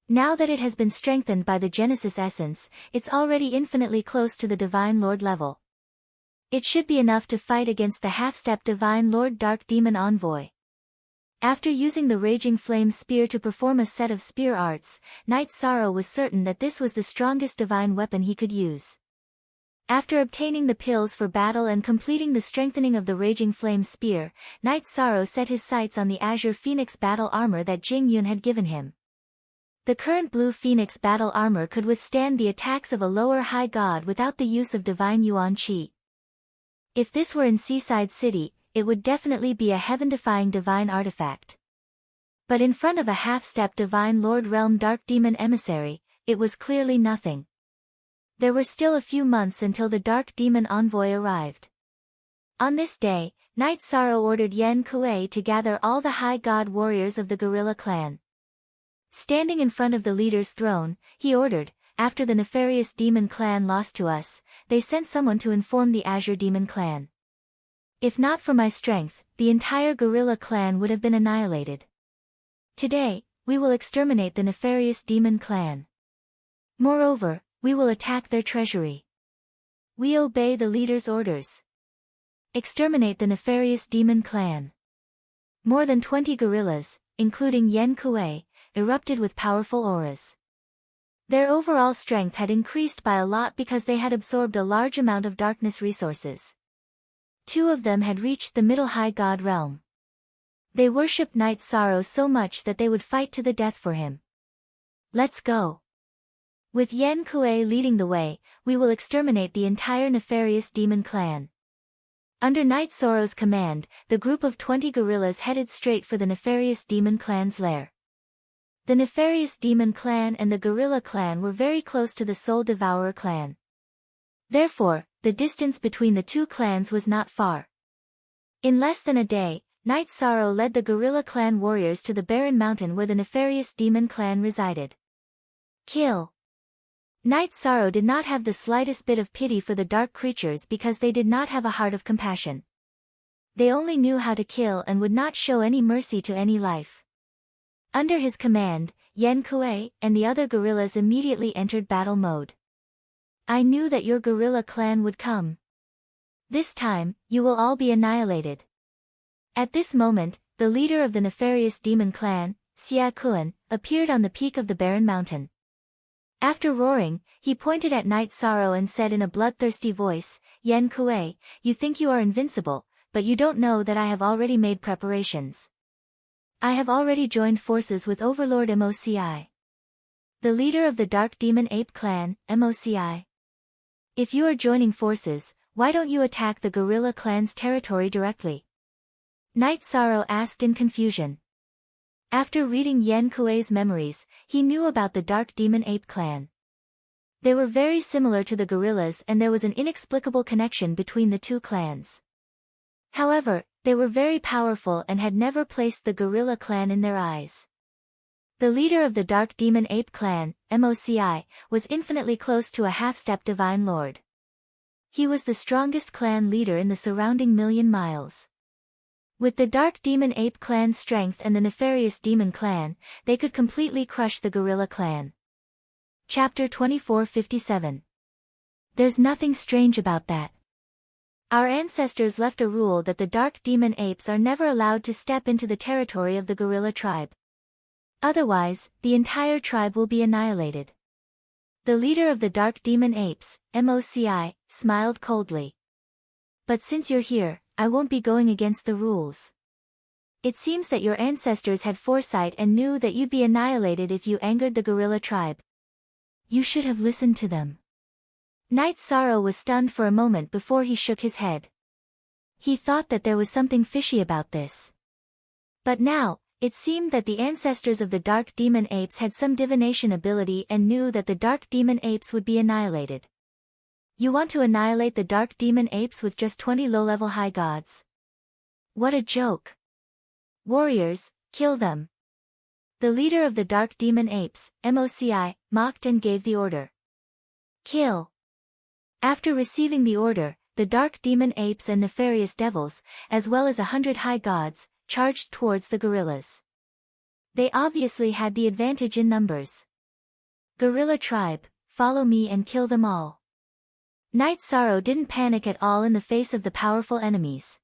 Now that it has been strengthened by the Genesis essence, it's already infinitely close to the divine lord level. It should be enough to fight against the half-step divine lord dark demon envoy. After using the raging flame spear to perform a set of spear arts, Knight Sorrow was certain that this was the strongest divine weapon he could use. After obtaining the pills for battle and completing the strengthening of the raging flame spear, Knight Sorrow set his sights on the Azure Phoenix battle armor that Jingyun had given him. The current blue Phoenix battle armor could withstand the attacks of a lower high god without the use of divine Yuan Qi. If this were in Seaside City, it would definitely be a heaven-defying divine artifact. But in front of a half-step divine Lord Realm Dark Demon Emissary, it was clearly nothing. There were still a few months until the Dark Demon Envoy arrived. On this day, Knight Sorrow ordered Yen Kuei to gather all the high god warriors of the gorilla clan. Standing in front of the leader's throne, he ordered, after the nefarious demon clan lost to us, they sent someone to inform the Azure Demon clan. If not for my strength, the entire gorilla clan would have been annihilated. Today, we will exterminate the nefarious demon clan. Moreover, we will attack their treasury. We obey the leader's orders. Exterminate the nefarious demon clan. More than 20 gorillas, including Yen Kuei, erupted with powerful auras. Their overall strength had increased by a lot because they had absorbed a large amount of darkness resources. 2 of them had reached the middle high god realm. They worshipped Knight Sorrow so much that they would fight to the death for him. Let's go. With Yen Kuei leading the way, we will exterminate the entire nefarious demon clan. Under Knight Sorrow's command, the group of 20 gorillas headed straight for the nefarious demon clan's lair. The nefarious demon clan and the gorilla clan were very close to the Soul Devourer clan. Therefore, the distance between the 2 clans was not far. In less than a day, Knight Sorrow led the gorilla clan warriors to the barren mountain where the nefarious demon clan resided. Kill. Knight Sorrow did not have the slightest bit of pity for the dark creatures because they did not have a heart of compassion. They only knew how to kill and would not show any mercy to any life. Under his command, Yen Kuei and the other gorillas immediately entered battle mode. I knew that your gorilla clan would come. This time, you will all be annihilated. At this moment, the leader of the nefarious demon clan, Xia Kuan, appeared on the peak of the barren mountain. After roaring, he pointed at Knight Sorrow and said in a bloodthirsty voice, Yen Kuei, you think you are invincible, but you don't know that I have already made preparations. I have already joined forces with Overlord Moci. The leader of the Dark Demon Ape clan, Moci. If you are joining forces, why don't you attack the gorilla clan's territory directly? Knight Sorrow asked in confusion. After reading Yen Kuei's memories, he knew about the Dark Demon Ape clan. They were very similar to the gorillas and there was an inexplicable connection between the 2 clans. However, they were very powerful and had never placed the gorilla clan in their eyes. The leader of the Dark Demon Ape clan, Moci, was infinitely close to a half-step divine lord. He was the strongest clan leader in the surrounding 1,000,000 miles. With the Dark Demon Ape clan's strength and the nefarious demon clan, they could completely crush the gorilla clan. Chapter 2457. There's nothing strange about that. Our ancestors left a rule that the Dark Demon Apes are never allowed to step into the territory of the gorilla tribe. Otherwise, the entire tribe will be annihilated. The leader of the Dark Demon Apes, MOCI, smiled coldly. But since you're here, I won't be going against the rules. It seems that your ancestors had foresight and knew that you'd be annihilated if you angered the gorilla tribe. You should have listened to them. Night Sorrow was stunned for a moment before he shook his head. He thought that there was something fishy about this. But now, it seemed that the ancestors of the Dark Demon Apes had some divination ability and knew that the Dark Demon Apes would be annihilated. You want to annihilate the Dark Demon Apes with just 20 low-level high gods? What a joke. Warriors, kill them. The leader of the Dark Demon Apes, MOCI, mocked and gave the order. Kill. After receiving the order, the Dark Demon Apes and Nefarious Devils, as well as 100 high gods, charged towards the gorillas. They obviously had the advantage in numbers. Gorilla tribe, follow me and kill them all. Night Sorrow didn't panic at all in the face of the powerful enemies.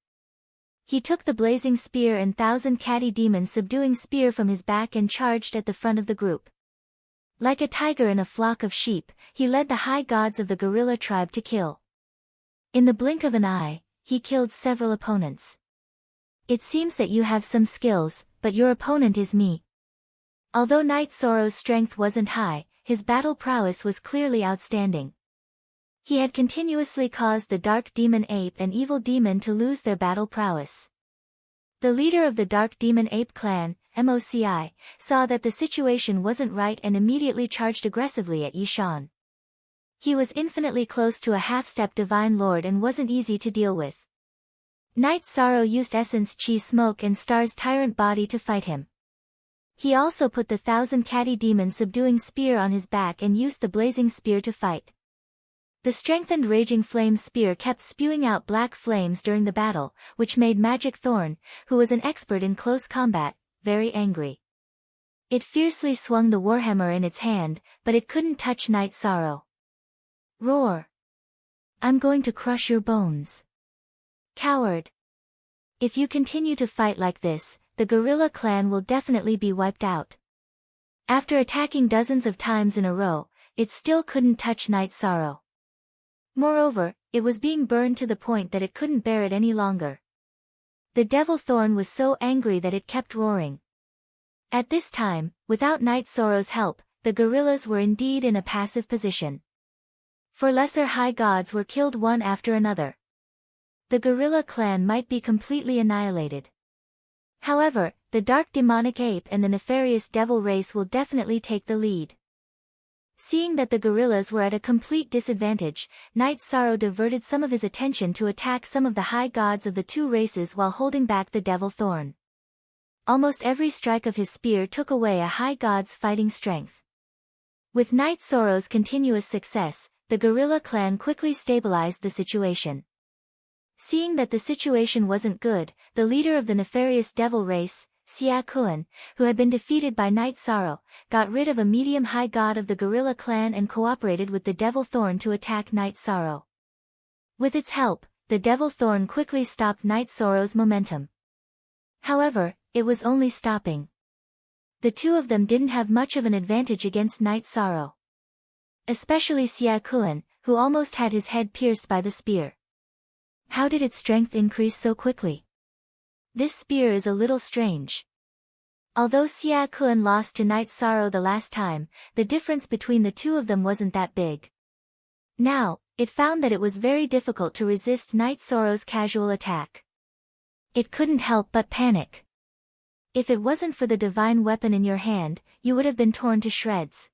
He took the blazing spear and 1,000 catty demon subduing spear from his back and charged at the front of the group. Like a tiger in a flock of sheep, he led the high gods of the gorilla tribe to kill. In the blink of an eye, he killed several opponents. It seems that you have some skills, but your opponent is me. Although Night Sorrow's strength wasn't high, his battle prowess was clearly outstanding. He had continuously caused the Dark Demon Ape and Evil Demon to lose their battle prowess. The leader of the Dark Demon Ape clan, MOCI, saw that the situation wasn't right and immediately charged aggressively at Yishan. He was infinitely close to a half-step Divine Lord and wasn't easy to deal with. Night Sorrow used Essence Chi Smoke and Star's Tyrant Body to fight him. He also put the 1,000 catty demon subduing spear on his back and used the blazing spear to fight. The strengthened Raging Flame spear kept spewing out black flames during the battle, which made Magic Thorn, who was an expert in close combat, very angry. It fiercely swung the warhammer in its hand, but it couldn't touch Night Sorrow. Roar! I'm going to crush your bones. Coward! If you continue to fight like this, the gorilla clan will definitely be wiped out. After attacking dozens of times in a row, it still couldn't touch Night Sorrow. Moreover, it was being burned to the point that it couldn't bear it any longer. The Devil Thorn was so angry that it kept roaring. At this time, without Night Sorrow's help, the gorillas were indeed in a passive position. For lesser high gods were killed one after another. The gorilla clan might be completely annihilated. However, the Dark Demonic Ape and the Nefarious Devil race will definitely take the lead. Seeing that the gorillas were at a complete disadvantage, Night Sorrow diverted some of his attention to attack some of the high gods of the two races while holding back the Devil Thorn. Almost every strike of his spear took away a high god's fighting strength. With Night Sorrow's continuous success, the gorilla clan quickly stabilized the situation. Seeing that the situation wasn't good, the leader of the Nefarious Devil race, Xia Kuan, who had been defeated by Night Sorrow, got rid of a medium-high god of the gorilla clan and cooperated with the Devil Thorn to attack Night Sorrow. With its help, the Devil Thorn quickly stopped Night Sorrow's momentum. However, it was only stopping. The two of them didn't have much of an advantage against Night Sorrow. Especially Xia Kuan, who almost had his head pierced by the spear. How did its strength increase so quickly? This spear is a little strange. Although Xia Kuan lost to Night Sorrow the last time, the difference between the two of them wasn't that big. Now, it found that it was very difficult to resist Night Sorrow's casual attack. It couldn't help but panic. If it wasn't for the divine weapon in your hand, you would have been torn to shreds.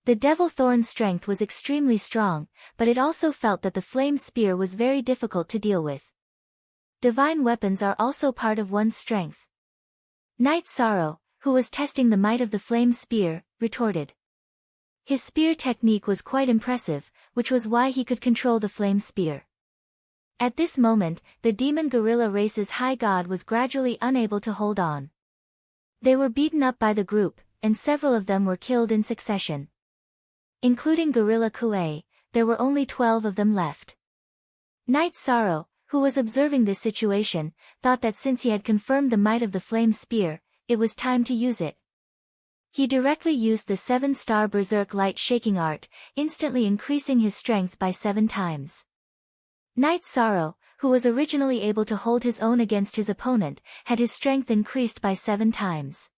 The Devil Thorn's strength was extremely strong, but it also felt that the flame spear was very difficult to deal with. Divine weapons are also part of one's strength. Night Sorrow, who was testing the might of the flame spear, retorted. His spear technique was quite impressive, which was why he could control the flame spear. At this moment, the demon gorilla race's high god was gradually unable to hold on. They were beaten up by the group, and several of them were killed in succession. Including Gorilla Kuei, there were only 12 of them left. Night Sorrow, who was observing this situation, thought that since he had confirmed the might of the flame spear, it was time to use it. He directly used the 7-star Berserk Light Shaking Art, instantly increasing his strength by 7 times. Night Sorrow, who was originally able to hold his own against his opponent, had his strength increased by 7 times.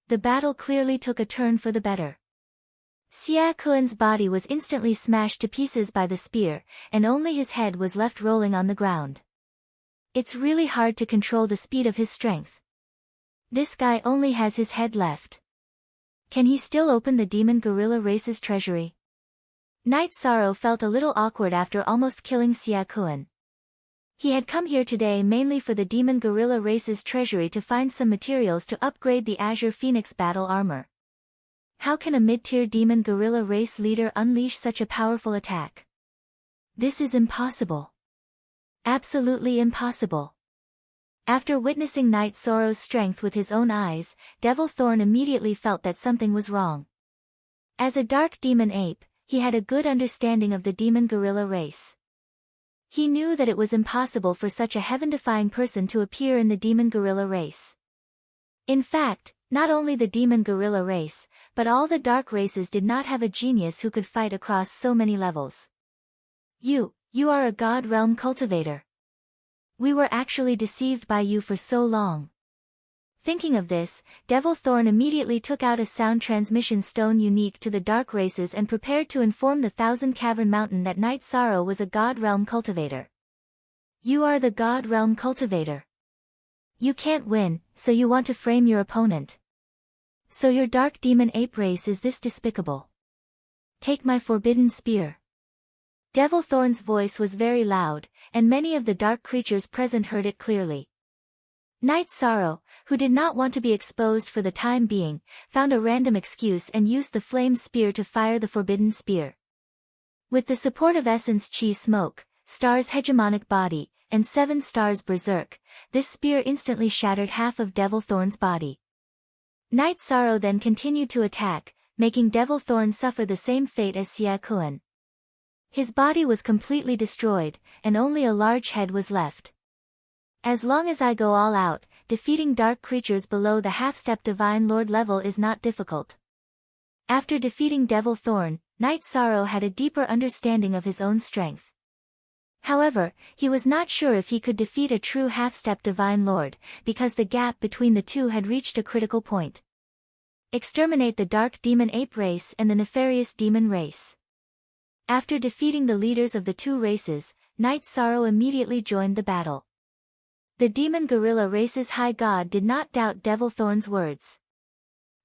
The battle clearly took a turn for the better. Xiaokuan's body was instantly smashed to pieces by the spear, and only his head was left rolling on the ground. It's really hard to control the speed of his strength. This guy only has his head left. Can he still open the Demon Gorilla Race's treasury? Night Sorrow felt a little awkward after almost killing Xiaokuan. He had come here today mainly for the Demon Gorilla Race's treasury to find some materials to upgrade the Azure Phoenix battle armor. How can a mid-tier Demon Gorilla Race leader unleash such a powerful attack? This is impossible. Absolutely impossible. After witnessing Night Sorrow's strength with his own eyes, Devil Thorn immediately felt that something was wrong. As a dark demon ape, he had a good understanding of the Demon Gorilla Race. He knew that it was impossible for such a heaven-defying person to appear in the Demon Gorilla Race. In fact, not only the Demon Gorilla Race, but all the dark races did not have a genius who could fight across so many levels. You are a God Realm cultivator. We were actually deceived by you for so long. Thinking of this, Devil Thorn immediately took out a sound transmission stone unique to the dark races and prepared to inform the Thousand Cavern Mountain that Night Sorrow was a God Realm cultivator. You are the God Realm cultivator. You can't win, so you want to frame your opponent. So your dark demon ape race is this despicable. Take my forbidden spear. Devil Thorn's voice was very loud, and many of the dark creatures present heard it clearly. Night Sorrow, who did not want to be exposed for the time being, found a random excuse and used the flame spear to fire the forbidden spear. With the support of Essence Chi Smoke, Star's hegemonic body, and 7 Stars Berserk, this spear instantly shattered half of Devil Thorn's body. Night Sorrow then continued to attack, making Devil Thorn suffer the same fate as Xiaokuan. His body was completely destroyed, and only a large head was left. As long as I go all out, defeating dark creatures below the half-step Divine Lord level is not difficult. After defeating Devil Thorn, Night Sorrow had a deeper understanding of his own strength. However, he was not sure if he could defeat a true half-step Divine Lord, because the gap between the two had reached a critical point. Exterminate the Dark Demon Ape race and the Nefarious Demon race. After defeating the leaders of the two races, Night Sorrow immediately joined the battle. The Demon Gorilla Race's High God did not doubt Devil Thorn's words.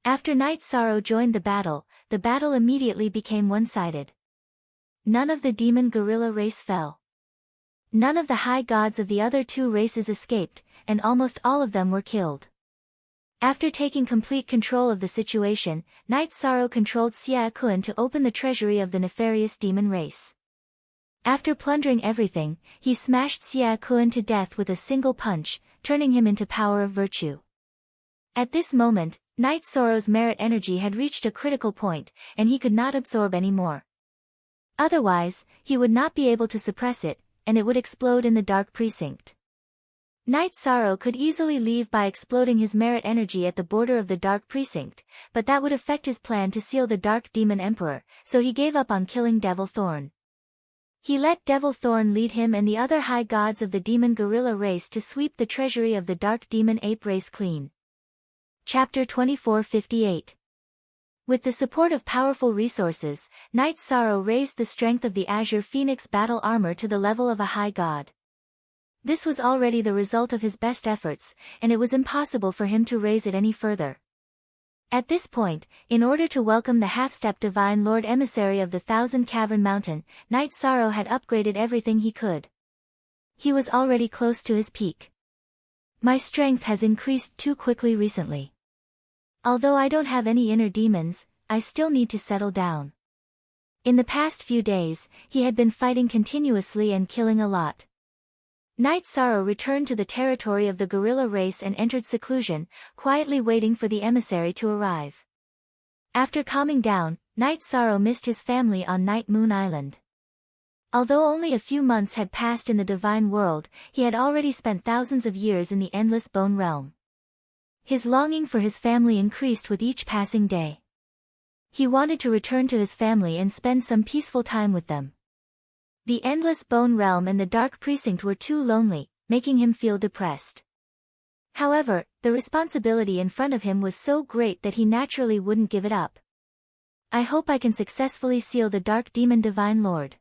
After Night Sorrow joined the battle immediately became one-sided. None of the Demon Gorilla Race fell. None of the High Gods of the other two races escaped, and almost all of them were killed. After taking complete control of the situation, Night Sorrow controlled Xiaokuan to open the treasury of the Nefarious Demon race. After plundering everything, he smashed Xiaokuan to death with a single punch, turning him into power of virtue. At this moment, Night Sorrow's merit energy had reached a critical point, and he could not absorb any more. Otherwise, he would not be able to suppress it, and it would explode in the dark precinct. Night Sorrow could easily leave by exploding his merit energy at the border of the Dark Precinct, but that would affect his plan to seal the Dark Demon Emperor, so he gave up on killing Devil Thorn. He let Devil Thorn lead him and the other high gods of the Demon Gorilla race to sweep the treasury of the Dark Demon Ape race clean. Chapter 2458. With the support of powerful resources, Night Sorrow raised the strength of the Azure Phoenix battle armor to the level of a high god. This was already the result of his best efforts, and it was impossible for him to raise it any further. At this point, in order to welcome the half-step Divine Lord Emissary of the Thousand Cavern Mountain, Night Sorrow had upgraded everything he could. He was already close to his peak. My strength has increased too quickly recently. Although I don't have any inner demons, I still need to settle down. In the past few days, he had been fighting continuously and killing a lot. Night Sorrow returned to the territory of the gorilla race and entered seclusion, quietly waiting for the emissary to arrive. After calming down, Night Sorrow missed his family on Night Moon Island. Although only a few months had passed in the divine world, he had already spent thousands of years in the endless bone realm. His longing for his family increased with each passing day. He wanted to return to his family and spend some peaceful time with them. The endless bone realm and the dark precinct were too lonely, making him feel depressed. However, the responsibility in front of him was so great that he naturally wouldn't give it up. I hope I can successfully seal the Dark Demon Divine Lord.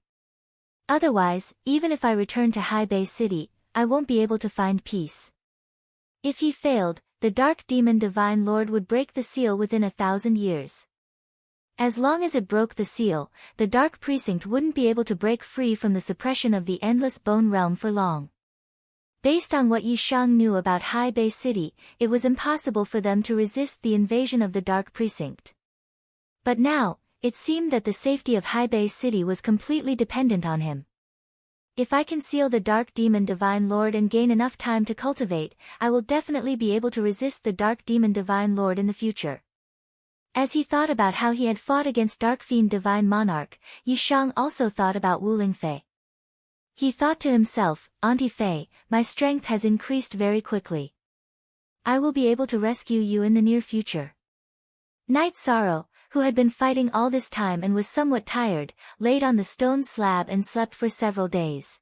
Otherwise, even if I return to High Bay City, I won't be able to find peace. If he failed, the Dark Demon Divine Lord would break the seal within 1,000 years. As long as it broke the seal, the Dark Precinct wouldn't be able to break free from the suppression of the Endless Bone Realm for long. Based on what Yi Shang knew about High Bay City, it was impossible for them to resist the invasion of the Dark Precinct. But now, it seemed that the safety of High Bay City was completely dependent on him. If I can seal the Dark Demon Divine Lord and gain enough time to cultivate, I will definitely be able to resist the Dark Demon Divine Lord in the future. As he thought about how he had fought against Dark Fiend Divine Monarch, Yi Shang also thought about Wu Lingfei. He thought to himself, Auntie Fei, my strength has increased very quickly. I will be able to rescue you in the near future. Night Sorrow, who had been fighting all this time and was somewhat tired, laid on the stone slab and slept for several days.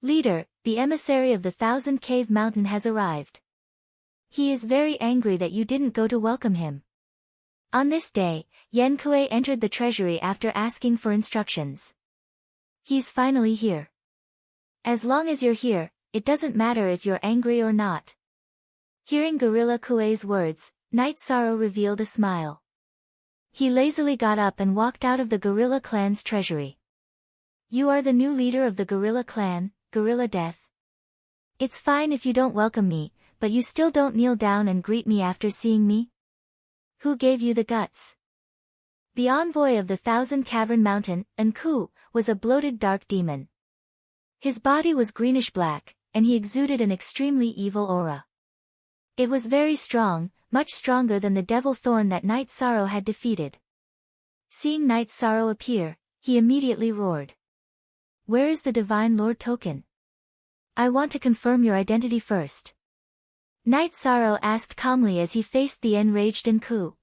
Leader, the emissary of the 1,000 Cave Mountain has arrived. He is very angry that you didn't go to welcome him. On this day, Yan Kuei entered the treasury after asking for instructions. He's finally here. As long as you're here, it doesn't matter if you're angry or not. Hearing Gorilla Kuei's words, Night Sorrow revealed a smile. He lazily got up and walked out of the Gorilla Clan's treasury. You are the new leader of the Gorilla Clan, Gorilla Death. It's fine if you don't welcome me, but you still don't kneel down and greet me after seeing me? Who gave you the guts? The envoy of the 1,000 Cavern Mountain, Enku, was a bloated dark demon. His body was greenish-black, and he exuded an extremely evil aura. It was very strong, much stronger than the devil thorn that Night Sorrow had defeated. Seeing Night Sorrow appear, he immediately roared. Where is the Divine Lord token? I want to confirm your identity first. Night Sorrow asked calmly as he faced the enraged Enku.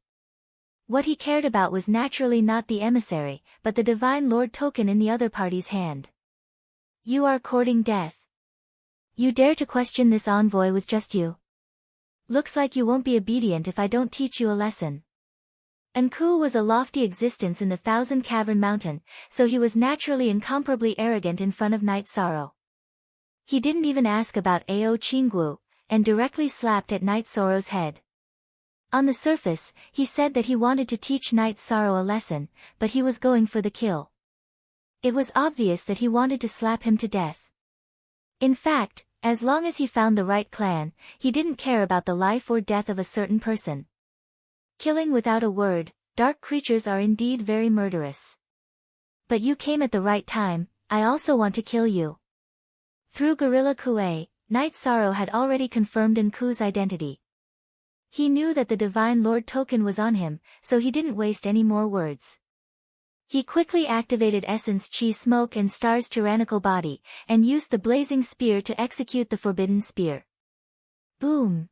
What he cared about was naturally not the emissary, but the Divine Lord token in the other party's hand. You are courting death. You dare to question this envoy with just you? Looks like you won't be obedient if I don't teach you a lesson. Enku was a lofty existence in the 1,000 Cavern Mountain, so he was naturally incomparably arrogant in front of Night Sorrow. He didn't even ask about Ao Qinggu, and directly slapped at Night Sorrow's head. On the surface, he said that he wanted to teach Night Sorrow a lesson, but he was going for the kill. It was obvious that he wanted to slap him to death. In fact, as long as he found the right clan, he didn't care about the life or death of a certain person. Killing without a word, dark creatures are indeed very murderous. But you came at the right time, I also want to kill you. Through Gorilla Kuei, Night Sorrow had already confirmed Enku's identity. He knew that the Divine Lord token was on him, so he didn't waste any more words. He quickly activated Essence Chi Smoke and Star's tyrannical body, and used the blazing spear to execute the forbidden spear. Boom!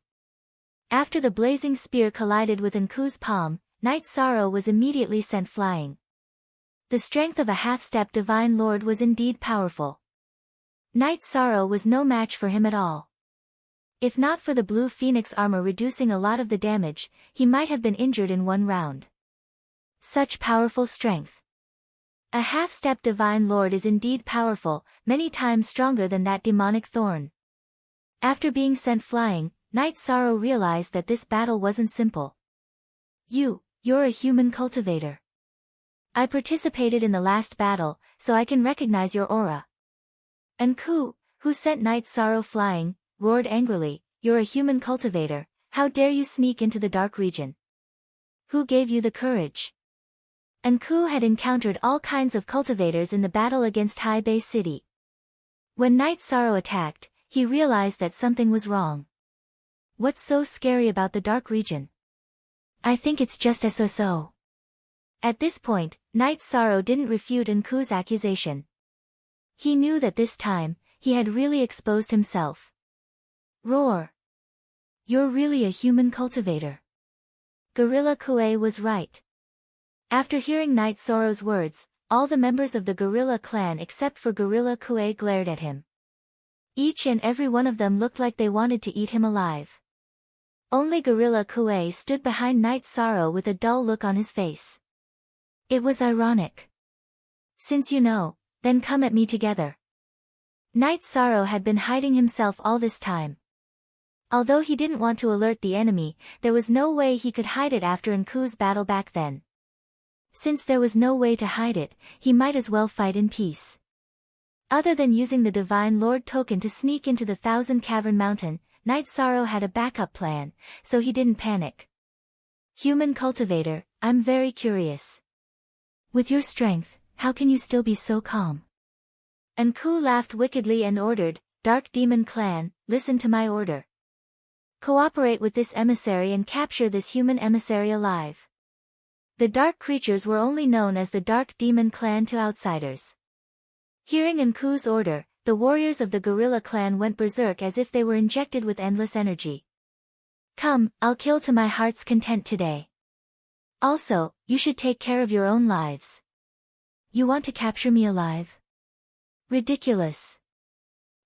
After the blazing spear collided with Enku's palm, Night Sorrow was immediately sent flying. The strength of a half-step Divine Lord was indeed powerful. Night Sorrow was no match for him at all. If not for the blue phoenix armor reducing a lot of the damage, he might have been injured in one round. Such powerful strength. A half-step Divine Lord is indeed powerful, many times stronger than that demonic thorn. After being sent flying, Night Sorrow realized that this battle wasn't simple. You're a human cultivator. I participated in the last battle, so I can recognize your aura. Enku, who sent Night Sorrow flying, roared angrily, You're a human cultivator, how dare you sneak into the dark region? Who gave you the courage? Enku had encountered all kinds of cultivators in the battle against High Bay City. When Night Sorrow attacked, he realized that something was wrong. What's so scary about the dark region? I think it's just so. At this point, Night Sorrow didn't refute Enku's accusation. He knew that this time, he had really exposed himself. Roar! You're really a human cultivator. Gorilla Kue was right. After hearing Night Sorrow's words, all the members of the gorilla clan except for Gorilla Kue glared at him. Each and every one of them looked like they wanted to eat him alive. Only Gorilla Kue stood behind Night Sorrow with a dull look on his face. It was ironic. Since you know, then come at me together. Night Sorrow had been hiding himself all this time. Although he didn't want to alert the enemy, there was no way he could hide it after Nku's battle back then. Since there was no way to hide it, he might as well fight in peace. Other than using the Divine Lord token to sneak into the Thousand Cavern Mountain, Night Sorrow had a backup plan, so he didn't panic. Human cultivator, I'm very curious. With your strength, how can you still be so calm? Nku laughed wickedly and ordered, Dark Demon Clan, listen to my order. Cooperate with this emissary and capture this human emissary alive. The dark creatures were only known as the Dark Demon Clan to outsiders. Hearing Nku's order, the warriors of the gorilla clan went berserk as if they were injected with endless energy. Come, I'll kill to my heart's content today. Also, you should take care of your own lives. You want to capture me alive? Ridiculous.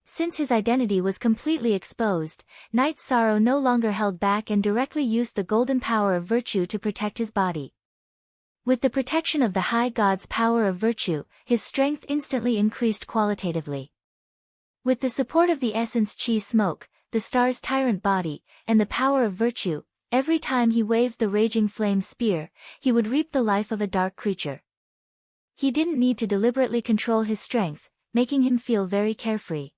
Since his identity was completely exposed, Night Sorrow no longer held back and directly used the golden power of virtue to protect his body. With the protection of the High God's power of virtue, his strength instantly increased qualitatively. With the support of the essence Chi smoke, the star's tyrant body, and the power of virtue, every time he waved the raging flame spear, he would reap the life of a dark creature. He didn't need to deliberately control his strength, making him feel very carefree.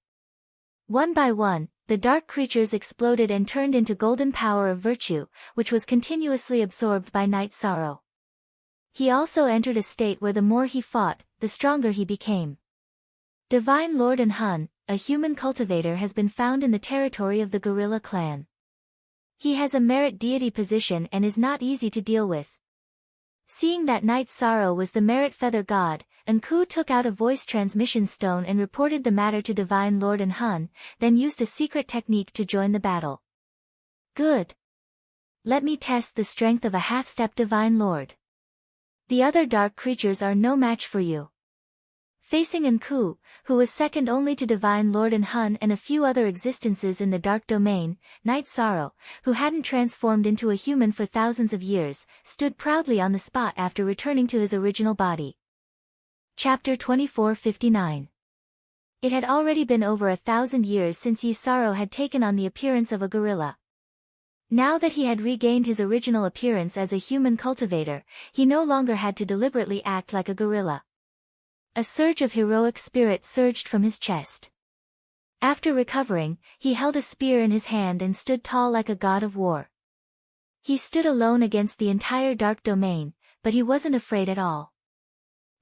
One by one, the dark creatures exploded and turned into golden power of virtue, which was continuously absorbed by Night Sorrow. He also entered a state where the more he fought, the stronger he became. Divine Lord Hun, a human cultivator, has been found in the territory of the gorilla clan. He has a merit deity position and is not easy to deal with. Seeing that Night Sorrow was the merit feather god, Nku took out a voice transmission stone and reported the matter to Divine Lord Hun, then used a secret technique to join the battle. Good. Let me test the strength of a half-step Divine Lord. The other dark creatures are no match for you. Facing Nku, who was second only to Divine Lord Hun and a few other existences in the dark domain, Night Sorrow, who hadn't transformed into a human for thousands of years, stood proudly on the spot after returning to his original body. Chapter 2459. It had already been over 1,000 years since Yi Sorrow had taken on the appearance of a gorilla. Now that he had regained his original appearance as a human cultivator, he no longer had to deliberately act like a gorilla. A surge of heroic spirit surged from his chest. After recovering, he held a spear in his hand and stood tall like a god of war. He stood alone against the entire dark domain, but he wasn't afraid at all.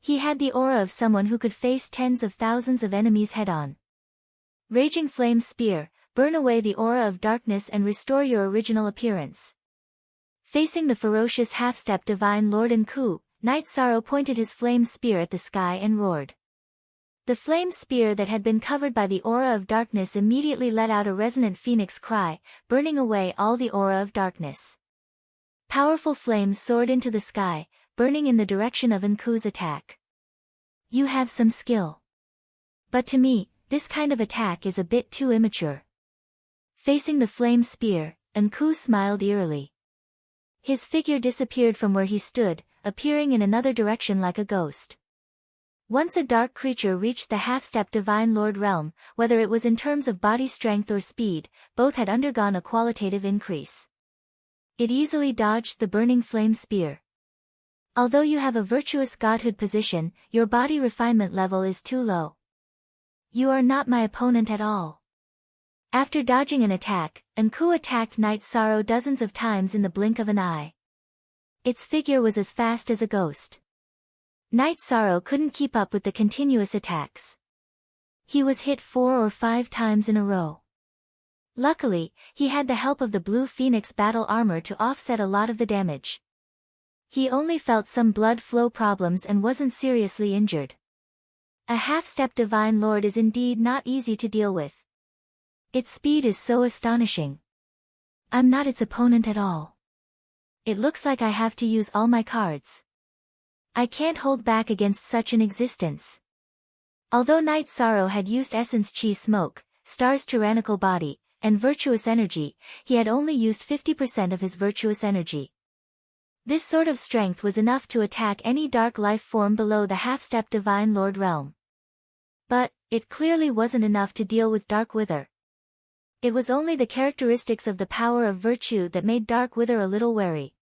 He had the aura of someone who could face tens of thousands of enemies head-on. Raging Flame Spear, burn away the aura of darkness and restore your original appearance. Facing the ferocious half-step Divine Lord Nku, Night Sorrow pointed his flame spear at the sky and roared. The flame spear that had been covered by the aura of darkness immediately let out a resonant phoenix cry, burning away all the aura of darkness. Powerful flames soared into the sky, burning in the direction of Nku's attack. You have some skill. But to me, this kind of attack is a bit too immature. Facing the flame spear, Nku smiled eerily. His figure disappeared from where he stood, appearing in another direction like a ghost. Once a dark creature reached the half-step Divine Lord realm, whether it was in terms of body strength or speed, both had undergone a qualitative increase. It easily dodged the burning flame spear. Although you have a virtuous godhood position, your body refinement level is too low. You are not my opponent at all. After dodging an attack, Nku attacked Night Sorrow dozens of times in the blink of an eye. Its figure was as fast as a ghost. Night Sorrow couldn't keep up with the continuous attacks. He was hit 4 or 5 times in a row. Luckily, he had the help of the Blue Phoenix battle armor to offset a lot of the damage. He only felt some blood flow problems and wasn't seriously injured. A half-step Divine Lord is indeed not easy to deal with. Its speed is so astonishing. I'm not its opponent at all. It looks like I have to use all my cards. I can't hold back against such an existence. Although Night Sorrow had used Essence Chi Smoke, Star's tyrannical body, and virtuous energy, he had only used 50% of his virtuous energy. This sort of strength was enough to attack any dark life form below the half-step Divine Lord realm. But, it clearly wasn't enough to deal with Dark Wither. It was only the characteristics of the power of virtue that made Dark Wither a little wary.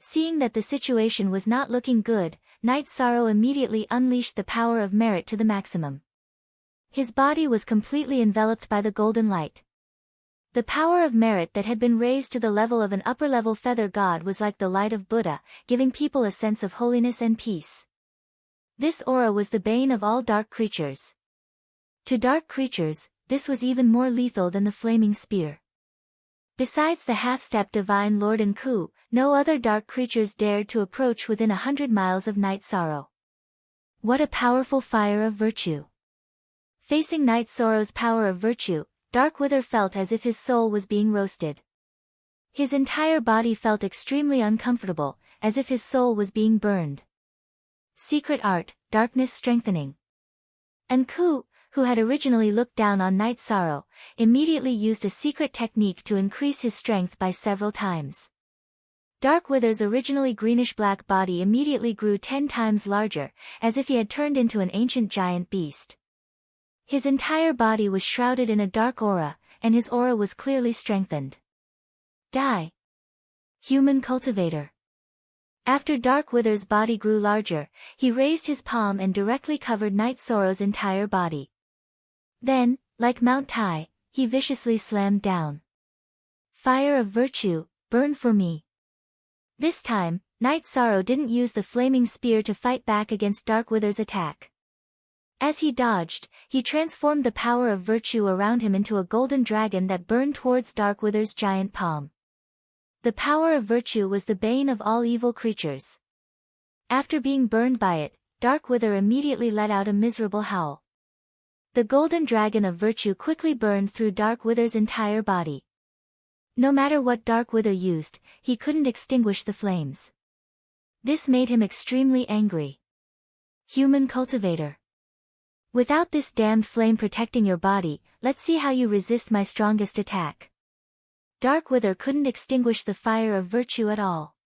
Seeing that the situation was not looking good, Night Sorrow immediately unleashed the power of merit to the maximum. His body was completely enveloped by the golden light. The power of merit that had been raised to the level of an upper-level feather god was like the light of Buddha, giving people a sense of holiness and peace. This aura was the bane of all dark creatures. To dark creatures, this was even more lethal than the flaming spear. Besides the half-step Divine Lord and Ku, no other dark creatures dared to approach within 100 miles of Night Sorrow. What a powerful fire of virtue! Facing Night Sorrow's power of virtue, Dark Wither felt as if his soul was being roasted. His entire body felt extremely uncomfortable, as if his soul was being burned. Secret art, darkness strengthening. And Ku, who had originally looked down on Night Sorrow, immediately used a secret technique to increase his strength by several times. Dark Wither's originally greenish-black body immediately grew 10 times larger, as if he had turned into an ancient giant beast. His entire body was shrouded in a dark aura, and his aura was clearly strengthened. Die. Human Cultivator. After Dark Wither's body grew larger, he raised his palm and directly covered Night Sorrow's entire body. Then, like Mount Tai, he viciously slammed down. Fire of virtue, burn for me. This time, Night Sorrow didn't use the flaming spear to fight back against Dark Wither's attack. As he dodged, he transformed the power of virtue around him into a golden dragon that burned towards Dark Wither's giant palm. The power of virtue was the bane of all evil creatures. After being burned by it, Dark Wither immediately let out a miserable howl. The golden dragon of virtue quickly burned through Dark Wither's entire body. No matter what Dark Wither used, he couldn't extinguish the flames. This made him extremely angry. Human Cultivator. Without this damned flame protecting your body, let's see how you resist my strongest attack. Dark Wither couldn't extinguish the fire of virtue at all.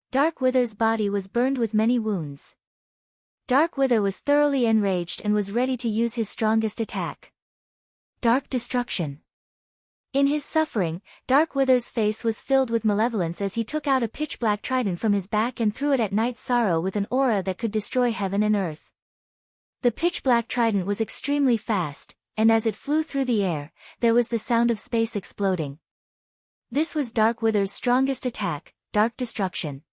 Dark Wither's body was burned with many wounds. Dark Wither was thoroughly enraged and was ready to use his strongest attack. Dark Destruction. In his suffering, Dark Wither's face was filled with malevolence as he took out a pitch-black trident from his back and threw it at Night Sorrow with an aura that could destroy heaven and earth. The pitch-black trident was extremely fast, and as it flew through the air, there was the sound of space exploding. This was Dark Wither's strongest attack, Dark Destruction.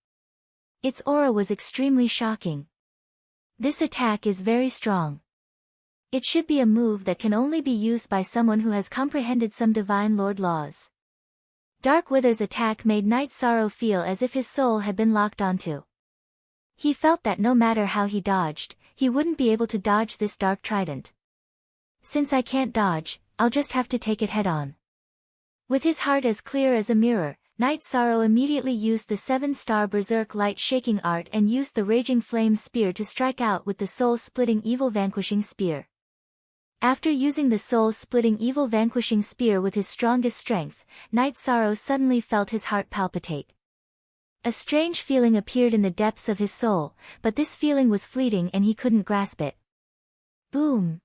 Its aura was extremely shocking. This attack is very strong. It should be a move that can only be used by someone who has comprehended some Divine Lord laws. Dark Wither's attack made Night Sorrow feel as if his soul had been locked onto. He felt that no matter how he dodged, he wouldn't be able to dodge this dark trident. Since I can't dodge, I'll just have to take it head-on. With his heart as clear as a mirror, Night Sorrow immediately used the 7-star Berserk Light Shaking Art and used the Raging Flame Spear to strike out with the Soul-Splitting Evil Vanquishing Spear. After using the Soul-Splitting Evil Vanquishing Spear with his strongest strength, Night Sorrow suddenly felt his heart palpitate. A strange feeling appeared in the depths of his soul, but this feeling was fleeting and he couldn't grasp it. Boom!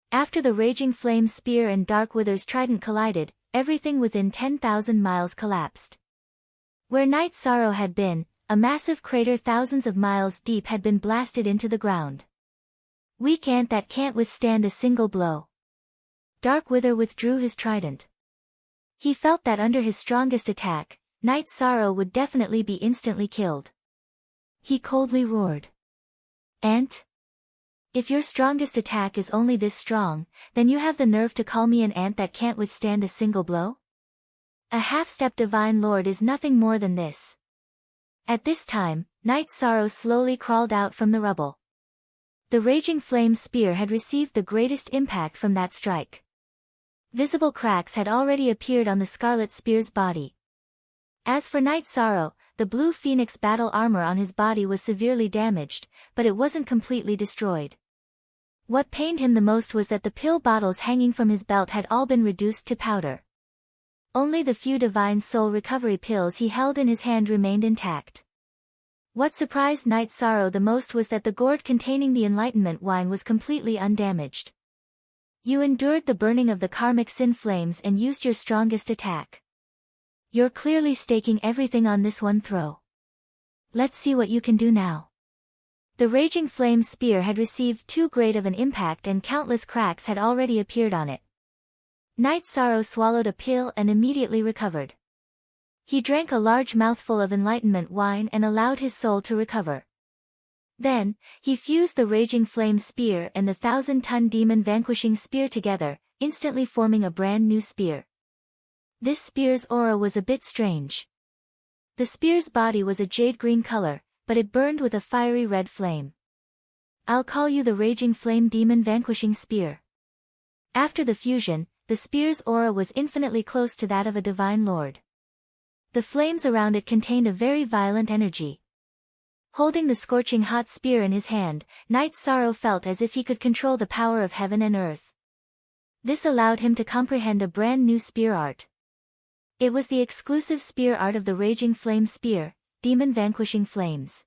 After the Raging Flame Spear and Dark Wither's trident collided, everything within 10,000 miles collapsed. Where Night Sorrow had been, a massive crater thousands of miles deep had been blasted into the ground. Weak ant that can't withstand a single blow. Dark Wither withdrew his trident. He felt that under his strongest attack, Night Sorrow would definitely be instantly killed. He coldly roared. Ant? If your strongest attack is only this strong, then you have the nerve to call me an ant that can't withstand a single blow? A half-step Divine Lord is nothing more than this. At this time, Night Sorrow slowly crawled out from the rubble. The Raging Flame Spear had received the greatest impact from that strike. Visible cracks had already appeared on the Scarlet Spear's body. As for Night Sorrow, the blue phoenix battle armor on his body was severely damaged, but it wasn't completely destroyed. What pained him the most was that the pill bottles hanging from his belt had all been reduced to powder. Only the few divine soul recovery pills he held in his hand remained intact. What surprised Night Sorrow the most was that the gourd containing the enlightenment wine was completely undamaged. You endured the burning of the karmic sin flames and used your strongest attack. You're clearly staking everything on this one throw. Let's see what you can do now. The raging flame spear had received too great of an impact and countless cracks had already appeared on it. Night Sorrow swallowed a pill and immediately recovered. He drank a large mouthful of enlightenment wine and allowed his soul to recover. Then, he fused the raging flame spear and the 1,000-ton demon vanquishing spear together, instantly forming a brand new spear. This spear's aura was a bit strange. The spear's body was a jade-green color, but it burned with a fiery red flame. I'll call you the Raging Flame Demon Vanquishing Spear. After the fusion, the spear's aura was infinitely close to that of a divine lord. The flames around it contained a very violent energy. Holding the scorching hot spear in his hand, Night Sorrow felt as if he could control the power of heaven and earth. This allowed him to comprehend a brand new spear art. It was the exclusive spear art of the Raging Flame Spear, Demon Vanquishing Flames.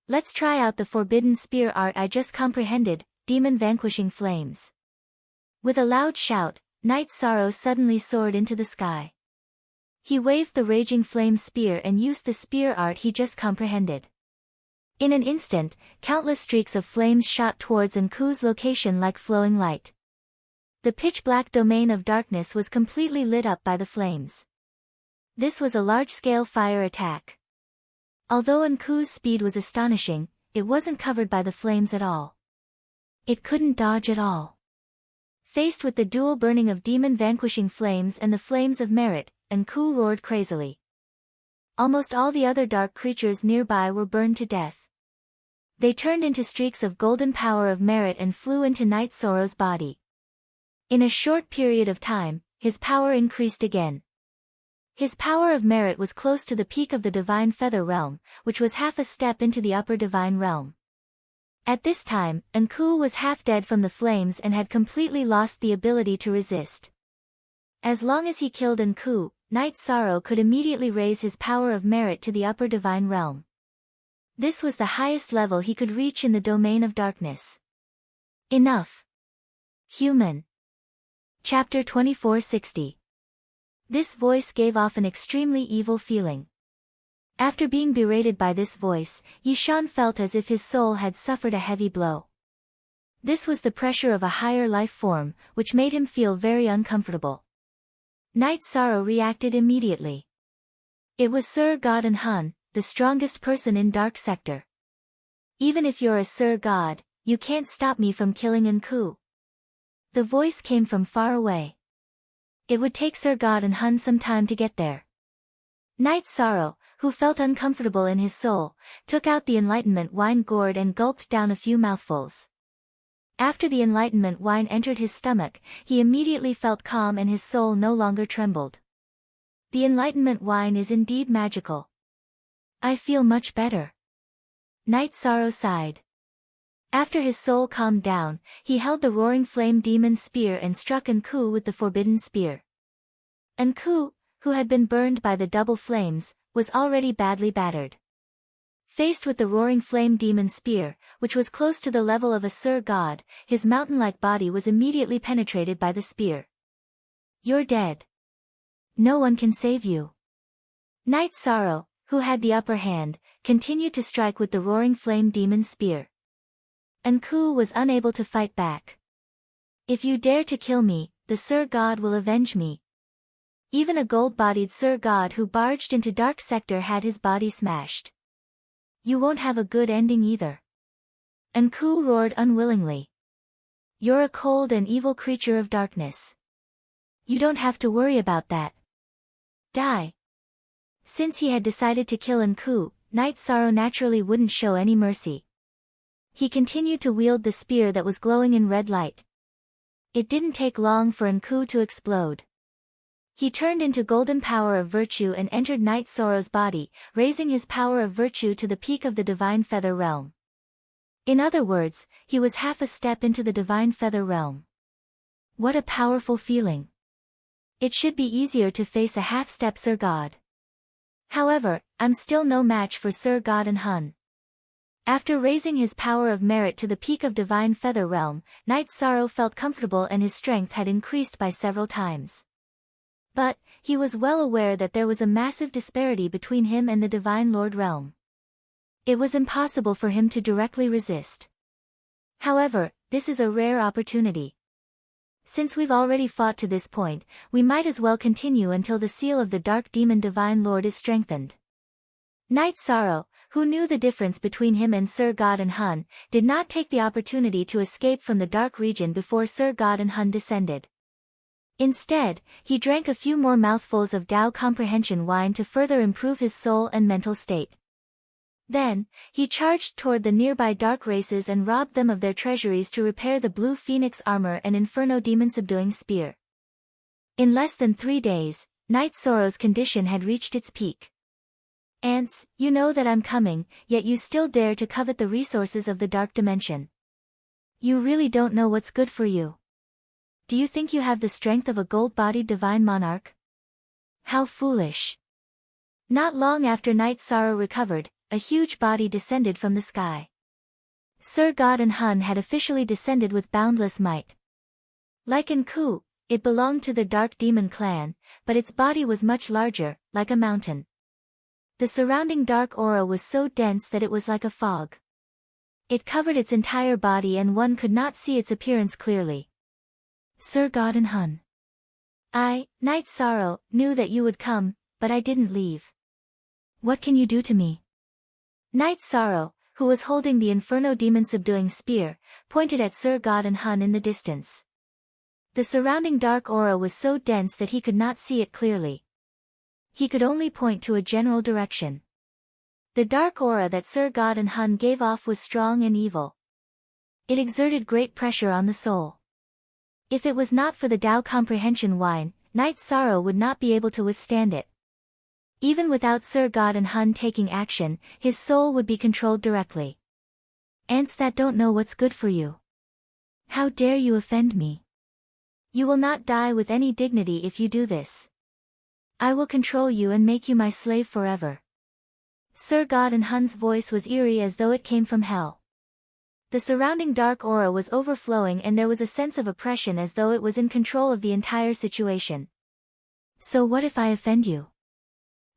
Let's try out the forbidden spear art I just comprehended, Demon Vanquishing Flames. With a loud shout, Night Sorrow suddenly soared into the sky. He waved the Raging Flame Spear and used the spear art he just comprehended. In an instant, countless streaks of flames shot towards Nku's location like flowing light. The pitch-black domain of darkness was completely lit up by the flames. This was a large-scale fire attack. Although Nku's speed was astonishing, it wasn't covered by the flames at all. It couldn't dodge at all. Faced with the dual burning of demon-vanquishing flames and the flames of merit, Nku roared crazily. Almost all the other dark creatures nearby were burned to death. They turned into streaks of golden power of merit and flew into Night Sorrow's body. In a short period of time, his power increased again. His power of merit was close to the peak of the Divine Feather Realm, which was half a step into the upper Divine Realm. At this time, Nku was half dead from the flames and had completely lost the ability to resist. As long as he killed Nku, Night Sorrow could immediately raise his power of merit to the upper Divine Realm. This was the highest level he could reach in the domain of darkness. Enough. Human. Chapter 2460. This voice gave off an extremely evil feeling. After being berated by this voice, Yishan felt as if his soul had suffered a heavy blow. This was the pressure of a higher life form, which made him feel very uncomfortable. Night Sorrow reacted immediately. It was Sir God and Han, the strongest person in Dark Sector. Even if you're a Sir God, you can't stop me from killing Nku. The voice came from far away. It would take Sir God and Han some time to get there. Night Sorrow, who felt uncomfortable in his soul, took out the enlightenment wine gourd and gulped down a few mouthfuls. After the enlightenment wine entered his stomach, he immediately felt calm and his soul no longer trembled. The enlightenment wine is indeed magical. I feel much better. Night Sorrow sighed. After his soul calmed down, he held the roaring flame demon spear and struck Nku with the forbidden spear. Nku, who had been burned by the double flames, was already badly battered. Faced with the roaring flame demon spear, which was close to the level of a Sir God, his mountain-like body was immediately penetrated by the spear. You're dead. No one can save you. Night Sorrow, who had the upper hand, continued to strike with the roaring flame demon spear. Nku was unable to fight back. If you dare to kill me, the Sir God will avenge me. Even a gold-bodied Sir God who barged into Dark Sector had his body smashed. You won't have a good ending either. Nku roared unwillingly. You're a cold and evil creature of darkness. You don't have to worry about that. Die. Since he had decided to kill Nku, Night Sorrow naturally wouldn't show any mercy. He continued to wield the spear that was glowing in red light. It didn't take long for Nku to explode. He turned into golden power of virtue and entered Night Sorrow's body, raising his power of virtue to the peak of the divine feather realm. In other words, he was half a step into the divine feather realm. What a powerful feeling. It should be easier to face a half-step Sir God. However, I'm still no match for Sir God and Hun. After raising his power of merit to the peak of divine feather realm, Night Sorrow felt comfortable and his strength had increased by several times. But, he was well aware that there was a massive disparity between him and the Divine Lord realm. It was impossible for him to directly resist. However, this is a rare opportunity. Since we've already fought to this point, we might as well continue until the seal of the Dark Demon Divine Lord is strengthened. Night Sorrow, who knew the difference between him and Sir God and Hun, did not take the opportunity to escape from the dark region before Sir God and Hun descended. Instead, he drank a few more mouthfuls of Tao comprehension wine to further improve his soul and mental state. Then, he charged toward the nearby dark races and robbed them of their treasuries to repair the Blue Phoenix armor and Inferno Demon Subduing Spear. In less than 3 days, Night Sorrow's condition had reached its peak. Ants, you know that I'm coming, yet you still dare to covet the resources of the dark dimension. You really don't know what's good for you. Do you think you have the strength of a gold-bodied divine monarch? How foolish. Not long after Night Sorrow recovered, a huge body descended from the sky. Sir God and Hun had officially descended with boundless might. Like Nku, it belonged to the Dark Demon clan, but its body was much larger, like a mountain. The surrounding dark aura was so dense that it was like a fog. It covered its entire body and one could not see its appearance clearly. Sir God and Hun. I, Night Sorrow, knew that you would come, but I didn't leave. What can you do to me? Night Sorrow, who was holding the Inferno Demon Subduing Spear, pointed at Sir God and Hun in the distance. The surrounding dark aura was so dense that he could not see it clearly. He could only point to a general direction. The dark aura that Sir God and Hun gave off was strong and evil. It exerted great pressure on the soul. If it was not for the Tao comprehension wine, Night Sorrow would not be able to withstand it. Even without Sir God and Hun taking action, his soul would be controlled directly. Ants that don't know what's good for you. How dare you offend me? You will not die with any dignity if you do this. I will control you and make you my slave forever. Sir God and Hun's voice was eerie as though it came from hell. The surrounding dark aura was overflowing and there was a sense of oppression as though it was in control of the entire situation. So what if I offend you?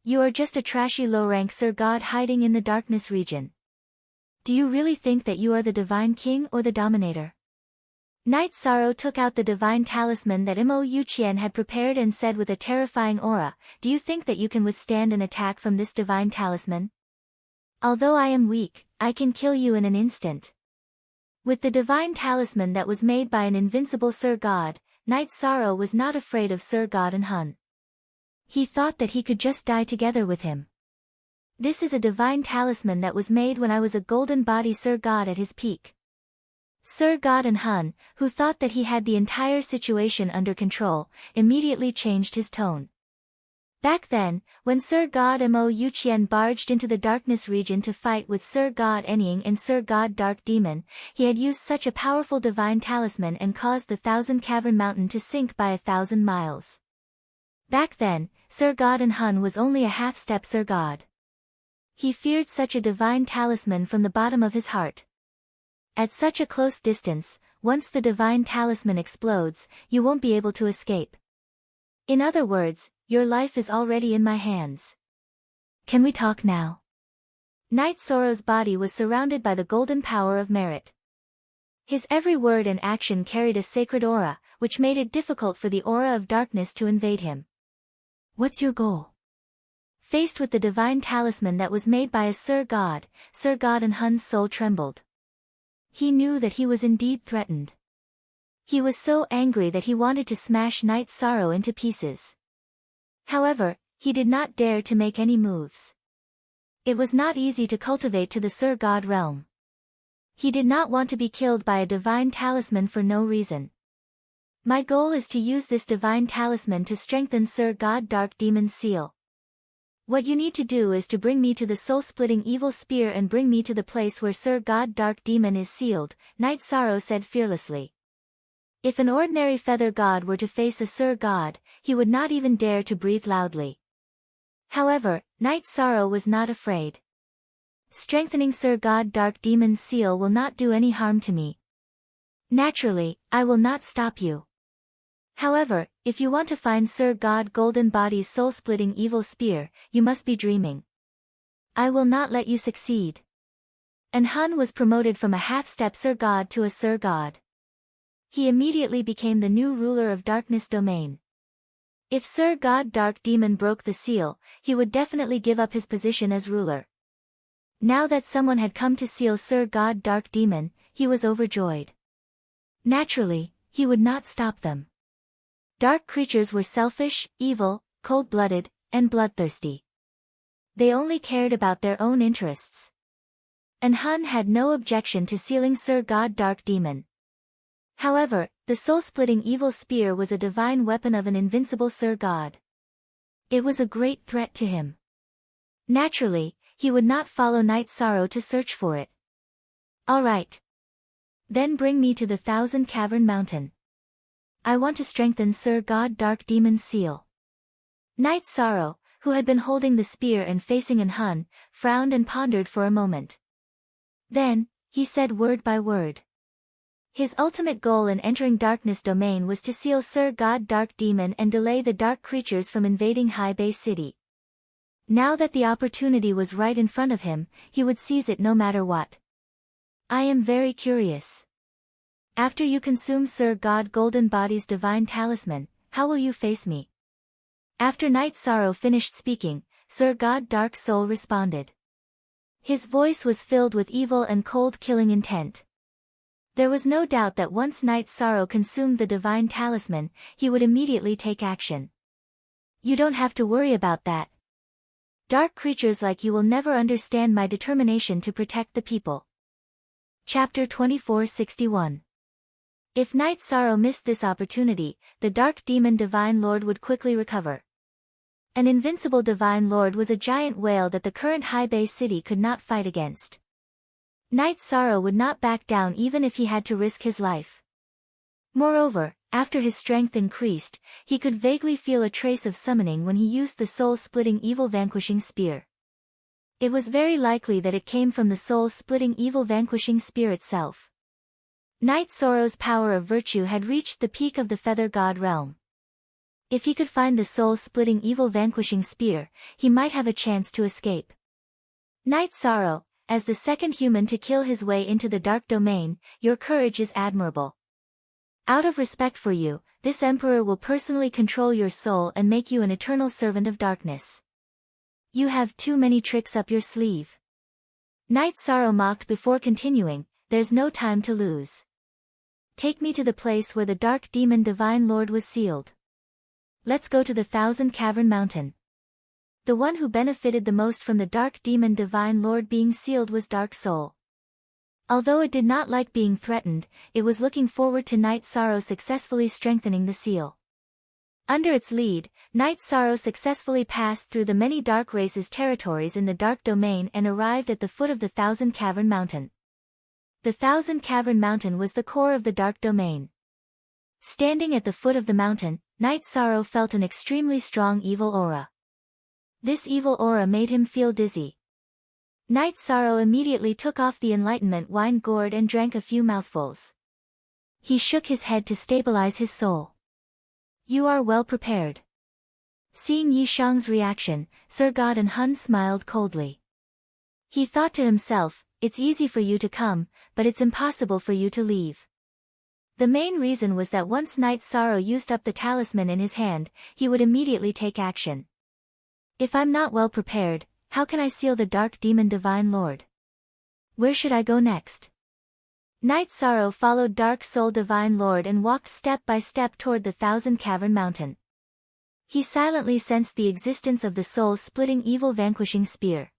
You are just a trashy low-rank Sir God hiding in the darkness region. Do you really think that you are the Divine King or the Dominator? Night Sorrow took out the divine talisman that Mo Yuqian had prepared and said with a terrifying aura, "Do you think that you can withstand an attack from this divine talisman? Although I am weak, I can kill you in an instant." With the divine talisman that was made by an invincible Sir God, Night Sorrow was not afraid of Sir God and Hun. He thought that he could just die together with him. This is a divine talisman that was made when I was a golden body Sir God at his peak. Sir God and Hun, who thought that he had the entire situation under control, immediately changed his tone. Back then, when Sir God Mo Yuqian barged into the darkness region to fight with Sir God Enying and Sir God Dark Demon, he had used such a powerful divine talisman and caused the 1,000 Cavern Mountain to sink by 1,000 miles. Back then, Sir God and Hun was only a half-step Sir God. He feared such a divine talisman from the bottom of his heart. At such a close distance, once the divine talisman explodes, you won't be able to escape. In other words, your life is already in my hands. Can we talk now? Night Sorrow's body was surrounded by the golden power of merit. His every word and action carried a sacred aura, which made it difficult for the aura of darkness to invade him. What's your goal? Faced with the divine talisman that was made by a Sir God and Hun's soul trembled. He knew that he was indeed threatened. He was so angry that he wanted to smash Night Sorrow into pieces. However, he did not dare to make any moves. It was not easy to cultivate to the Sir God realm. He did not want to be killed by a divine talisman for no reason. My goal is to use this divine talisman to strengthen Sir God Dark Demon's seal. What you need to do is to bring me to the soul-splitting evil spear and bring me to the place where Sir God Dark Demon is sealed, Night Sorrow said fearlessly. If an ordinary feather god were to face a Sir God, he would not even dare to breathe loudly. However, Night Sorrow was not afraid. Strengthening Sir God Dark Demon's seal will not do any harm to me. Naturally, I will not stop you. However, if you want to find Sir God Golden Body's soul-splitting evil spear, you must be dreaming. I will not let you succeed. And Hun was promoted from a half-step Sir God to a Sir God. He immediately became the new ruler of Darkness Domain. If Sir God Dark Demon broke the seal, he would definitely give up his position as ruler. Now that someone had come to seal Sir God Dark Demon, he was overjoyed. Naturally, he would not stop them. Dark creatures were selfish, evil, cold-blooded, and bloodthirsty. They only cared about their own interests. And Hun had no objection to sealing Sir God Dark Demon. However, the soul-splitting evil spear was a divine weapon of an invincible Sir God. It was a great threat to him. Naturally, he would not follow Night Sorrow to search for it. All right. Then bring me to the 1,000 Cavern Mountain. I want to strengthen Sir God Dark Demon's seal. Night Sorrow, who had been holding the spear and facing An Hun, frowned and pondered for a moment. Then, he said word by word. His ultimate goal in entering Darkness Domain was to seal Sir God Dark Demon and delay the dark creatures from invading High Bay City. Now that the opportunity was right in front of him, he would seize it no matter what. I am very curious. After you consume Sir God Golden Body's divine talisman, how will you face me? After Night Sorrow finished speaking, Sir God Dark Soul responded. His voice was filled with evil and cold-killing intent. There was no doubt that once Night Sorrow consumed the divine talisman, he would immediately take action. You don't have to worry about that. Dark creatures like you will never understand my determination to protect the people. Chapter 2461. If Night Sorrow missed this opportunity, the Dark Demon Divine Lord would quickly recover. An invincible Divine Lord was a giant whale that the current High Bay City could not fight against. Night Sorrow would not back down even if he had to risk his life. Moreover, after his strength increased, he could vaguely feel a trace of summoning when he used the soul-splitting evil vanquishing spear. It was very likely that it came from the soul-splitting evil vanquishing spear itself. Night Sorrow's power of virtue had reached the peak of the Feather God realm. If he could find the soul-splitting evil vanquishing spear, he might have a chance to escape. Night Sorrow, as the second human to kill his way into the Dark Domain, your courage is admirable. Out of respect for you, this Emperor will personally control your soul and make you an eternal servant of darkness. You have too many tricks up your sleeve. Night Sorrow mocked before continuing, there's no time to lose. Take me to the place where the Dark Demon Divine Lord was sealed. Let's go to the 1,000 Cavern Mountain. The one who benefited the most from the Dark Demon Divine Lord being sealed was Dark Soul. Although it did not like being threatened, it was looking forward to Night Sorrow successfully strengthening the seal. Under its lead, Night Sorrow successfully passed through the many dark races' territories in the Dark Domain and arrived at the foot of the 1,000 Cavern Mountain. The 1,000 Cavern Mountain was the core of the Dark Domain. Standing at the foot of the mountain, Night Sorrow felt an extremely strong evil aura. This evil aura made him feel dizzy. Night Sorrow immediately took off the enlightenment wine gourd and drank a few mouthfuls. He shook his head to stabilize his soul. You are well prepared. Seeing Yi Shang's reaction, Sir God An Hun smiled coldly. He thought to himself, it's easy for you to come, but it's impossible for you to leave. The main reason was that once Night Sorrow used up the talisman in his hand, he would immediately take action. If I'm not well prepared, how can I seal the Dark Demon Divine Lord? Where should I go next? Night Sorrow followed Dark Soul Divine Lord and walked step by step toward the 1,000 Cavern Mountain. He silently sensed the existence of the soul-splitting evil vanquishing spear.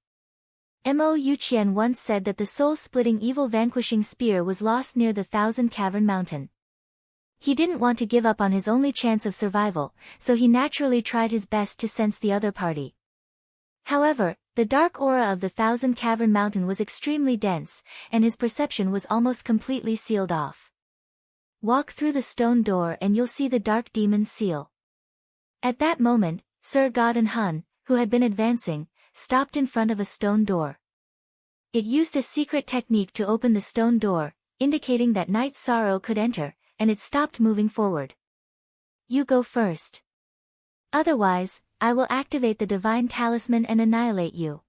Mo Yuqian once said that the soul-splitting evil vanquishing spear was lost near the 1,000 Cavern Mountain. He didn't want to give up on his only chance of survival, so he naturally tried his best to sense the other party. However, the dark aura of the Thousand Cavern Mountain was extremely dense, and his perception was almost completely sealed off. Walk through the stone door and you'll see the dark demon's seal. At that moment, Sir God and Hun, who had been advancing, stopped in front of a stone door. It used a secret technique to open the stone door, indicating that Night Sorrow could enter, and it stopped moving forward. You go first. Otherwise, I will activate the divine talisman and annihilate you.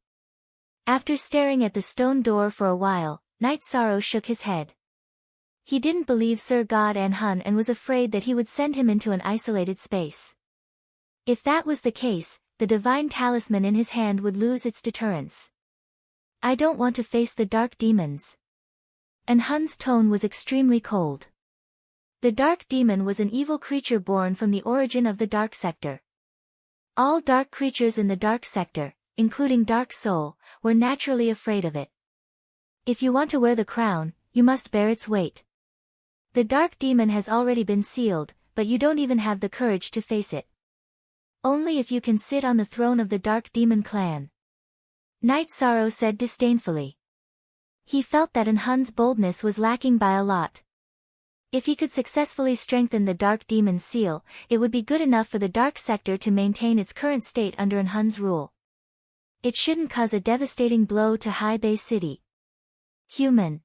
After staring at the stone door for a while, Night Sorrow shook his head. He didn't believe Sir God and Hun and was afraid that he would send him into an isolated space. If that was the case, the divine talisman in his hand would lose its deterrence. I don't want to face the dark demons. And Hun's tone was extremely cold. The dark demon was an evil creature born from the origin of the dark sector. All dark creatures in the dark sector, including Dark Soul, were naturally afraid of it. If you want to wear the crown, you must bear its weight. The dark demon has already been sealed, but you don't even have the courage to face it. Only if you can sit on the throne of the dark demon clan. Night Sorrow said disdainfully. He felt that Hun's boldness was lacking by a lot. If he could successfully strengthen the dark demon's seal, it would be good enough for the dark sector to maintain its current state under Hun's rule. It shouldn't cause a devastating blow to High Bay City. Human.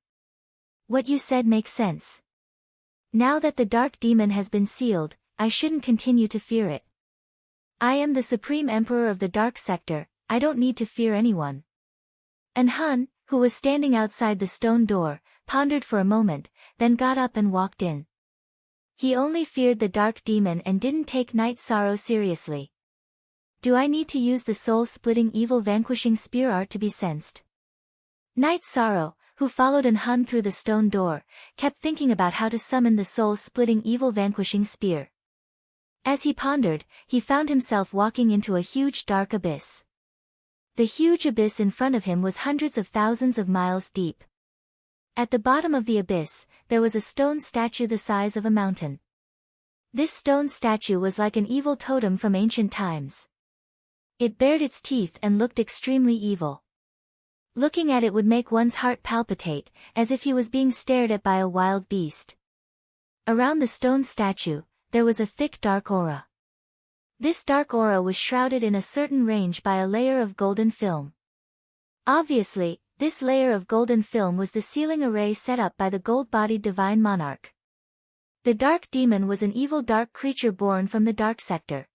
What you said makes sense. Now that the dark demon has been sealed, I shouldn't continue to fear it. I am the Supreme Emperor of the Dark Sector, I don't need to fear anyone. And Hun, who was standing outside the stone door, pondered for a moment, then got up and walked in. He only feared the dark demon and didn't take Night Sorrow seriously. Do I need to use the soul-splitting evil vanquishing spear art to be sensed? Night Sorrow, who followed Hun through the stone door, kept thinking about how to summon the soul-splitting evil vanquishing spear. As he pondered, he found himself walking into a huge dark abyss. The huge abyss in front of him was hundreds of thousands of miles deep. At the bottom of the abyss, there was a stone statue the size of a mountain. This stone statue was like an evil totem from ancient times. It bared its teeth and looked extremely evil. Looking at it would make one's heart palpitate, as if he was being stared at by a wild beast. Around the stone statue, there was a thick dark aura. This dark aura was shrouded in a certain range by a layer of golden film. Obviously, this layer of golden film was the sealing array set up by the gold-bodied divine monarch. The dark demon was an evil dark creature born from the dark sector.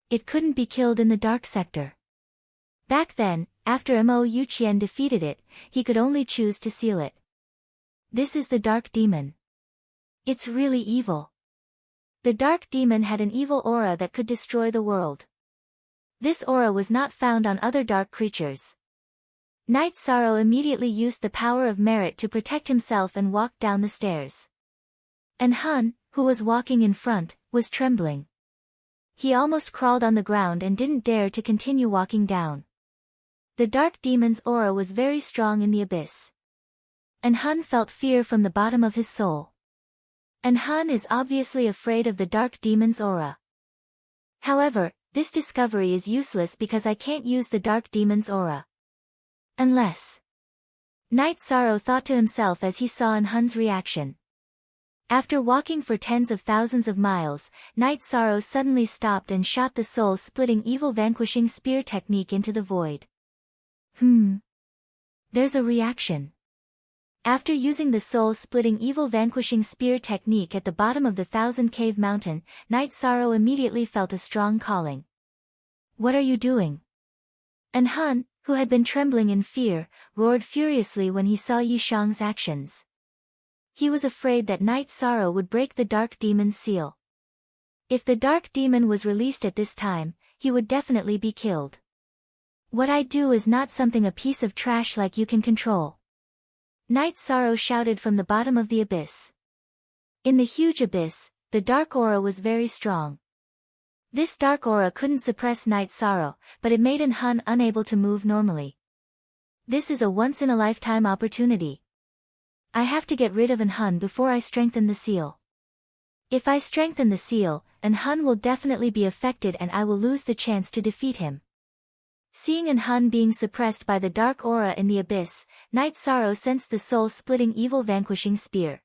It couldn't be killed in the dark sector. Back then, after Mo Yuqian defeated it, he could only choose to seal it. This is the dark demon. It's really evil. The dark demon had an evil aura that could destroy the world. This aura was not found on other dark creatures. Night Sorrow immediately used the power of merit to protect himself and walked down the stairs. And Hun, who was walking in front, was trembling. He almost crawled on the ground and didn't dare to continue walking down. The dark demon's aura was very strong in the abyss. And Hun felt fear from the bottom of his soul. And Hun is obviously afraid of the dark demon's aura. However, this discovery is useless because I can't use the dark demon's aura. Unless... Night Sorrow thought to himself as he saw Hun's reaction. After walking for tens of thousands of miles, Night Sorrow suddenly stopped and shot the soul-splitting evil vanquishing spear technique into the void. There's a reaction. After using the soul-splitting evil vanquishing spear technique at the bottom of the Thousand Cave Mountain, Night Sorrow immediately felt a strong calling. What are you doing? And Hun, who had been trembling in fear, roared furiously when he saw Yishang's actions. He was afraid that Night Sorrow would break the dark demon's seal. If the dark demon was released at this time, he would definitely be killed. What I do is not something a piece of trash like you can control. Night Sorrow shouted from the bottom of the abyss. In the huge abyss, the dark aura was very strong. This dark aura couldn't suppress Night Sorrow, but it made Hun unable to move normally. This is a once-in-a-lifetime opportunity. I have to get rid of Hun before I strengthen the seal. If I strengthen the seal, Hun will definitely be affected and I will lose the chance to defeat him. Seeing Hun being suppressed by the dark aura in the abyss, Night Sorrow sensed the soul-splitting evil vanquishing spear.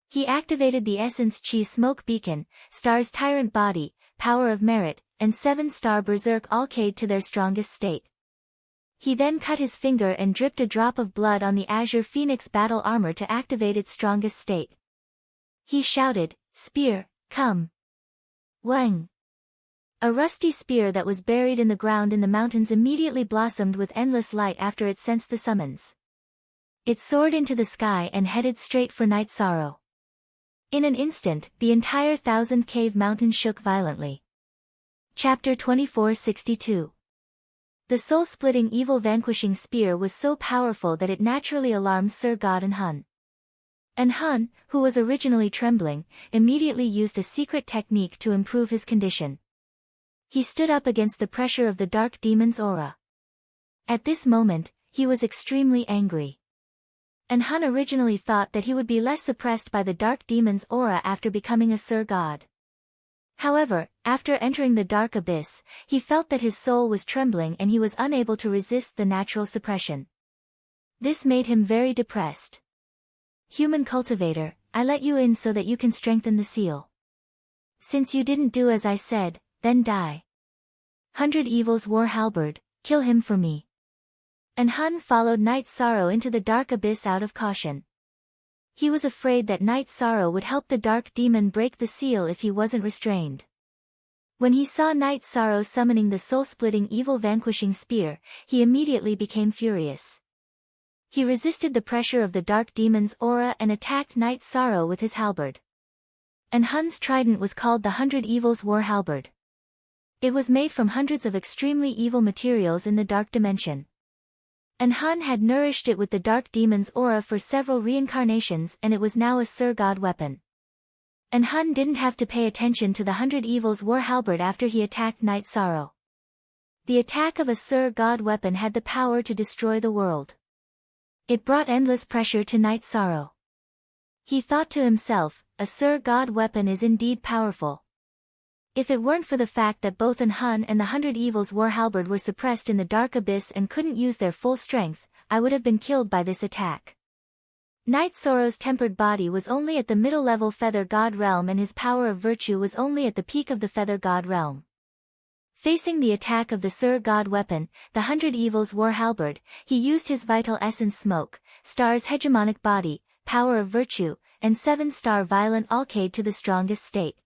He activated the Essence Chi Smoke Beacon, Star's Tyrant Body, Power of Merit, and 7-star Berserk Alcade to their strongest state. He then cut his finger and dripped a drop of blood on the Azure Phoenix battle armor to activate its strongest state. He shouted, "Spear, come!" Wang! A rusty spear that was buried in the ground in the mountains immediately blossomed with endless light after it sensed the summons. It soared into the sky and headed straight for Night Sorrow. In an instant, the entire Thousand Cave Mountain shook violently. Chapter 2462. The soul-splitting evil vanquishing spear was so powerful that it naturally alarmed Sir God and Hun. And Hun, who was originally trembling, immediately used a secret technique to improve his condition. He stood up against the pressure of the dark demon's aura. At this moment, he was extremely angry. And Hun originally thought that he would be less suppressed by the dark demon's aura after becoming a Sir God. However, after entering the dark abyss, he felt that his soul was trembling and he was unable to resist the natural suppression. This made him very depressed. "Human cultivator, I let you in so that you can strengthen the seal. Since you didn't do as I said, then die. 100 Evils War Halberd, kill him for me." And Hun followed Night Sorrow into the dark abyss out of caution. He was afraid that Night Sorrow would help the dark demon break the seal if he wasn't restrained. When he saw Night Sorrow summoning the soul-splitting evil vanquishing spear, he immediately became furious. He resisted the pressure of the dark demon's aura and attacked Night Sorrow with his halberd. And Hun's trident was called the 100 Evils War Halberd. It was made from hundreds of extremely evil materials in the dark dimension. And Hun had nourished it with the dark demon's aura for several reincarnations and it was now a Sir God weapon. And Hun didn't have to pay attention to the 100 Evils War Halberd after he attacked Night Sorrow. The attack of a Sir God weapon had the power to destroy the world. It brought endless pressure to Night Sorrow. He thought to himself, a Sir God weapon is indeed powerful. If it weren't for the fact that both Hun and the 100 Evils War Halberd were suppressed in the dark abyss and couldn't use their full strength, I would have been killed by this attack. Night Sorrow's tempered body was only at the middle-level Feather God realm and his power of virtue was only at the peak of the Feather God realm. Facing the attack of the Sir God weapon, the 100 Evils War Halberd, he used his vital essence Smoke, Star's hegemonic body, power of virtue, and 7-star violent alcade to the strongest state.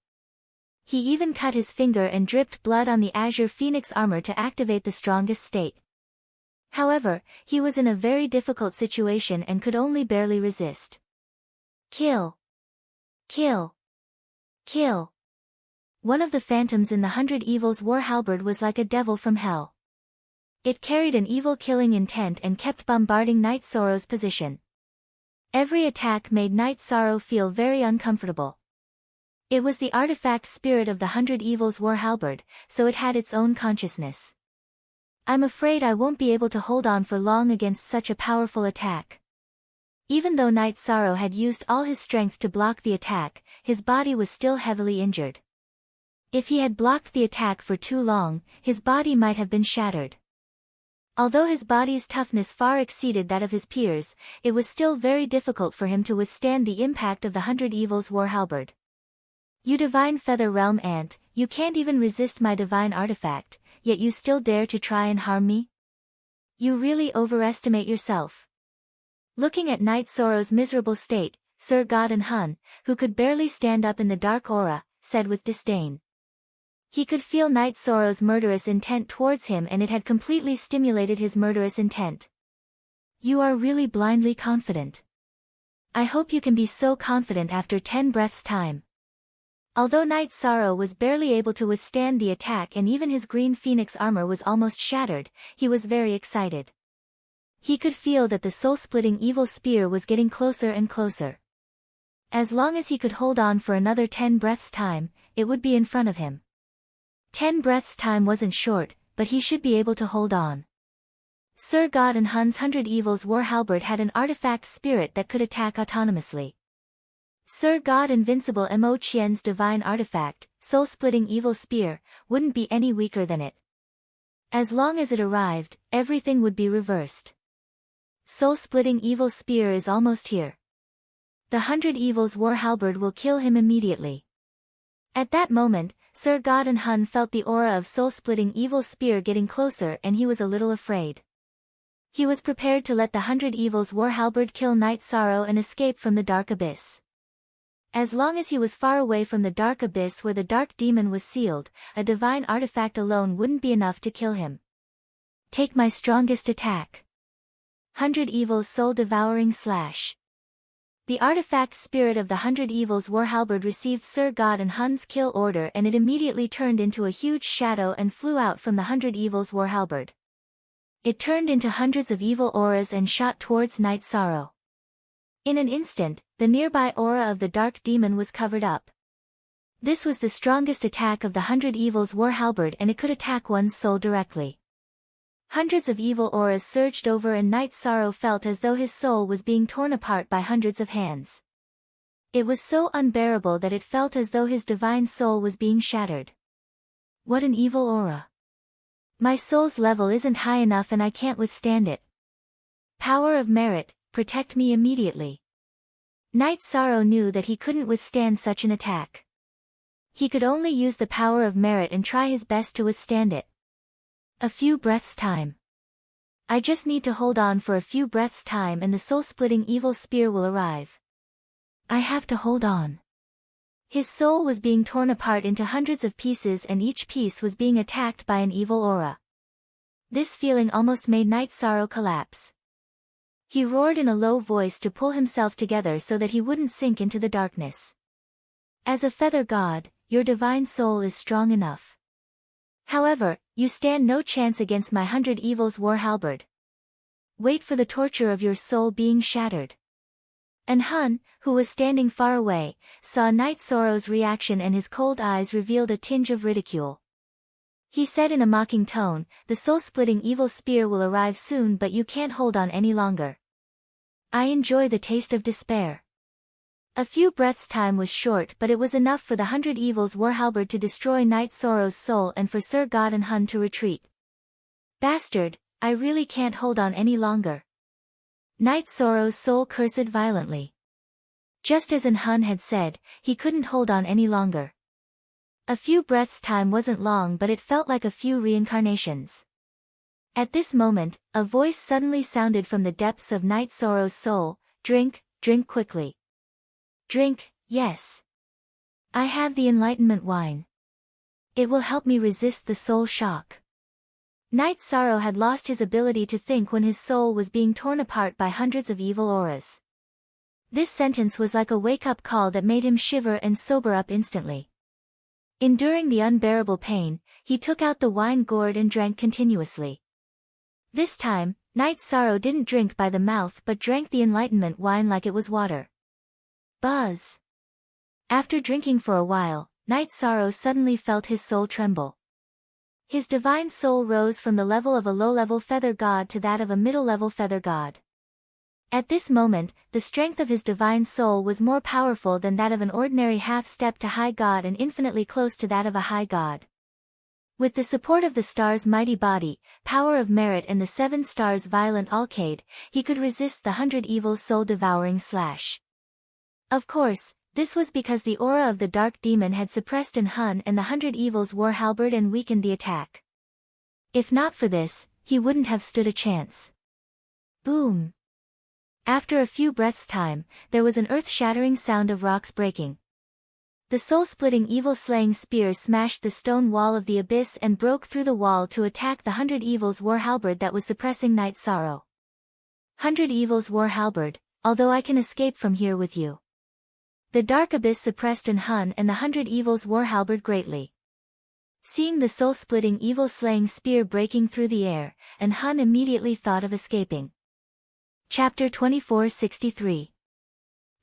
He even cut his finger and dripped blood on the Azure Phoenix armor to activate the strongest state. However, he was in a very difficult situation and could only barely resist. Kill! Kill! Kill! One of the phantoms in the 100 Evils War Halberd was like a devil from hell. It carried an evil killing intent and kept bombarding Night Sorrow's position. Every attack made Night Sorrow feel very uncomfortable. It was the artifact spirit of the 100 Evils War Halberd, so it had its own consciousness. "I'm afraid I won't be able to hold on for long against such a powerful attack." Even though Night Sorrow had used all his strength to block the attack, his body was still heavily injured. If he had blocked the attack for too long, his body might have been shattered. Although his body's toughness far exceeded that of his peers, it was still very difficult for him to withstand the impact of the 100 Evils War Halberd. "You divine Feather Realm ant, you can't even resist my divine artifact, yet you still dare to try and harm me? You really overestimate yourself." Looking at Night Sorrow's miserable state, Sir God and Hun, who could barely stand up in the dark aura, said with disdain. He could feel Night Sorrow's murderous intent towards him and it had completely stimulated his murderous intent. "You are really blindly confident. I hope you can be so confident after 10 breaths' time." Although Night Sorrow was barely able to withstand the attack and even his green phoenix armor was almost shattered, he was very excited. He could feel that the soul-splitting evil spear was getting closer and closer. As long as he could hold on for another 10 breaths' time, it would be in front of him. 10 breaths' time wasn't short, but he should be able to hold on. Sir God and Hun's 100 Evils War Halberd had an artifact spirit that could attack autonomously. Sir God Invincible Mo Qian's divine artifact, soul-splitting evil spear, wouldn't be any weaker than it. As long as it arrived, everything would be reversed. Soul-splitting evil spear is almost here. The 100 Evils war halberd will kill him immediately. At that moment, Sir God and Hun felt the aura of soul-splitting evil spear getting closer and he was a little afraid. He was prepared to let the 100 Evils war halberd kill Night Sorrow and escape from the dark abyss. As long as he was far away from the dark abyss where the dark demon was sealed, a divine artifact alone wouldn't be enough to kill him. Take my strongest attack. 100 Evils soul-devouring slash. The artifact spirit of the 100 Evils war halberd received Sir God and Hun's kill order and it immediately turned into a huge shadow and flew out from the 100 Evils war halberd. It turned into hundreds of evil auras and shot towards Night Sorrow. In an instant, the nearby aura of the dark demon was covered up. This was the strongest attack of the 100 Evils war halberd and it could attack one's soul directly. Hundreds of evil auras surged over and Night Sorrow felt as though his soul was being torn apart by hundreds of hands. It was so unbearable that it felt as though his divine soul was being shattered. What an evil aura. My soul's level isn't high enough and I can't withstand it. Power of merit, protect me immediately. Night Sorrow knew that he couldn't withstand such an attack. He could only use the power of merit and try his best to withstand it. A few breaths time. I just need to hold on for a few breaths time and the soul-splitting evil spear will arrive. I have to hold on. His soul was being torn apart into hundreds of pieces and each piece was being attacked by an evil aura. This feeling almost made Night Sorrow collapse. He roared in a low voice to pull himself together so that he wouldn't sink into the darkness. As a feather god, your divine soul is strong enough. However, you stand no chance against my 100 Evils war halberd. Wait for the torture of your soul being shattered. And Hun, who was standing far away, saw Night Sorrow's reaction and his cold eyes revealed a tinge of ridicule. He said in a mocking tone, the soul-splitting evil spear will arrive soon but you can't hold on any longer. I enjoy the taste of despair. A few breaths' time was short but it was enough for the 100 Evils war halberd to destroy Night Sorrow's soul and for Sir God and Hun to retreat. Bastard, I really can't hold on any longer. Night Sorrow's soul cursed violently. Just as Hun had said, he couldn't hold on any longer. A few breaths' time wasn't long but it felt like a few reincarnations. At this moment, a voice suddenly sounded from the depths of Night Sorrow's soul, drink, drink quickly. Drink, yes. I have the enlightenment wine. It will help me resist the soul shock. Night Sorrow had lost his ability to think when his soul was being torn apart by hundreds of evil auras. This sentence was like a wake-up call that made him shiver and sober up instantly. Enduring the unbearable pain, he took out the wine gourd and drank continuously. This time, Night Sorrow didn't drink by the mouth but drank the enlightenment wine like it was water. Buzz. After drinking for a while, Night Sorrow suddenly felt his soul tremble. His divine soul rose from the level of a low-level feather god to that of a middle-level feather god. At this moment, the strength of his divine soul was more powerful than that of an ordinary half-step to high god and infinitely close to that of a high god. With the support of the star's mighty body, power of merit and the 7 stars' violent alcade, he could resist the 100 Evils soul-devouring slash. Of course, this was because the aura of the dark demon had suppressed Hun and the 100 Evils war halberd and weakened the attack. If not for this, he wouldn't have stood a chance. Boom. After a few breaths' time, there was an earth-shattering sound of rocks breaking. The soul-splitting evil-slaying spear smashed the stone wall of the abyss and broke through the wall to attack the 100 Evils war halberd that was suppressing Night Sorrow. 100 Evils war halberd, although I can escape from here with you. The dark abyss suppressed Hun and the 100 Evils war halberd greatly. Seeing the soul-splitting evil-slaying spear breaking through the air, Hun immediately thought of escaping. Chapter 2463.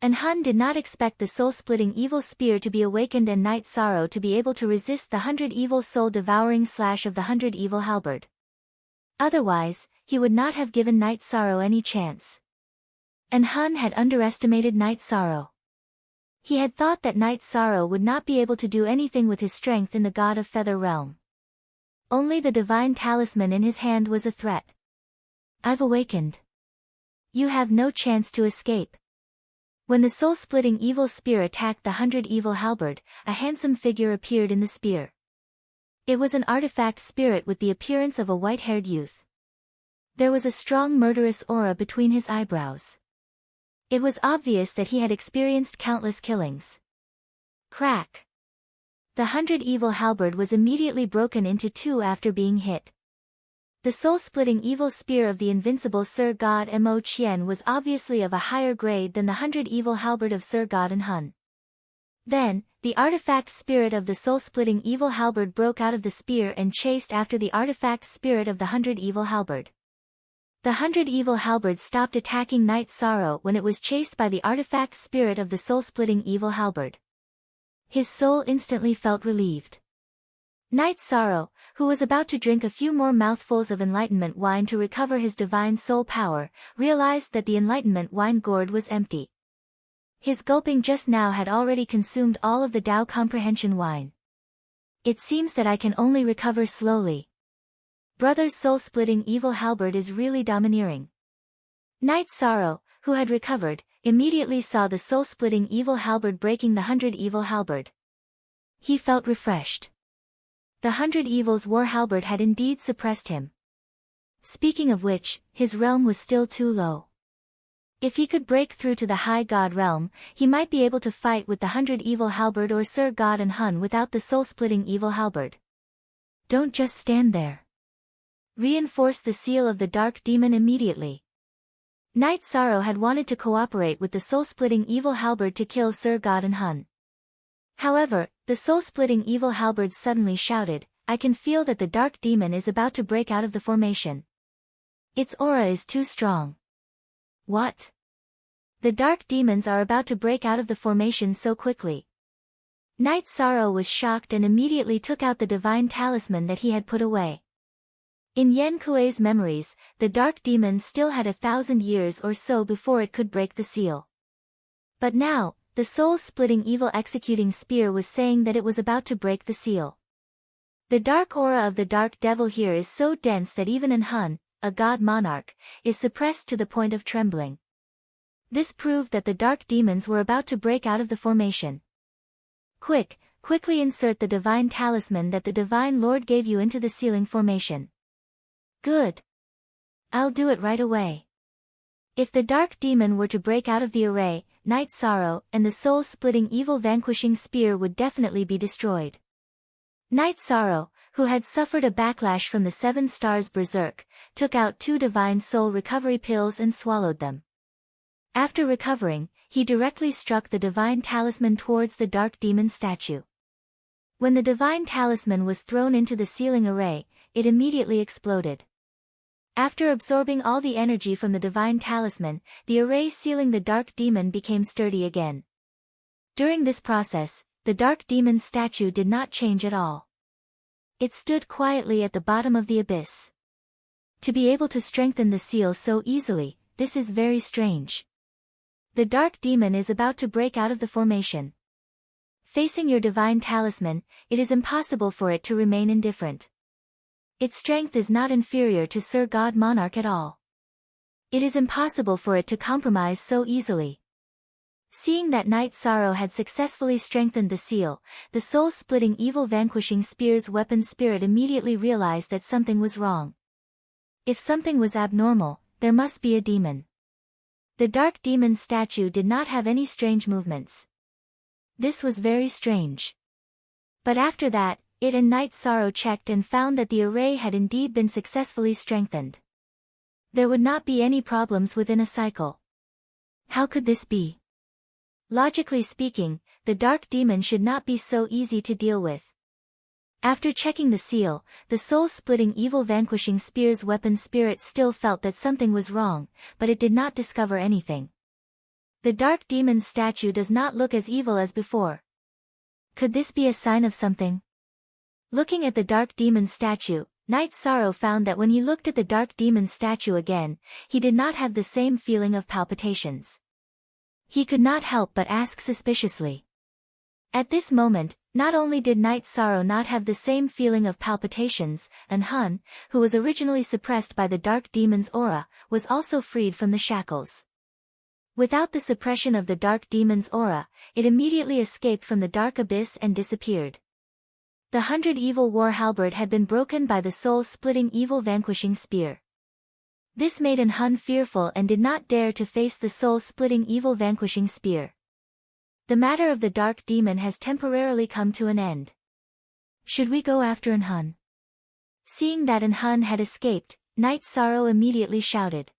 Hun did not expect the soul-splitting evil spear to be awakened and Night Sorrow to be able to resist the 100 Evil soul-devouring slash of the 100 Evil halberd. Otherwise, he would not have given Night Sorrow any chance. Hun had underestimated Night Sorrow. He had thought that Night Sorrow would not be able to do anything with his strength in the God of Feather realm. Only the divine talisman in his hand was a threat. I've awakened. You have no chance to escape. When the soul-splitting evil spear attacked the 100 evil halberd, a handsome figure appeared in the spear. It was an artifact spirit with the appearance of a white-haired youth. There was a strong murderous aura between his eyebrows. It was obvious that he had experienced countless killings. Crack! The 100 evil halberd was immediately broken into two after being hit. The soul-splitting evil spear of the invincible Sir God Mo Qian was obviously of a higher grade than the 100 evil halberd of Sir God and Hun. Then, the artifact spirit of the soul-splitting evil halberd broke out of the spear and chased after the artifact spirit of the 100 evil halberd. The 100 evil halberd stopped attacking Night Sorrow when it was chased by the artifact spirit of the soul-splitting evil halberd. His soul instantly felt relieved. Night Sorrow, who was about to drink a few more mouthfuls of enlightenment wine to recover his divine soul power, realized that the enlightenment wine gourd was empty. His gulping just now had already consumed all of the Tao comprehension wine. It seems that I can only recover slowly. Brother's soul-splitting evil halberd is really domineering. Night Sorrow, who had recovered, immediately saw the soul-splitting evil halberd breaking the 100 evil halberd. He felt refreshed. The 100 evil's war halberd had indeed suppressed him. Speaking of which, his realm was still too low. If he could break through to the high god realm, he might be able to fight with the 100 evil halberd or Sir God and Hun without the soul-splitting evil halberd. Don't just stand there. Reinforce the seal of the dark demon immediately. Night Sorrow had wanted to cooperate with the soul-splitting evil halberd to kill Sir God and Hun. However, the soul-splitting evil halberd suddenly shouted, I can feel that the dark demon is about to break out of the formation. Its aura is too strong. What? The dark demons are about to break out of the formation so quickly. Night Sorrow was shocked and immediately took out the divine talisman that he had put away. In Yen Kuei's memories, the dark demon still had 1,000 years or so before it could break the seal. But now, the soul-splitting evil executing spear was saying that it was about to break the seal. The dark aura of the dark devil here is so dense that even an Hun, a god monarch, is suppressed to the point of trembling. This proved that the dark demons were about to break out of the formation. Quickly insert the divine talisman that the divine lord gave you into the sealing formation. Good. I'll do it right away. If the dark demon were to break out of the array, Night Sorrow and the soul-splitting evil vanquishing spear would definitely be destroyed. Night Sorrow, who had suffered a backlash from the 7 stars berserk, took out 2 divine soul recovery pills and swallowed them. After recovering, he directly struck the divine talisman towards the dark demon statue. When the divine talisman was thrown into the sealing array, it immediately exploded. After absorbing all the energy from the divine talisman, the array sealing the dark demon became sturdy again. During this process, the dark demon statue did not change at all. It stood quietly at the bottom of the abyss. To be able to strengthen the seal so easily, this is very strange. The dark demon is about to break out of the formation. Facing your divine talisman, it is impossible for it to remain indifferent. Its strength is not inferior to Sir God Monarch at all. It is impossible for it to compromise so easily. Seeing that Night Sorrow had successfully strengthened the seal, the soul-splitting evil vanquishing spear's weapon spirit immediately realized that something was wrong. If something was abnormal, there must be a demon. The dark demon statue did not have any strange movements. This was very strange. But after that, it and Night Sorrow checked and found that the array had indeed been successfully strengthened. There would not be any problems within a cycle. How could this be? Logically speaking, the dark demon should not be so easy to deal with. After checking the seal, the soul-splitting evil vanquishing spear's weapon spirit still felt that something was wrong, but it did not discover anything. The dark demon statue does not look as evil as before. Could this be a sign of something? Looking at the dark demon statue, Night Sorrow found that when he looked at the dark demon statue again, he did not have the same feeling of palpitations. He could not help but ask suspiciously. At this moment, not only did Night Sorrow not have the same feeling of palpitations, and Hun, who was originally suppressed by the dark demon's aura, was also freed from the shackles. Without the suppression of the dark demon's aura, it immediately escaped from the dark abyss and disappeared. The 100 Evil War Halberd had been broken by the soul-splitting evil vanquishing spear. This made Hun fearful and did not dare to face the soul-splitting evil vanquishing spear. The matter of the dark demon has temporarily come to an end. Should we go after Hun? Seeing that Hun had escaped, Night Sorrow immediately shouted.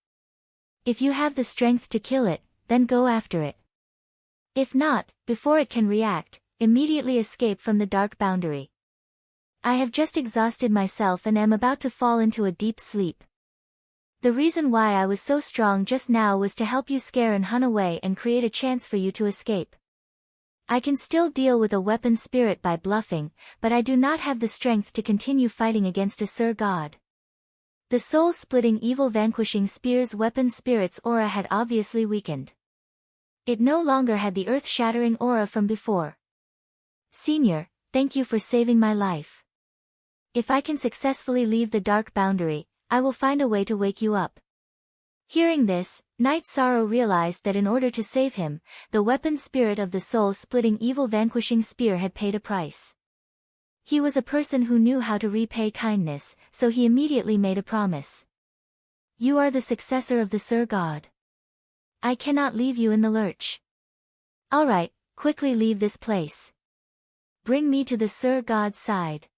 If you have the strength to kill it, then go after it. If not, before it can react, immediately escape from the dark boundary. I have just exhausted myself and am about to fall into a deep sleep. The reason why I was so strong just now was to help you scare Hun away and create a chance for you to escape. I can still deal with a weapon spirit by bluffing, but I do not have the strength to continue fighting against a Sir God. The soul-splitting evil vanquishing spear's weapon spirit's aura had obviously weakened. It no longer had the earth-shattering aura from before. Senior, thank you for saving my life. If I can successfully leave the dark boundary, I will find a way to wake you up. Hearing this, Night Sorrow realized that in order to save him, the weapon spirit of the soul-splitting evil vanquishing spear had paid a price. He was a person who knew how to repay kindness, so he immediately made a promise. You are the successor of the Sir God. I cannot leave you in the lurch. Alright, quickly leave this place. Bring me to the Sir God's side.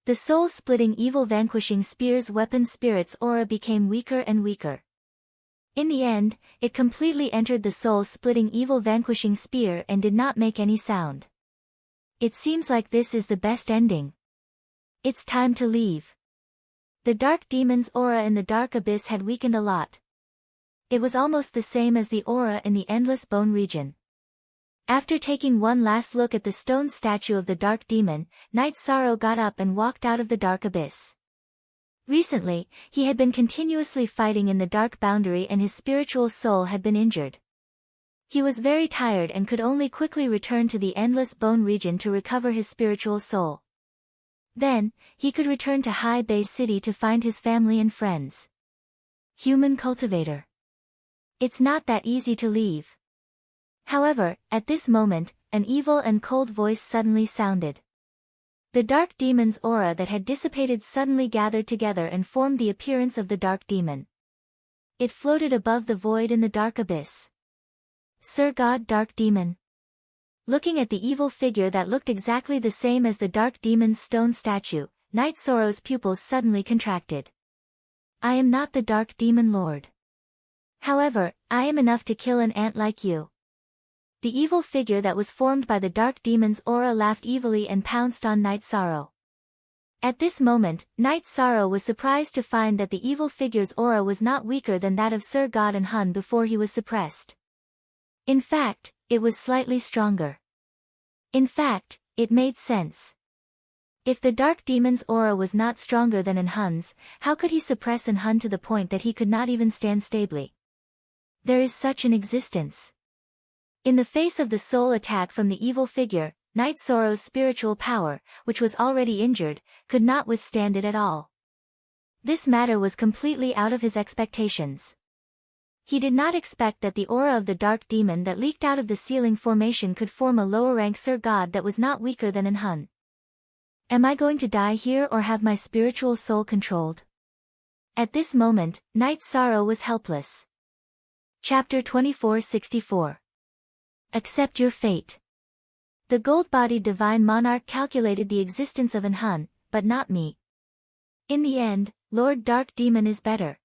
The soul-splitting evil vanquishing spear's weapon spirit's aura became weaker and weaker. In the end, it completely entered the soul-splitting evil vanquishing spear and did not make any sound. It seems like this is the best ending. It's time to leave. The dark demon's aura in the dark abyss had weakened a lot. It was almost the same as the aura in the endless bone region. After taking one last look at the stone statue of the dark demon, Night Sorrow got up and walked out of the dark abyss. Recently, he had been continuously fighting in the dark boundary and his spiritual soul had been injured. He was very tired and could only quickly return to the endless bone region to recover his spiritual soul. Then, he could return to High Bay City to find his family and friends. Human cultivator. It's not that easy to leave. However, at this moment, an evil and cold voice suddenly sounded. The dark demon's aura that had dissipated suddenly gathered together and formed the appearance of the dark demon. It floated above the void in the dark abyss. Sir God Dark Demon. Looking at the evil figure that looked exactly the same as the dark demon's stone statue, Night Sorrow's pupils suddenly contracted. I am not the dark demon lord. However, I am enough to kill an ant like you. The evil figure that was formed by the dark demon's aura laughed evilly and pounced on Night Sorrow. At this moment, Night Sorrow was surprised to find that the evil figure's aura was not weaker than that of Sir God and Hun before he was suppressed. In fact, it was slightly stronger. In fact, it made sense. If the dark demon's aura was not stronger than Hun's, how could he suppress Hun to the point that he could not even stand stably? There is such an existence. In the face of the soul attack from the evil figure, Night Sorrow's spiritual power, which was already injured, could not withstand it at all. This matter was completely out of his expectations. He did not expect that the aura of the dark demon that leaked out of the ceiling formation could form a lower-rank Sir God that was not weaker than Hun. Am I going to die here or have my spiritual soul controlled? At this moment, Night Sorrow was helpless. Chapter 2464. Accept your fate. The gold-bodied divine monarch calculated the existence of Hun, but not me. In the end, Lord Dark Demon is better.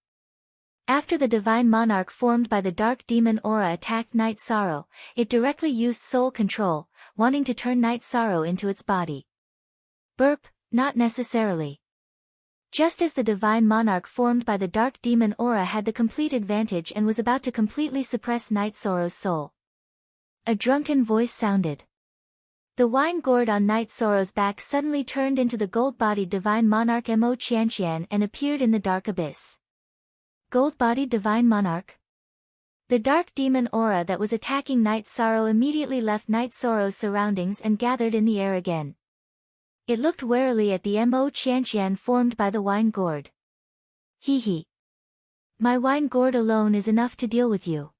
After the divine monarch formed by the dark demon aura attacked Night Sorrow, it directly used soul control, wanting to turn Night Sorrow into its body. Burp, not necessarily. Just as the divine monarch formed by the dark demon aura had the complete advantage and was about to completely suppress Night Sorrow's soul. A drunken voice sounded. The wine gourd on Night Sorrow's back suddenly turned into the gold-bodied divine monarch Mo Qianqian and appeared in the dark abyss. Gold-bodied divine monarch? The dark demon aura that was attacking Night Sorrow immediately left Night Sorrow's surroundings and gathered in the air again. It looked warily at the Mo Qianqian formed by the wine gourd. Hee. My wine gourd alone is enough to deal with you.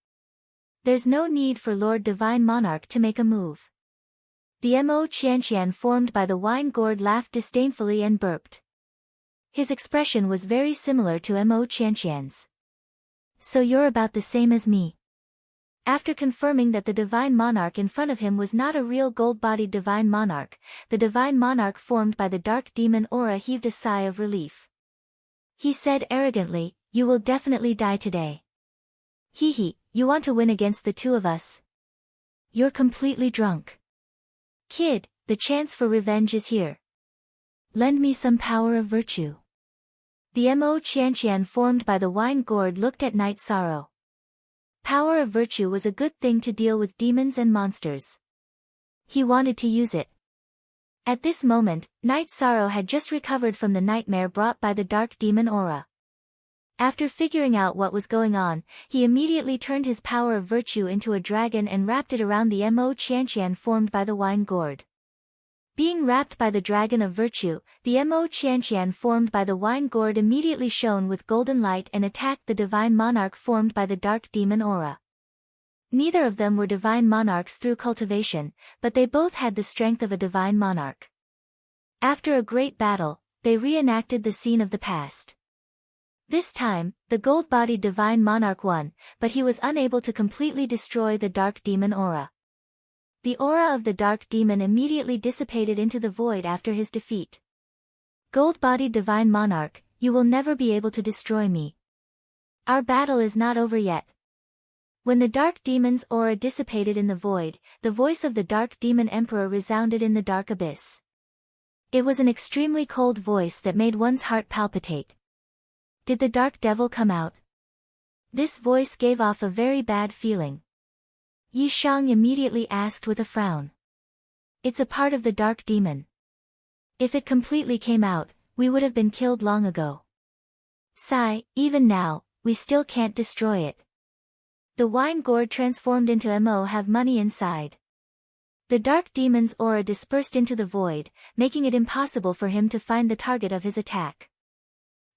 There's no need for Lord Divine Monarch to make a move. The Mo Qianqian formed by the wine gourd laughed disdainfully and burped. His expression was very similar to Mo Qianqian's. So you're about the same as me. After confirming that the Divine Monarch in front of him was not a real gold-bodied Divine Monarch, the Divine Monarch formed by the dark demon aura heaved a sigh of relief. He said arrogantly, "You will definitely die today. Hee, you want to win against the two of us? You're completely drunk. Kid, the chance for revenge is here. Lend me some power of virtue." The Mo Qianqian formed by the wine gourd looked at Night Sorrow. Power of virtue was a good thing to deal with demons and monsters. He wanted to use it. At this moment, Night Sorrow had just recovered from the nightmare brought by the dark demon aura. After figuring out what was going on, he immediately turned his power of virtue into a dragon and wrapped it around the Mo Qianqian formed by the wine gourd. Being wrapped by the dragon of virtue, the Mo Qianqian formed by the wine gourd immediately shone with golden light and attacked the divine monarch formed by the dark demon aura. Neither of them were divine monarchs through cultivation, but they both had the strength of a divine monarch. After a great battle, they reenacted the scene of the past. This time, the gold-bodied divine monarch won, but he was unable to completely destroy the dark demon aura. The aura of the dark demon immediately dissipated into the void after his defeat. Gold-bodied divine monarch, you will never be able to destroy me. Our battle is not over yet. When the dark demon's aura dissipated in the void, the voice of the dark demon emperor resounded in the dark abyss. It was an extremely cold voice that made one's heart palpitate. Did the dark devil come out? This voice gave off a very bad feeling. Yi Shang immediately asked with a frown. It's a part of the dark demon. If it completely came out, we would have been killed long ago. Sigh, even now, we still can't destroy it. The wine gourd transformed into Mo have money inside. The dark demon's aura dispersed into the void, making it impossible for him to find the target of his attack.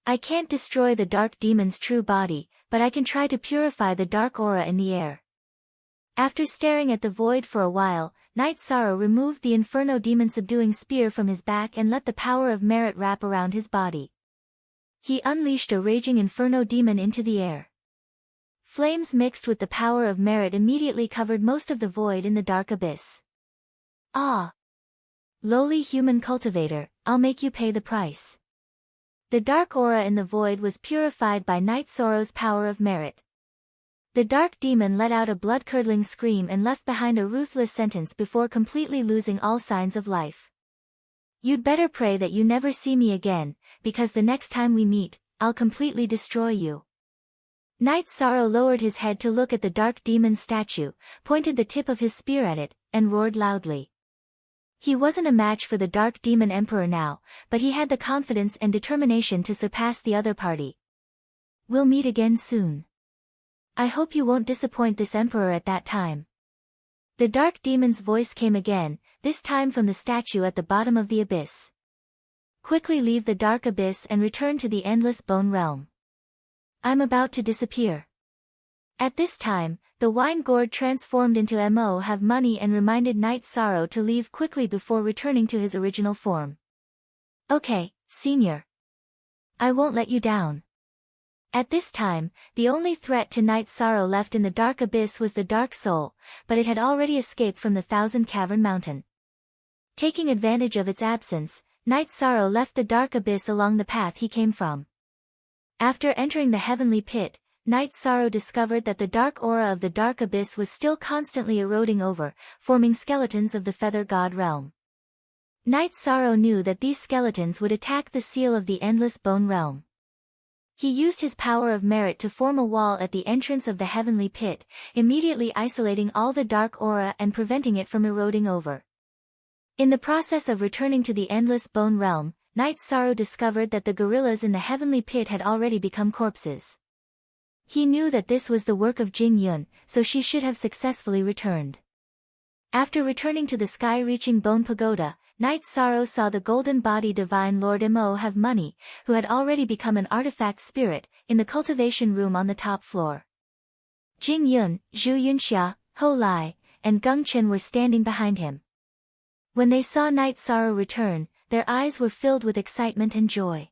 I can't destroy the dark demon's true body, but I can try to purify the dark aura in the air. After staring at the void for a while, Night Sorrow removed the Inferno Demon subduing spear from his back and let the power of merit wrap around his body. He unleashed a raging Inferno Demon into the air. Flames mixed with the power of merit immediately covered most of the void in the dark abyss. Ah! Lowly human cultivator, I'll make you pay the price. The dark aura in the void was purified by Night Sorrow's power of merit. The dark demon let out a blood-curdling scream and left behind a ruthless sentence before completely losing all signs of life. You'd better pray that you never see me again, because the next time we meet, I'll completely destroy you. Night Sorrow lowered his head to look at the dark demon's statue, pointed the tip of his spear at it, and roared loudly. He wasn't a match for the dark demon emperor now, but he had the confidence and determination to surpass the other party. We'll meet again soon. I hope you won't disappoint this emperor at that time. The dark demon's voice came again, this time from the statue at the bottom of the abyss. Quickly leave the dark abyss and return to the endless bone realm. I'm about to disappear. At this time, the wine gourd transformed into Mo have money and reminded Night Sorrow to leave quickly before returning to his original form. Okay, senior. I won't let you down. At this time, the only threat to Night Sorrow left in the dark abyss was the dark soul, but it had already escaped from the Thousand Cavern Mountain. Taking advantage of its absence, Night Sorrow left the dark abyss along the path he came from. After entering the heavenly pit, Night Sorrow discovered that the dark aura of the dark abyss was still constantly eroding over, forming skeletons of the Feather God realm. Night Sorrow knew that these skeletons would attack the seal of the endless bone realm. He used his power of merit to form a wall at the entrance of the heavenly pit, immediately isolating all the dark aura and preventing it from eroding over. In the process of returning to the endless bone realm, Night Sorrow discovered that the gorillas in the heavenly pit had already become corpses. He knew that this was the work of Jing Yun, so she should have successfully returned. After returning to the sky-reaching bone pagoda, Night Sorrow saw the golden body divine Lord Mo have money, who had already become an artifact spirit, in the cultivation room on the top floor. Jing Yun, Zhu Yunxia, Ho Lai, and Geng Chen were standing behind him. When they saw Night Sorrow return, their eyes were filled with excitement and joy.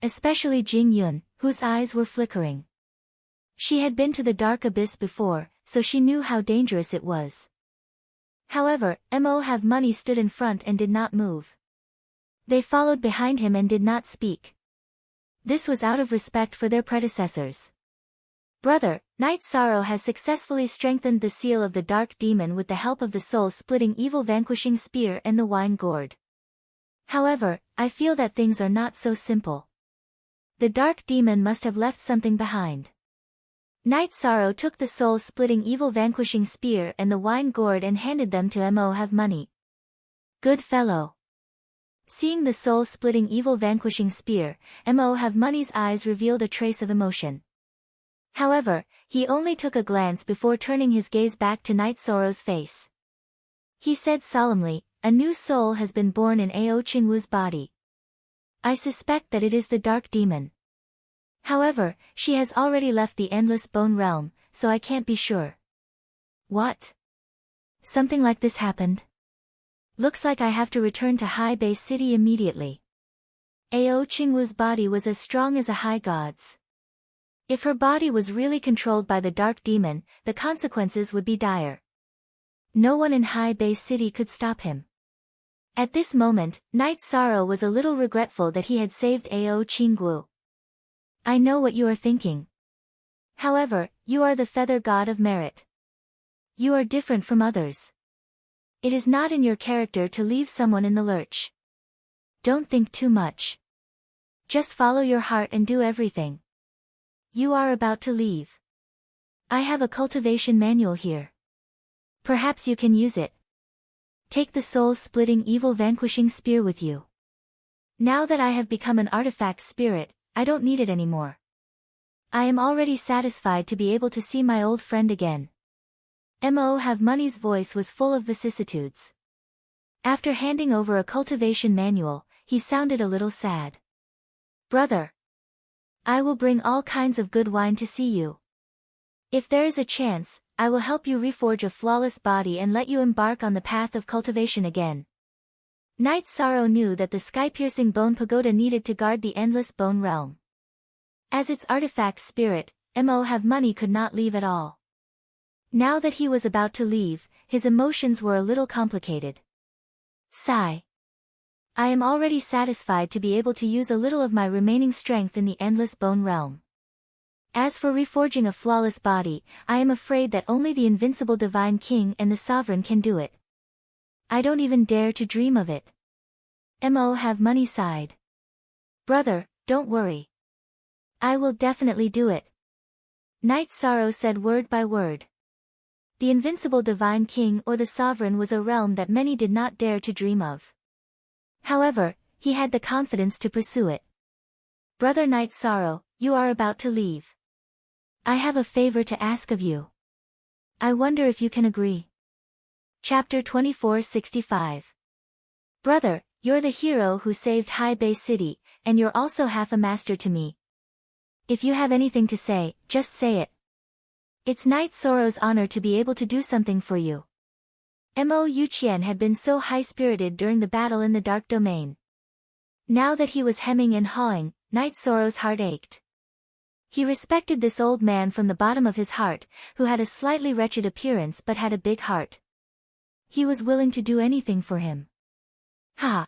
Especially Jing Yun, whose eyes were flickering. She had been to the dark abyss before, so she knew how dangerous it was. However, Mo have money stood in front and did not move. They followed behind him and did not speak. This was out of respect for their predecessors. Brother, Night Sorrow has successfully strengthened the seal of the dark demon with the help of the soul-splitting evil-vanquishing spear and the wine gourd. However, I feel that things are not so simple. The dark demon must have left something behind. Night Sorrow took the soul-splitting evil-vanquishing spear and the wine gourd and handed them to Mo have money. Good fellow. Seeing the soul-splitting evil-vanquishing spear, Mo have money's eyes revealed a trace of emotion. However, he only took a glance before turning his gaze back to Night Sorrow's face. He said solemnly, "A new soul has been born in Ao Qingwu's body. I suspect that it is the dark demon. However, she has already left the endless bone realm, so I can't be sure." What? Something like this happened? Looks like I have to return to High Bay City immediately. Ao Qingwu's body was as strong as a high god's. If her body was really controlled by the dark demon, the consequences would be dire. No one in High Bay City could stop him. At this moment, Night Sorrow was a little regretful that he had saved Ao Qingwu. I know what you are thinking. However, you are the feather god of merit. You are different from others. It is not in your character to leave someone in the lurch. Don't think too much. Just follow your heart and do everything. You are about to leave. I have a cultivation manual here. Perhaps you can use it. Take the soul-splitting evil-vanquishing spear with you. Now that I have become an artifact spirit, I don't need it anymore. I am already satisfied to be able to see my old friend again. Mo have money's voice was full of vicissitudes. After handing over a cultivation manual, he sounded a little sad. Brother, I will bring all kinds of good wine to see you. If there is a chance, I will help you reforge a flawless body and let you embark on the path of cultivation again. Night Sorrow knew that the sky-piercing bone pagoda needed to guard the endless bone realm. As its artifact spirit, Mo have money could not leave at all. Now that he was about to leave, his emotions were a little complicated. Sigh. I am already satisfied to be able to use a little of my remaining strength in the endless bone realm. As for reforging a flawless body, I am afraid that only the invincible divine king and the sovereign can do it. I don't even dare to dream of it. Mo have money sighed. Brother, don't worry. I will definitely do it. Night Sorrow said word by word. The invincible divine king or the sovereign was a realm that many did not dare to dream of. However, he had the confidence to pursue it. Brother Night Sorrow, you are about to leave. I have a favor to ask of you. I wonder if you can agree. Chapter 2465. Brother, you're the hero who saved High Bay City, and you're also half a master to me. If you have anything to say, just say it. It's Night Sorrow's honor to be able to do something for you. Mo Yuqian had been so high-spirited during the battle in the Dark Domain. Now that he was hemming and hawing, Night Sorrow's heart ached. He respected this old man from the bottom of his heart, who had a slightly wretched appearance but had a big heart. He was willing to do anything for him. Ha!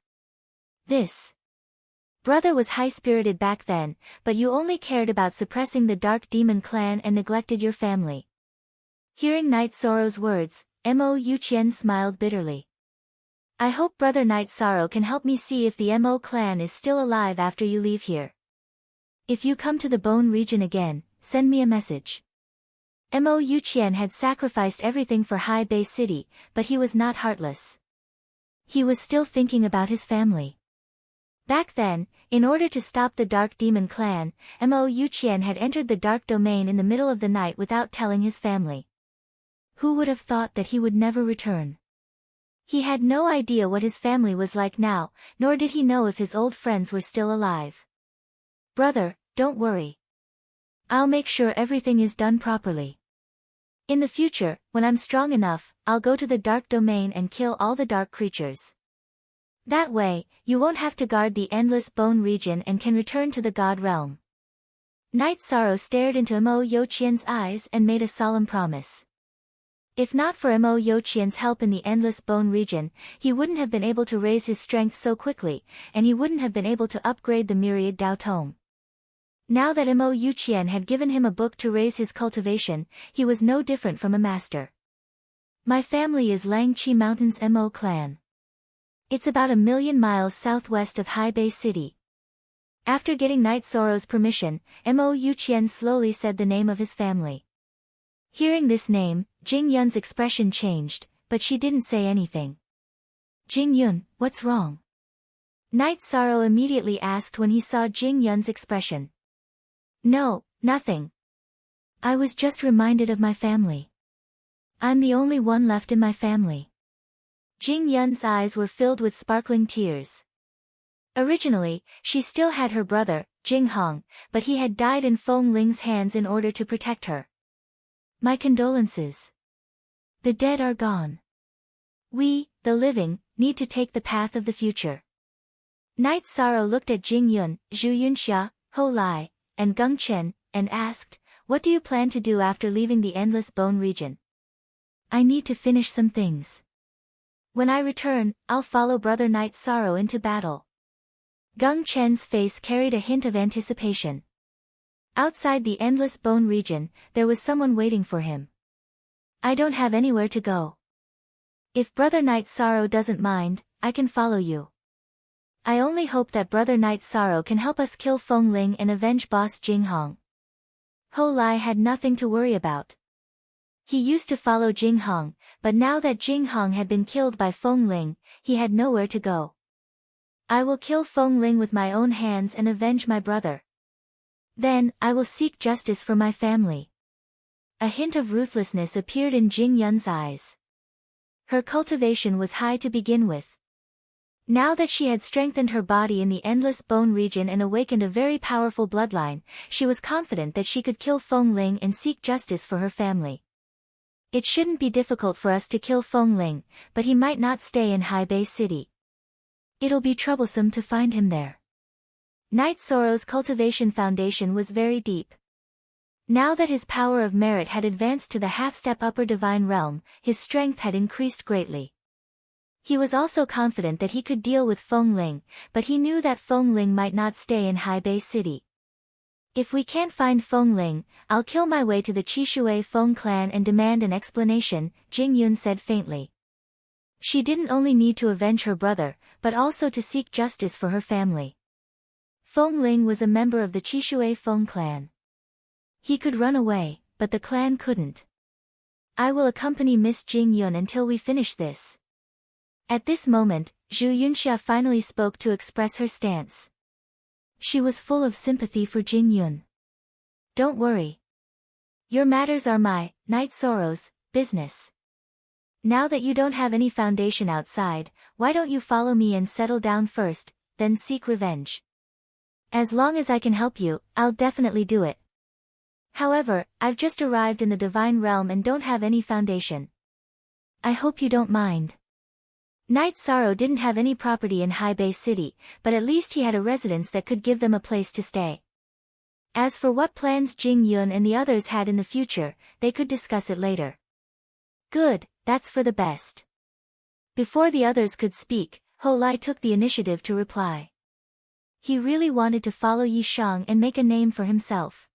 This brother was high-spirited back then, but you only cared about suppressing the Dark Demon clan and neglected your family. Hearing Night Sorrow's words, Mo Yuqian smiled bitterly. I hope Brother Night Sorrow can help me see if the Mo clan is still alive after you leave here. If you come to the Bone region again, send me a message. Mo Yuqian had sacrificed everything for High Bay City, but he was not heartless. He was still thinking about his family. Back then, in order to stop the Dark Demon clan, Mo Yuqian had entered the Dark Domain in the middle of the night without telling his family. Who would have thought that he would never return? He had no idea what his family was like now, nor did he know if his old friends were still alive. Brother, don't worry. I'll make sure everything is done properly. In the future, when I'm strong enough, I'll go to the Dark Domain and kill all the dark creatures. That way, you won't have to guard the Endless Bone region and can return to the God realm. Night Sorrow stared into Mo Yuqian's eyes and made a solemn promise. If not for Mo Yuqian's help in the Endless Bone region, he wouldn't have been able to raise his strength so quickly, and he wouldn't have been able to upgrade the Myriad Dao Tome. Now that Mo Yuqian had given him a book to raise his cultivation, he was no different from a master. My family is Langqi Mountain's Mo clan. It's about 1,000,000 miles southwest of Haibei City. After getting Night Sorrow's permission, Mo Yuqian slowly said the name of his family. Hearing this name, Jing Yun's expression changed, but she didn't say anything. Jing Yun, what's wrong? Night Sorrow immediately asked when he saw Jing Yun's expression. No, nothing. I was just reminded of my family. I'm the only one left in my family. Jing Yun's eyes were filled with sparkling tears. Originally, she still had her brother, Jing Hong, but he had died in Feng Ling's hands in order to protect her. My condolences. The dead are gone. We, the living, need to take the path of the future. Night Sorrow looked at Jing Yun, Zhu Yunxia, Ho Lai, and Geng Chen, and asked, what do you plan to do after leaving the Endless Bone region? I need to finish some things. When I return, I'll follow Brother Night Sorrow into battle. Geng Chen's face carried a hint of anticipation. Outside the Endless Bone region, there was someone waiting for him. I don't have anywhere to go. If Brother Night Sorrow doesn't mind, I can follow you. I only hope that Brother Night Sorrow can help us kill Feng Ling and avenge boss Jing Hong. Ho Lai had nothing to worry about. He used to follow Jing Hong, but now that Jing Hong had been killed by Feng Ling, he had nowhere to go. I will kill Feng Ling with my own hands and avenge my brother. Then, I will seek justice for my family. A hint of ruthlessness appeared in Jing Yun's eyes. Her cultivation was high to begin with. Now that she had strengthened her body in the Endless Bone region and awakened a very powerful bloodline, she was confident that she could kill Feng Ling and seek justice for her family. It shouldn't be difficult for us to kill Feng Ling, but he might not stay in Haibei City. It'll be troublesome to find him there. Night Sorrow's cultivation foundation was very deep. Now that his power of merit had advanced to the half-step upper divine realm, his strength had increased greatly. He was also confident that he could deal with Feng Ling, but he knew that Feng Ling might not stay in Haibei City. If we can't find Feng Ling, I'll kill my way to the Qishui Feng clan and demand an explanation, Jing Yun said faintly. She didn't only need to avenge her brother, but also to seek justice for her family. Feng Ling was a member of the Qishui Feng clan. He could run away, but the clan couldn't. I will accompany Miss Jing Yun until we finish this. At this moment, Zhu Yunxia finally spoke to express her stance. She was full of sympathy for Jing Yun. Don't worry. Your matters are my, Night Sorrow's, business. Now that you don't have any foundation outside, why don't you follow me and settle down first, then seek revenge? As long as I can help you, I'll definitely do it. However, I've just arrived in the divine realm and don't have any foundation. I hope you don't mind. Night Sorrow didn't have any property in Haibei City, but at least he had a residence that could give them a place to stay. As for what plans Jing Yun and the others had in the future, they could discuss it later. Good, that's for the best. Before the others could speak, Ho Lai took the initiative to reply. He really wanted to follow Yi Shang and make a name for himself.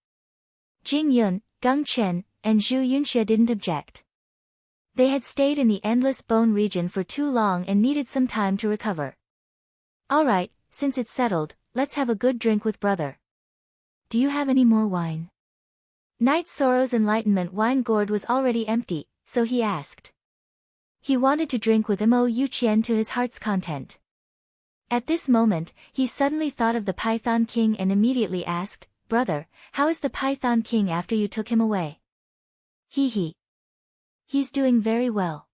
Jing Yun, Geng Chen, and Zhu Yunxia didn't object. They had stayed in the Endless Bone region for too long and needed some time to recover. Alright, since it's settled, let's have a good drink with brother. Do you have any more wine? Night Sorrow's enlightenment wine gourd was already empty, so he asked. He wanted to drink with Mo Yuqian to his heart's content. At this moment, he suddenly thought of the Python King and immediately asked, "Brother, how is the Python King after you took him away?" He's doing very well.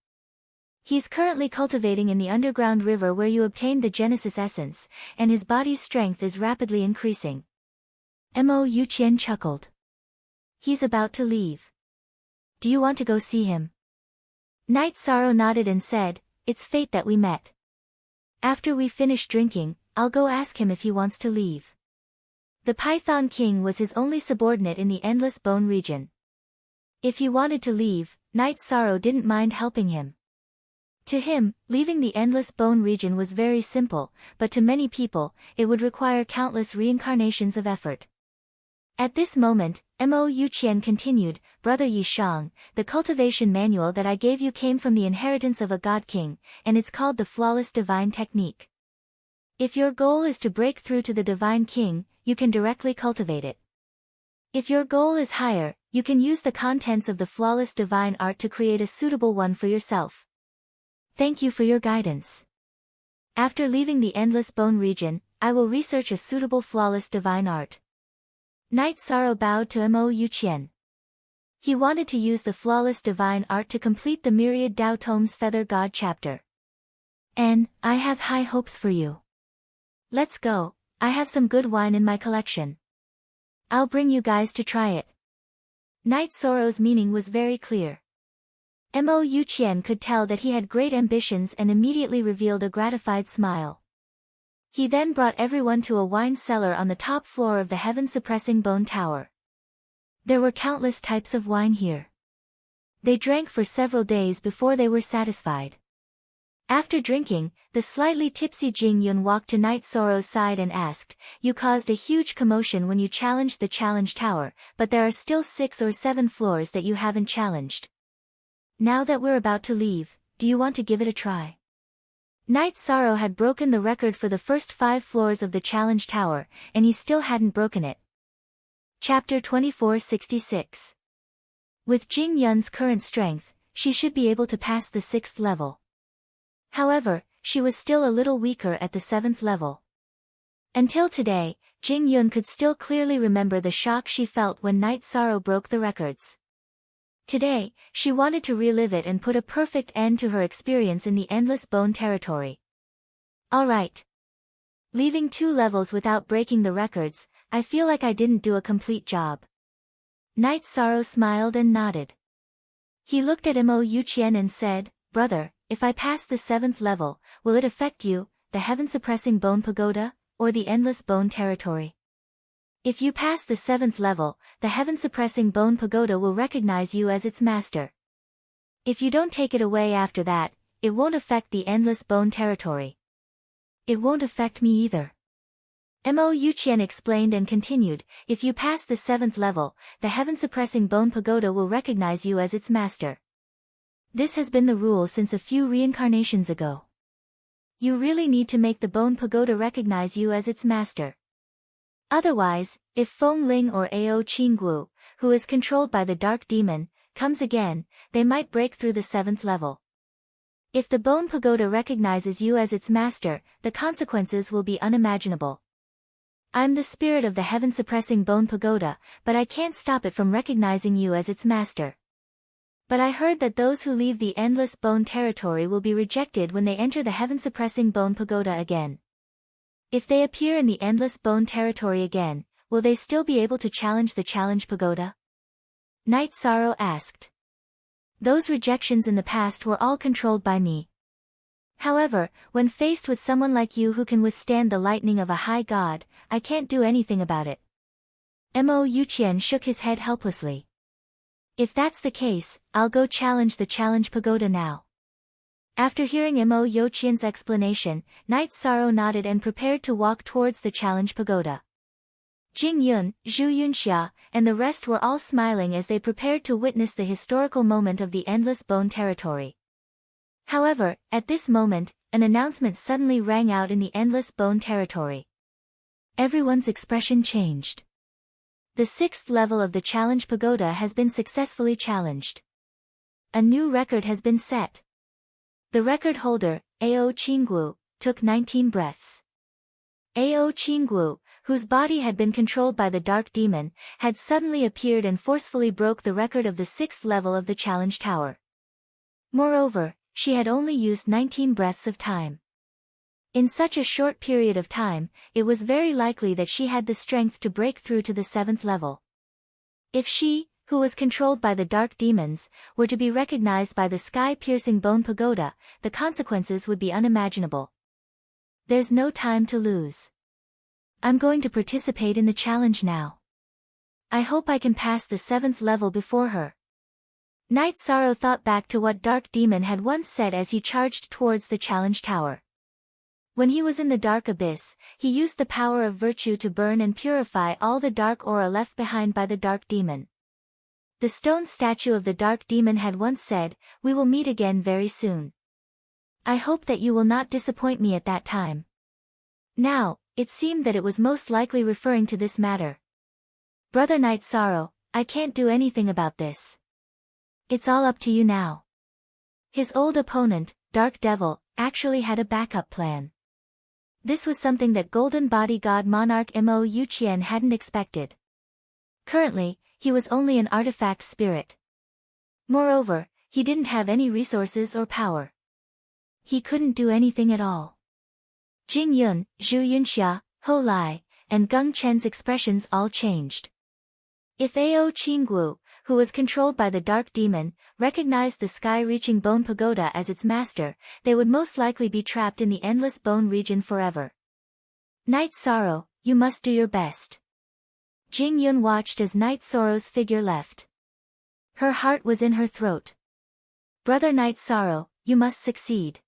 He's currently cultivating in the underground river where you obtained the Genesis essence, and his body's strength is rapidly increasing. Mo Yuqian chuckled. He's about to leave. Do you want to go see him? Night Sorrow nodded and said, "It's fate that we met. After we finish drinking, I'll go ask him if he wants to leave." The Python King was his only subordinate in the Endless Bone region. If he wanted to leave, Night Sorrow didn't mind helping him. To him, leaving the Endless Bone region was very simple, but to many people, it would require countless reincarnations of effort. At this moment, Mo Yuqian continued, "Brother Yishang, the cultivation manual that I gave you came from the inheritance of a God King, and it's called the Flawless Divine Technique. If your goal is to break through to the Divine King, you can directly cultivate it. If your goal is higher, you can use the contents of the Flawless Divine Art to create a suitable one for yourself. Thank you for your guidance. After leaving the Endless Bone region, I will research a suitable Flawless Divine Art." Night Sorrow bowed to Mo Yuqian. He wanted to use the Flawless Divine Art to complete the Myriad Tao Tomes Feather God chapter. "And, I have high hopes for you. Let's go, I have some good wine in my collection. I'll bring you guys to try it." Night Sorrow's meaning was very clear. Mo Yuqian could tell that he had great ambitions and immediately revealed a gratified smile. He then brought everyone to a wine cellar on the top floor of the heaven-suppressing bone tower. There were countless types of wine here. They drank for several days before they were satisfied. After drinking, the slightly tipsy Jing Yun walked to Night Sorrow's side and asked, "You caused a huge commotion when you challenged the challenge tower, but there are still 6 or 7 floors that you haven't challenged. Now that we're about to leave, do you want to give it a try?" Night Sorrow had broken the record for the first 5 floors of the challenge tower, and he still hadn't broken it. Chapter 2466. With Jing Yun's current strength, she should be able to pass the 6th level. However, she was still a little weaker at the 7th level. Until today, Jing Yun could still clearly remember the shock she felt when Night Sorrow broke the records. Today, she wanted to relive it and put a perfect end to her experience in the Endless Bone territory. Alright. Leaving 2 levels without breaking the records, I feel like I didn't do a complete job. Night Sorrow smiled and nodded. He looked at Mo Yuqian and said, "Brother, if I pass the 7th level, will it affect you, the heaven-suppressing bone pagoda, or the Endless Bone territory?" "If you pass the 7th level, the heaven-suppressing bone pagoda will recognize you as its master. If you don't take it away after that, it won't affect the Endless Bone territory." "It won't affect me either." Mo Yuqian explained and continued, "If you pass the 7th level, the heaven-suppressing bone pagoda will recognize you as its master. This has been the rule since a few reincarnations ago. You really need to make the bone pagoda recognize you as its master. Otherwise, if Feng Ling or Ao Qinggu, who is controlled by the dark demon, comes again, they might break through the 7th level. If the bone pagoda recognizes you as its master, the consequences will be unimaginable. I'm the spirit of the heaven-suppressing bone pagoda, but I can't stop it from recognizing you as its master. But I heard that those who leave the Endless Bone territory will be rejected when they enter the heaven-suppressing bone pagoda again. If they appear in the Endless Bone territory again, will they still be able to challenge the challenge pagoda?" Night Sorrow asked. "Those rejections in the past were all controlled by me. However, when faced with someone like you who can withstand the lightning of a high god, I can't do anything about it." Mo Yuqian shook his head helplessly. "If that's the case, I'll go challenge the challenge pagoda now." After hearing Mo Yuqian's explanation, Night Sorrow nodded and prepared to walk towards the challenge pagoda. Jing Yun, Zhu Yunxia, and the rest were all smiling as they prepared to witness the historical moment of the Endless Bone territory. However, at this moment, an announcement suddenly rang out in the Endless Bone territory. Everyone's expression changed. The 6th level of the challenge pagoda has been successfully challenged. A new record has been set. The record holder, Ao Qinggu, took 19 breaths. Ao Qinggu, whose body had been controlled by the dark demon, had suddenly appeared and forcefully broke the record of the 6th level of the challenge tower. Moreover, she had only used 19 breaths of time. In such a short period of time, it was very likely that she had the strength to break through to the 7th level. If she, who was controlled by the dark demons, were to be recognized by the sky-piercing bone pagoda, the consequences would be unimaginable. There's no time to lose. I'm going to participate in the challenge now. I hope I can pass the 7th level before her. Night Sorrow thought back to what Dark Demon had once said as he charged towards the challenge tower. When he was in the dark abyss, he used the power of virtue to burn and purify all the dark aura left behind by the dark demon. The stone statue of the dark demon had once said, "We will meet again very soon. I hope that you will not disappoint me at that time." Now, it seemed that it was most likely referring to this matter. Brother Night Sorrow, I can't do anything about this. It's all up to you now. His old opponent, Dark Devil, actually had a backup plan. This was something that Golden Body God Monarch Mo Yuqian hadn't expected. Currently, he was only an artifact spirit. Moreover, he didn't have any resources or power. He couldn't do anything at all. Jing Yun, Zhu Yunxia, Ho Lai, and Geng Chen's expressions all changed. If Ao Qinggu, who was controlled by the dark demon, recognized the sky-reaching bone pagoda as its master, they would most likely be trapped in the endless bone region forever. Night Sorrow, you must do your best. Jing Yun watched as Night Sorrow's figure left. Her heart was in her throat. Brother Night Sorrow, you must succeed.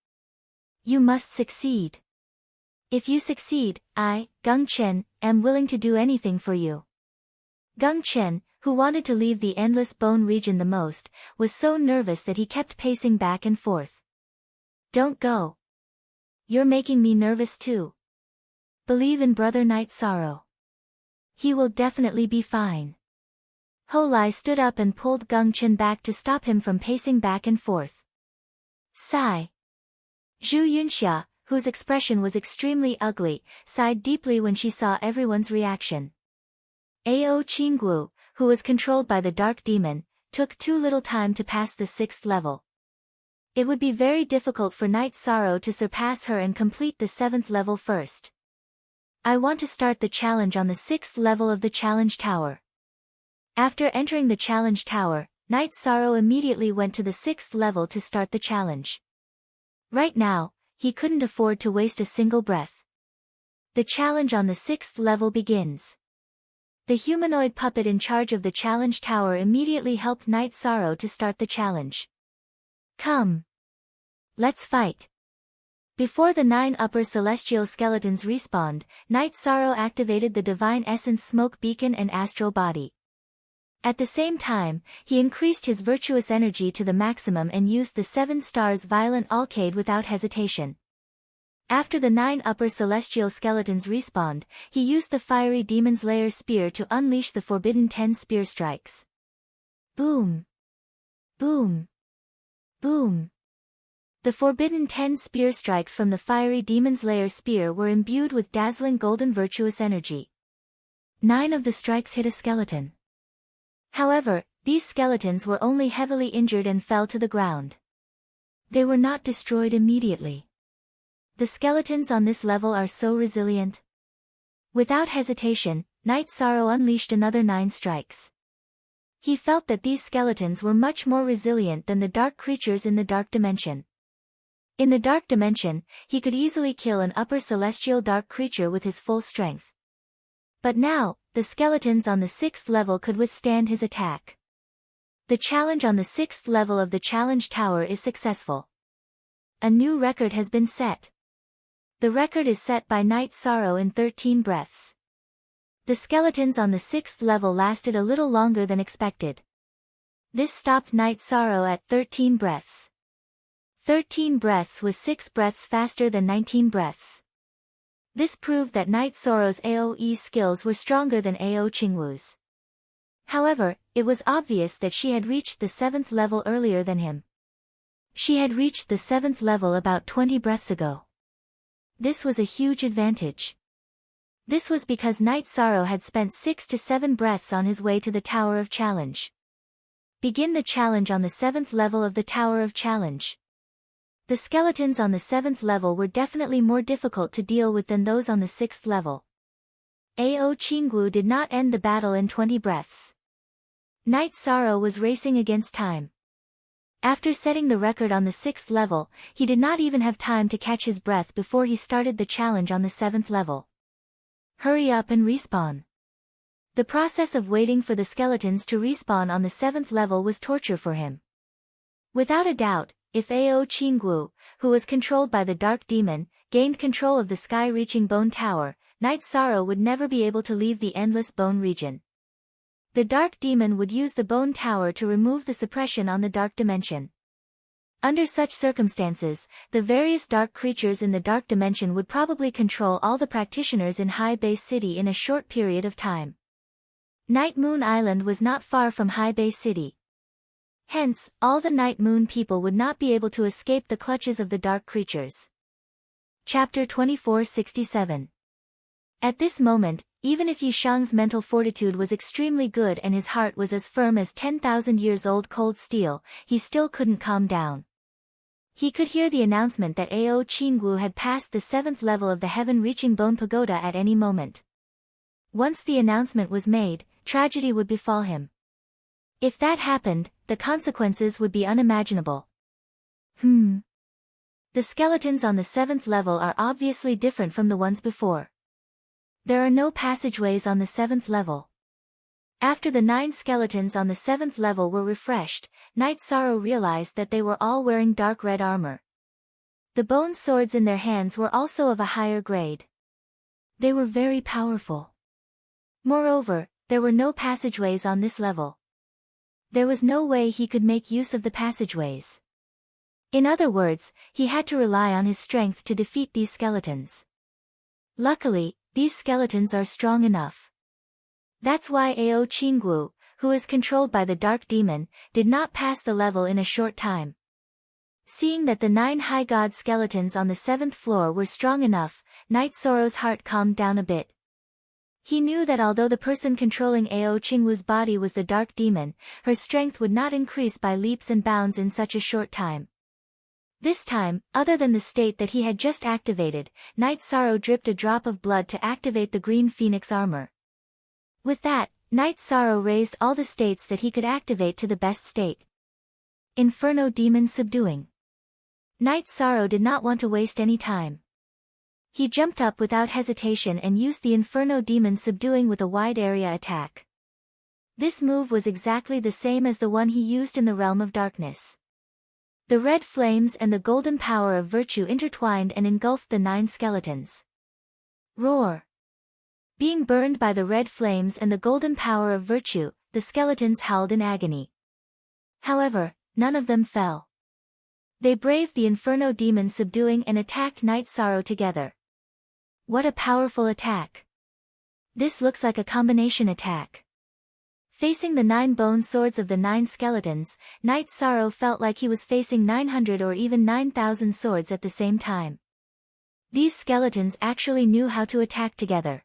You must succeed. If you succeed, I, Geng Chen, am willing to do anything for you. Geng Chen, who wanted to leave the endless bone region the most, was so nervous that he kept pacing back and forth. Don't go. You're making me nervous too. Believe in Brother Night Sorrow. He will definitely be fine. Ho Lai stood up and pulled Geng Chen back to stop him from pacing back and forth. Sigh. Zhu Yunxia, whose expression was extremely ugly, sighed deeply when she saw everyone's reaction. Ao Qinggu, who was controlled by the dark demon, took too little time to pass the 6th level. It would be very difficult for Night Sorrow to surpass her and complete the 7th level first. I want to start the challenge on the 6th level of the challenge tower. After entering the challenge tower, Night Sorrow immediately went to the 6th level to start the challenge. Right now, he couldn't afford to waste a single breath. The challenge on the 6th level begins. The humanoid puppet in charge of the challenge tower immediately helped Night Sorrow to start the challenge. Come. Let's fight. Before the 9 upper celestial skeletons respawned, Night Sorrow activated the Divine Essence Smoke Beacon and Astral Body. At the same time, he increased his virtuous energy to the maximum and used the 7 stars Violent Alcade without hesitation. After the 9 upper celestial skeletons respawned, he used the fiery demon's lair spear to unleash the forbidden 10 spear strikes. Boom! Boom! Boom! The forbidden 10 spear strikes from the fiery demon's lair spear were imbued with dazzling golden virtuous energy. 9 of the strikes hit a skeleton. However, these skeletons were only heavily injured and fell to the ground. They were not destroyed immediately. The skeletons on this level are so resilient. Without hesitation, Night Sorrow unleashed another 9 strikes. He felt that these skeletons were much more resilient than the dark creatures in the dark dimension. In the dark dimension, he could easily kill an upper celestial dark creature with his full strength. But now, the skeletons on the 6th level could withstand his attack. The challenge on the 6th level of the challenge tower is successful. A new record has been set. The record is set by Night Sorrow in 13 breaths. The skeletons on the 6th level lasted a little longer than expected. This stopped Night Sorrow at 13 breaths. 13 breaths was 6 breaths faster than 19 breaths. This proved that Night Sorrow's AoE skills were stronger than Ao Qinggu's. However, it was obvious that she had reached the 7th level earlier than him. She had reached the 7th level about 20 breaths ago. This was a huge advantage. This was because Night Sorrow had spent 6 to 7 breaths on his way to the Tower of Challenge. Begin the challenge on the 7th level of the Tower of Challenge. The skeletons on the 7th level were definitely more difficult to deal with than those on the 6th level. Ao Qinggu did not end the battle in 20 breaths. Night Sorrow was racing against time. After setting the record on the 6th level, he did not even have time to catch his breath before he started the challenge on the 7th level. Hurry up and respawn. The process of waiting for the skeletons to respawn on the 7th level was torture for him. Without a doubt, if Ao Qinggu, who was controlled by the Dark Demon, gained control of the sky-reaching Bone Tower, Night Sorrow would never be able to leave the endless bone region. The Dark Demon would use the Bone Tower to remove the suppression on the Dark Dimension. Under such circumstances, the various dark creatures in the Dark Dimension would probably control all the practitioners in High Bay City in a short period of time. Night Moon Island was not far from High Bay City. Hence, all the Night Moon people would not be able to escape the clutches of the dark creatures. Chapter 2467. At this moment, even if Yishang's mental fortitude was extremely good and his heart was as firm as 10,000 years old cold steel, he still couldn't calm down. He could hear the announcement that Ao Qinggu had passed the 7th level of the heaven-reaching Bone Pagoda at any moment. Once the announcement was made, tragedy would befall him. If that happened, the consequences would be unimaginable. The skeletons on the 7th level are obviously different from the ones before. There are no passageways on the 7th level. After the 9 skeletons on the 7th level were refreshed, Night Sorrow realized that they were all wearing dark red armor. The bone swords in their hands were also of a higher grade. They were very powerful. Moreover, there were no passageways on this level. There was no way he could make use of the passageways. In other words, he had to rely on his strength to defeat these skeletons. Luckily, these skeletons are strong enough. That's why Ao Qinggu, who is controlled by the Dark Demon, did not pass the level in a short time. Seeing that the 9 high god skeletons on the 7th floor were strong enough, Night Sorrow's heart calmed down a bit. He knew that although the person controlling Ao Qinggu's body was the Dark Demon, her strength would not increase by leaps and bounds in such a short time. This time, other than the state that he had just activated, Night Sorrow dripped a drop of blood to activate the Green Phoenix armor. With that, Night Sorrow raised all the states that he could activate to the best state. Inferno Demon Subduing. Night Sorrow did not want to waste any time. He jumped up without hesitation and used the Inferno Demon Subduing with a wide area attack. This move was exactly the same as the one he used in the Realm of Darkness. The red flames and the golden power of virtue intertwined and engulfed the 9 skeletons. Roar! Being burned by the red flames and the golden power of virtue, the skeletons howled in agony. However, none of them fell. They braved the Inferno Demon Subduing and attacked Night Sorrow together. What a powerful attack! This looks like a combination attack. Facing the 9 bone swords of the 9 skeletons, Night Sorrow felt like he was facing 900 or even 9,000 swords at the same time. These skeletons actually knew how to attack together.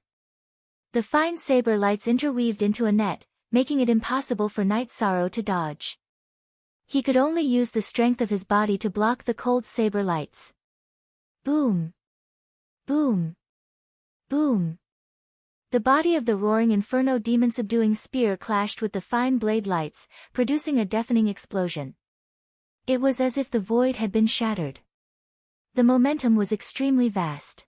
The fine saber lights interweaved into a net, making it impossible for Night Sorrow to dodge. He could only use the strength of his body to block the cold saber lights. Boom! Boom! Boom! The body of the roaring Inferno Demon Subduing spear clashed with the fine blade lights, producing a deafening explosion. It was as if the void had been shattered. The momentum was extremely vast.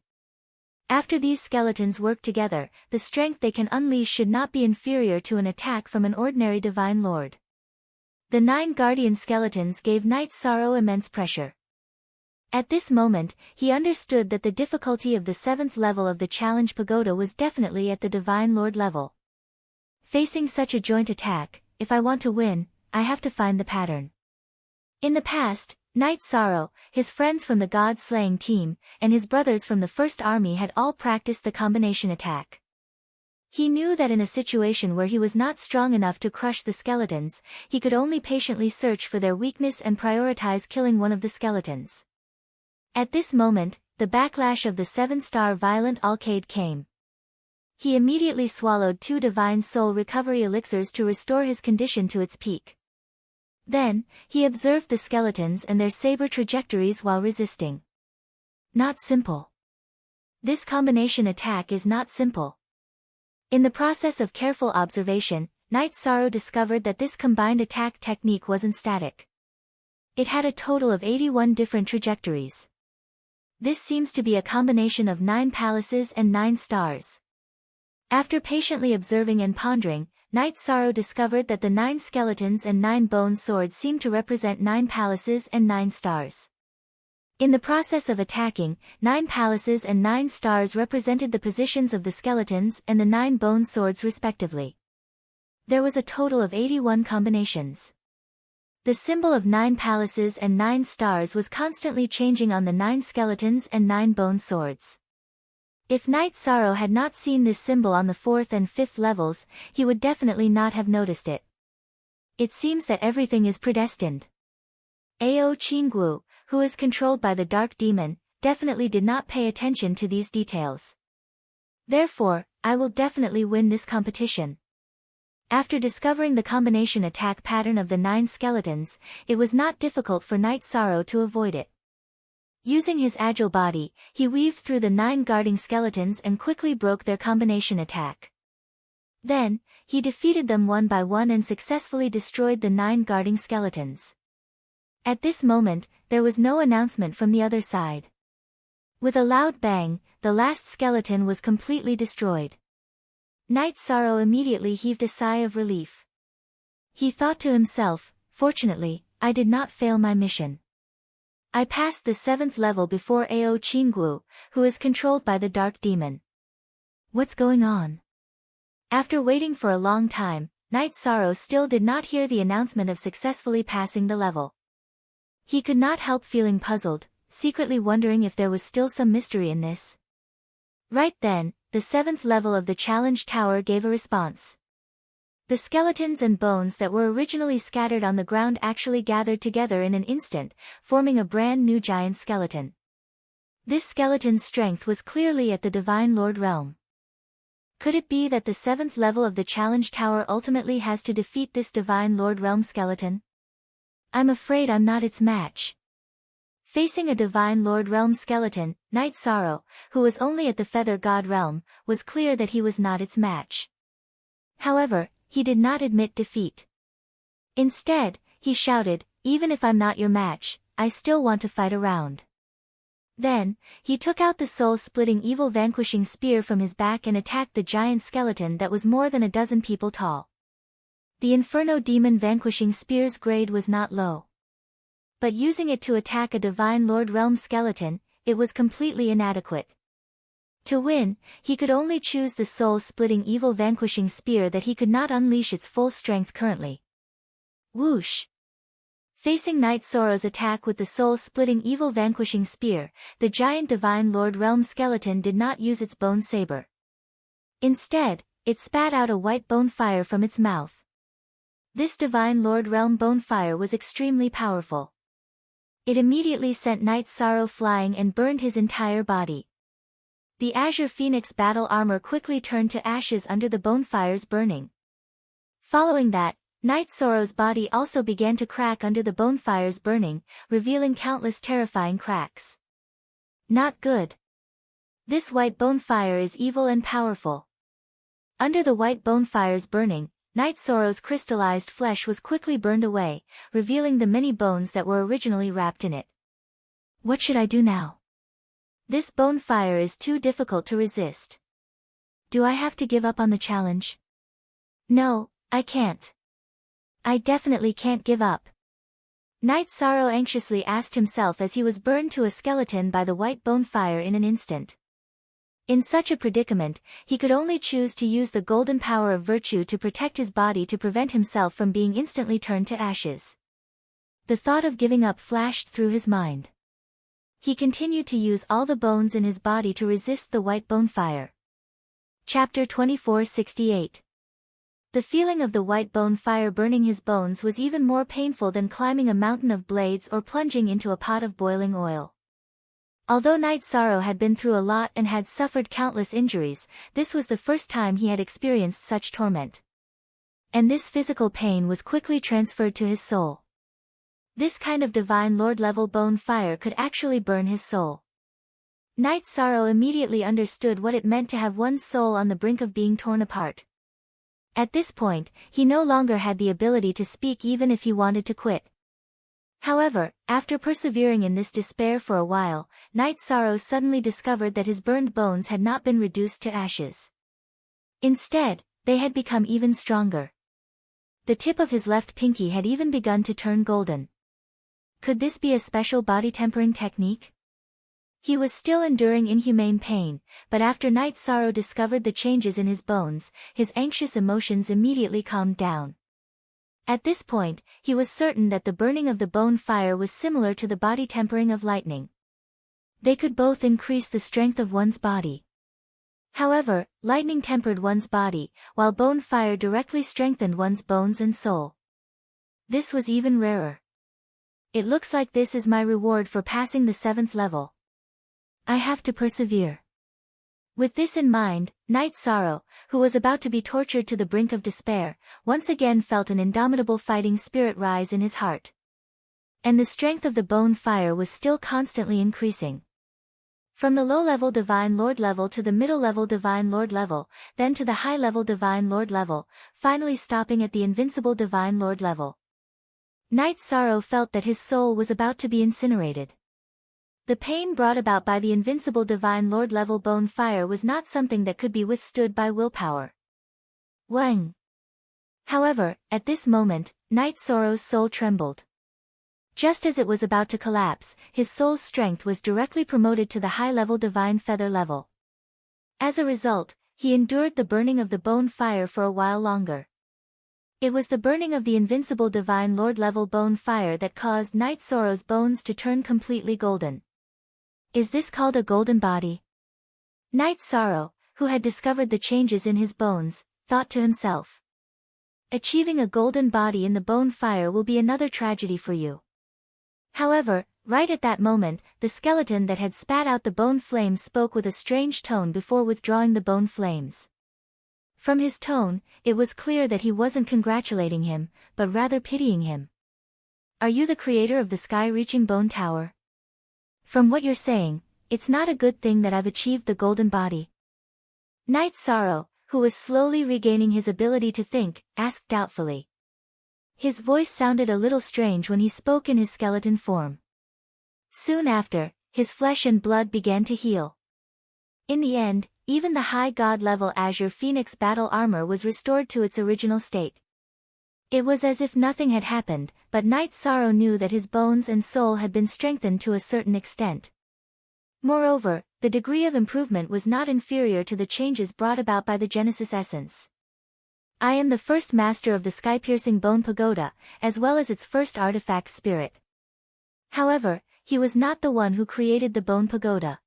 After these skeletons work together, the strength they can unleash should not be inferior to an attack from an ordinary Divine Lord. The 9 guardian skeletons gave Night Sorrow immense pressure. At this moment, he understood that the difficulty of the 7th level of the Challenge Pagoda was definitely at the Divine Lord level. Facing such a joint attack, if I want to win, I have to find the pattern. In the past, Night Sorrow, his friends from the God-slaying team, and his brothers from the First Army had all practiced the combination attack. He knew that in a situation where he was not strong enough to crush the skeletons, he could only patiently search for their weakness and prioritize killing one of the skeletons. At this moment, the backlash of the 7-star Violent Alcade came. He immediately swallowed 2 divine soul recovery elixirs to restore his condition to its peak. Then, he observed the skeletons and their saber trajectories while resisting. Not simple. This combination attack is not simple. In the process of careful observation, Night Sorrow discovered that this combined attack technique wasn't static. It had a total of 81 different trajectories. This seems to be a combination of 9 palaces and 9 stars. After patiently observing and pondering, Night Sorrow discovered that the 9 skeletons and 9 bone swords seemed to represent 9 palaces and 9 stars. In the process of attacking, 9 palaces and 9 stars represented the positions of the skeletons and the 9 bone swords respectively. There was a total of 81 combinations. The symbol of 9 palaces and 9 stars was constantly changing on the 9 skeletons and 9 bone swords. If Night Sorrow had not seen this symbol on the 4th and 5th levels, he would definitely not have noticed it. It seems that everything is predestined. Ao Qinggu, who is controlled by the dark demon, definitely did not pay attention to these details. Therefore, I will definitely win this competition. After discovering the combination attack pattern of the 9 skeletons, it was not difficult for Night Sorrow to avoid it. Using his agile body, he weaved through the 9 guarding skeletons and quickly broke their combination attack. Then, he defeated them one by one and successfully destroyed the 9 guarding skeletons. At this moment, there was no announcement from the other side. With a loud bang, the last skeleton was completely destroyed. Night Sorrow immediately heaved a sigh of relief. He thought to himself, fortunately, I did not fail my mission. I passed the 7th level before Ao Qinggu, who is controlled by the dark demon. What's going on? After waiting for a long time, Night Sorrow still did not hear the announcement of successfully passing the level. He could not help feeling puzzled, secretly wondering if there was still some mystery in this. Right then, the 7th level of the challenge tower gave a response. The skeletons and bones that were originally scattered on the ground actually gathered together in an instant, forming a brand new giant skeleton. This skeleton's strength was clearly at the Divine Lord realm. Could it be that the 7th level of the challenge tower ultimately has to defeat this Divine Lord realm skeleton? I'm afraid I'm not its match. Facing a Divine Lord realm skeleton, Night Sorrow, who was only at the Feather God realm, was clear that he was not its match. However, he did not admit defeat. Instead, he shouted, "Even if I'm not your match, I still want to fight around." Then, he took out the soul-splitting evil vanquishing spear from his back and attacked the giant skeleton that was more than a dozen people tall. The Inferno Demon vanquishing spear's grade was not low. But using it to attack a Divine Lord realm skeleton, it was completely inadequate. To win, he could only choose the soul-splitting evil vanquishing spear that he could not unleash its full strength currently. Whoosh! Facing Night Sorrow's attack with the soul-splitting evil vanquishing spear, the giant Divine Lord realm skeleton did not use its bone saber. Instead, it spat out a white bone fire from its mouth. This Divine Lord realm bone fire was extremely powerful. It immediately sent Night Sorrow flying and burned his entire body. The Azure Phoenix battle armor quickly turned to ashes under the bonefire's burning. Following that, Night Sorrow's body also began to crack under the bonefire's burning, revealing countless terrifying cracks. Not good. This white bonefire is evil and powerful. Under the white bonefire's burning, Night Sorrow's crystallized flesh was quickly burned away, revealing the many bones that were originally wrapped in it. What should I do now? This bonefire is too difficult to resist. Do I have to give up on the challenge? No, I can't. I definitely can't give up. Night Sorrow anxiously asked himself as he was burned to a skeleton by the white bonefire in an instant. In such a predicament, he could only choose to use the golden power of virtue to protect his body to prevent himself from being instantly turned to ashes. The thought of giving up flashed through his mind. He continued to use all the bones in his body to resist the white bonefire. Chapter 2468. The feeling of the white bone fire burning his bones was even more painful than climbing a mountain of blades or plunging into a pot of boiling oil. Although Night Sorrow had been through a lot and had suffered countless injuries, this was the first time he had experienced such torment. And this physical pain was quickly transferred to his soul. This kind of divine Lord level bone fire could actually burn his soul. Night Sorrow immediately understood what it meant to have one's soul on the brink of being torn apart. At this point, he no longer had the ability to speak even if he wanted to quit. However, after persevering in this despair for a while, Night Sorrow suddenly discovered that his burned bones had not been reduced to ashes. Instead, they had become even stronger. The tip of his left pinky had even begun to turn golden. Could this be a special body tempering technique? He was still enduring inhumane pain, but after Night Sorrow discovered the changes in his bones, his anxious emotions immediately calmed down. At this point, he was certain that the burning of the bone fire was similar to the body tempering of lightning. They could both increase the strength of one's body. However, lightning tempered one's body, while bone fire directly strengthened one's bones and soul. This was even rarer. It looks like this is my reward for passing the 7th level. I have to persevere. With this in mind, Night Sorrow, who was about to be tortured to the brink of despair, once again felt an indomitable fighting spirit rise in his heart. And the strength of the bone fire was still constantly increasing. From the low-level Divine Lord level to the middle-level Divine Lord level, then to the high-level Divine Lord level, finally stopping at the invincible Divine Lord level. Night Sorrow felt that his soul was about to be incinerated. The pain brought about by the invincible Divine Lord level bone fire was not something that could be withstood by willpower. Wang. However, at this moment, Night Sorrow's soul trembled. Just as it was about to collapse, his soul's strength was directly promoted to the high-level Divine Feather level. As a result, he endured the burning of the bone fire for a while longer. It was the burning of the invincible Divine Lord level bone fire that caused Night Sorrow's bones to turn completely golden. Is this called a golden body? Night Sorrow, who had discovered the changes in his bones, thought to himself. Achieving a golden body in the bone fire will be another tragedy for you. However, right at that moment, the skeleton that had spat out the bone flames spoke with a strange tone before withdrawing the bone flames. From his tone, it was clear that he wasn't congratulating him, but rather pitying him. Are you the creator of the sky-reaching bone tower? From what you're saying, it's not a good thing that I've achieved the golden body. Night Sorrow, who was slowly regaining his ability to think, asked doubtfully. His voice sounded a little strange when he spoke in his skeleton form. Soon after, his flesh and blood began to heal. In the end, even the high god-level Azure Phoenix battle armor was restored to its original state. It was as if nothing had happened, but Night Sorrow knew that his bones and soul had been strengthened to a certain extent. Moreover, the degree of improvement was not inferior to the changes brought about by the Genesis essence. I am the first master of the sky-piercing bone pagoda, as well as its first artifact spirit. However, he was not the one who created the bone pagoda.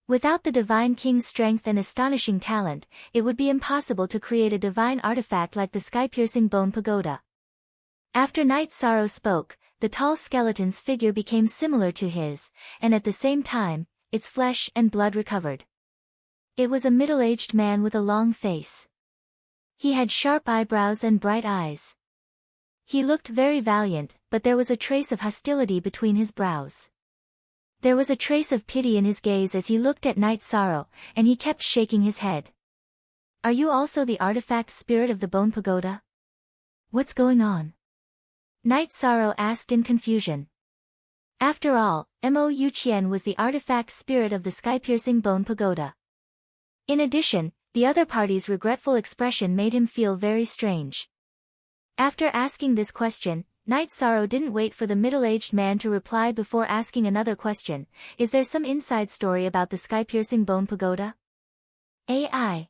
Without the Divine King's strength and astonishing talent, it would be impossible to create a divine artifact like the sky-piercing bone pagoda. After Night Sorrow spoke, the tall skeleton's figure became similar to his, and at the same time, its flesh and blood recovered. It was a middle-aged man with a long face. He had sharp eyebrows and bright eyes. He looked very valiant, but there was a trace of hostility between his brows. There was a trace of pity in his gaze as he looked at Night Sorrow, and he kept shaking his head. Are you also the artifact spirit of the bone pagoda? What's going on? Night Sorrow asked in confusion. After all, Mo Yuqian was the artifact spirit of the sky-piercing bone pagoda. In addition, the other party's regretful expression made him feel very strange. After asking this question, Night Sorrow didn't wait for the middle-aged man to reply before asking another question. Is there some inside story about the sky-piercing bone pagoda? AI.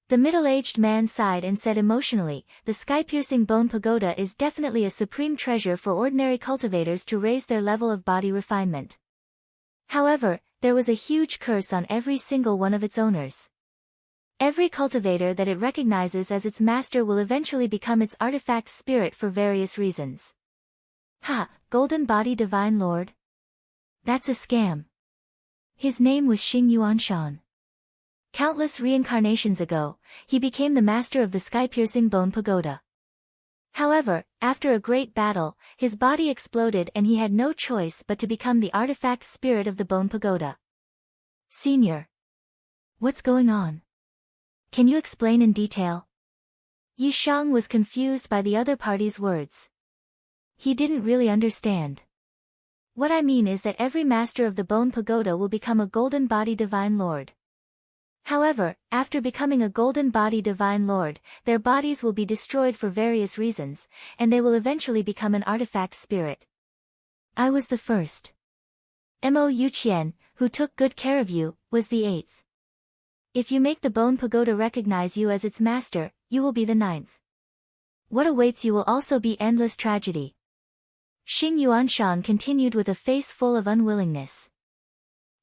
The middle-aged man sighed and said emotionally, the sky-piercing bone pagoda is definitely a supreme treasure for ordinary cultivators to raise their level of body refinement. However, there was a huge curse on every single one of its owners. Every cultivator that it recognizes as its master will eventually become its artifact spirit for various reasons. Ha, Golden Body Divine Lord? That's a scam. His name was Xing Yuanshan. Countless reincarnations ago, he became the master of the sky-piercing bone pagoda. However, after a great battle, his body exploded and he had no choice but to become the artifact spirit of the bone pagoda. Senior. What's going on? Can you explain in detail? Yi Shang was confused by the other party's words. He didn't really understand. What I mean is that every master of the bone pagoda will become a golden body divine lord. However, after becoming a golden body divine lord, their bodies will be destroyed for various reasons, and they will eventually become an artifact spirit. I was the first. Mo Yuqian, who took good care of you, was the 8th. If you make the bone pagoda recognize you as its master, you will be the 9th. What awaits you will also be endless tragedy. Xing Yuanshan continued with a face full of unwillingness.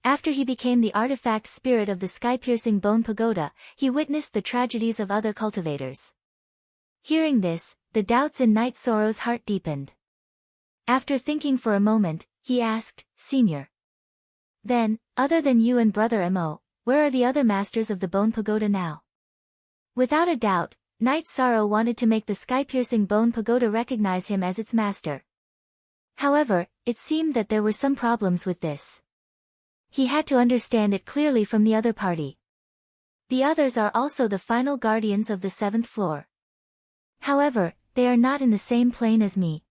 After he became the artifact spirit of the sky-piercing bone pagoda, he witnessed the tragedies of other cultivators. Hearing this, the doubts in Knight Sorrow's heart deepened. After thinking for a moment, he asked, Senior. Then, other than you and Brother Mo, where are the other masters of the bone pagoda now? Without a doubt, Knight Sorrow wanted to make the sky-piercing bone pagoda recognize him as its master. However, it seemed that there were some problems with this. He had to understand it clearly from the other party. The others are also the final guardians of the 7th floor. However, they are not in the same plane as me.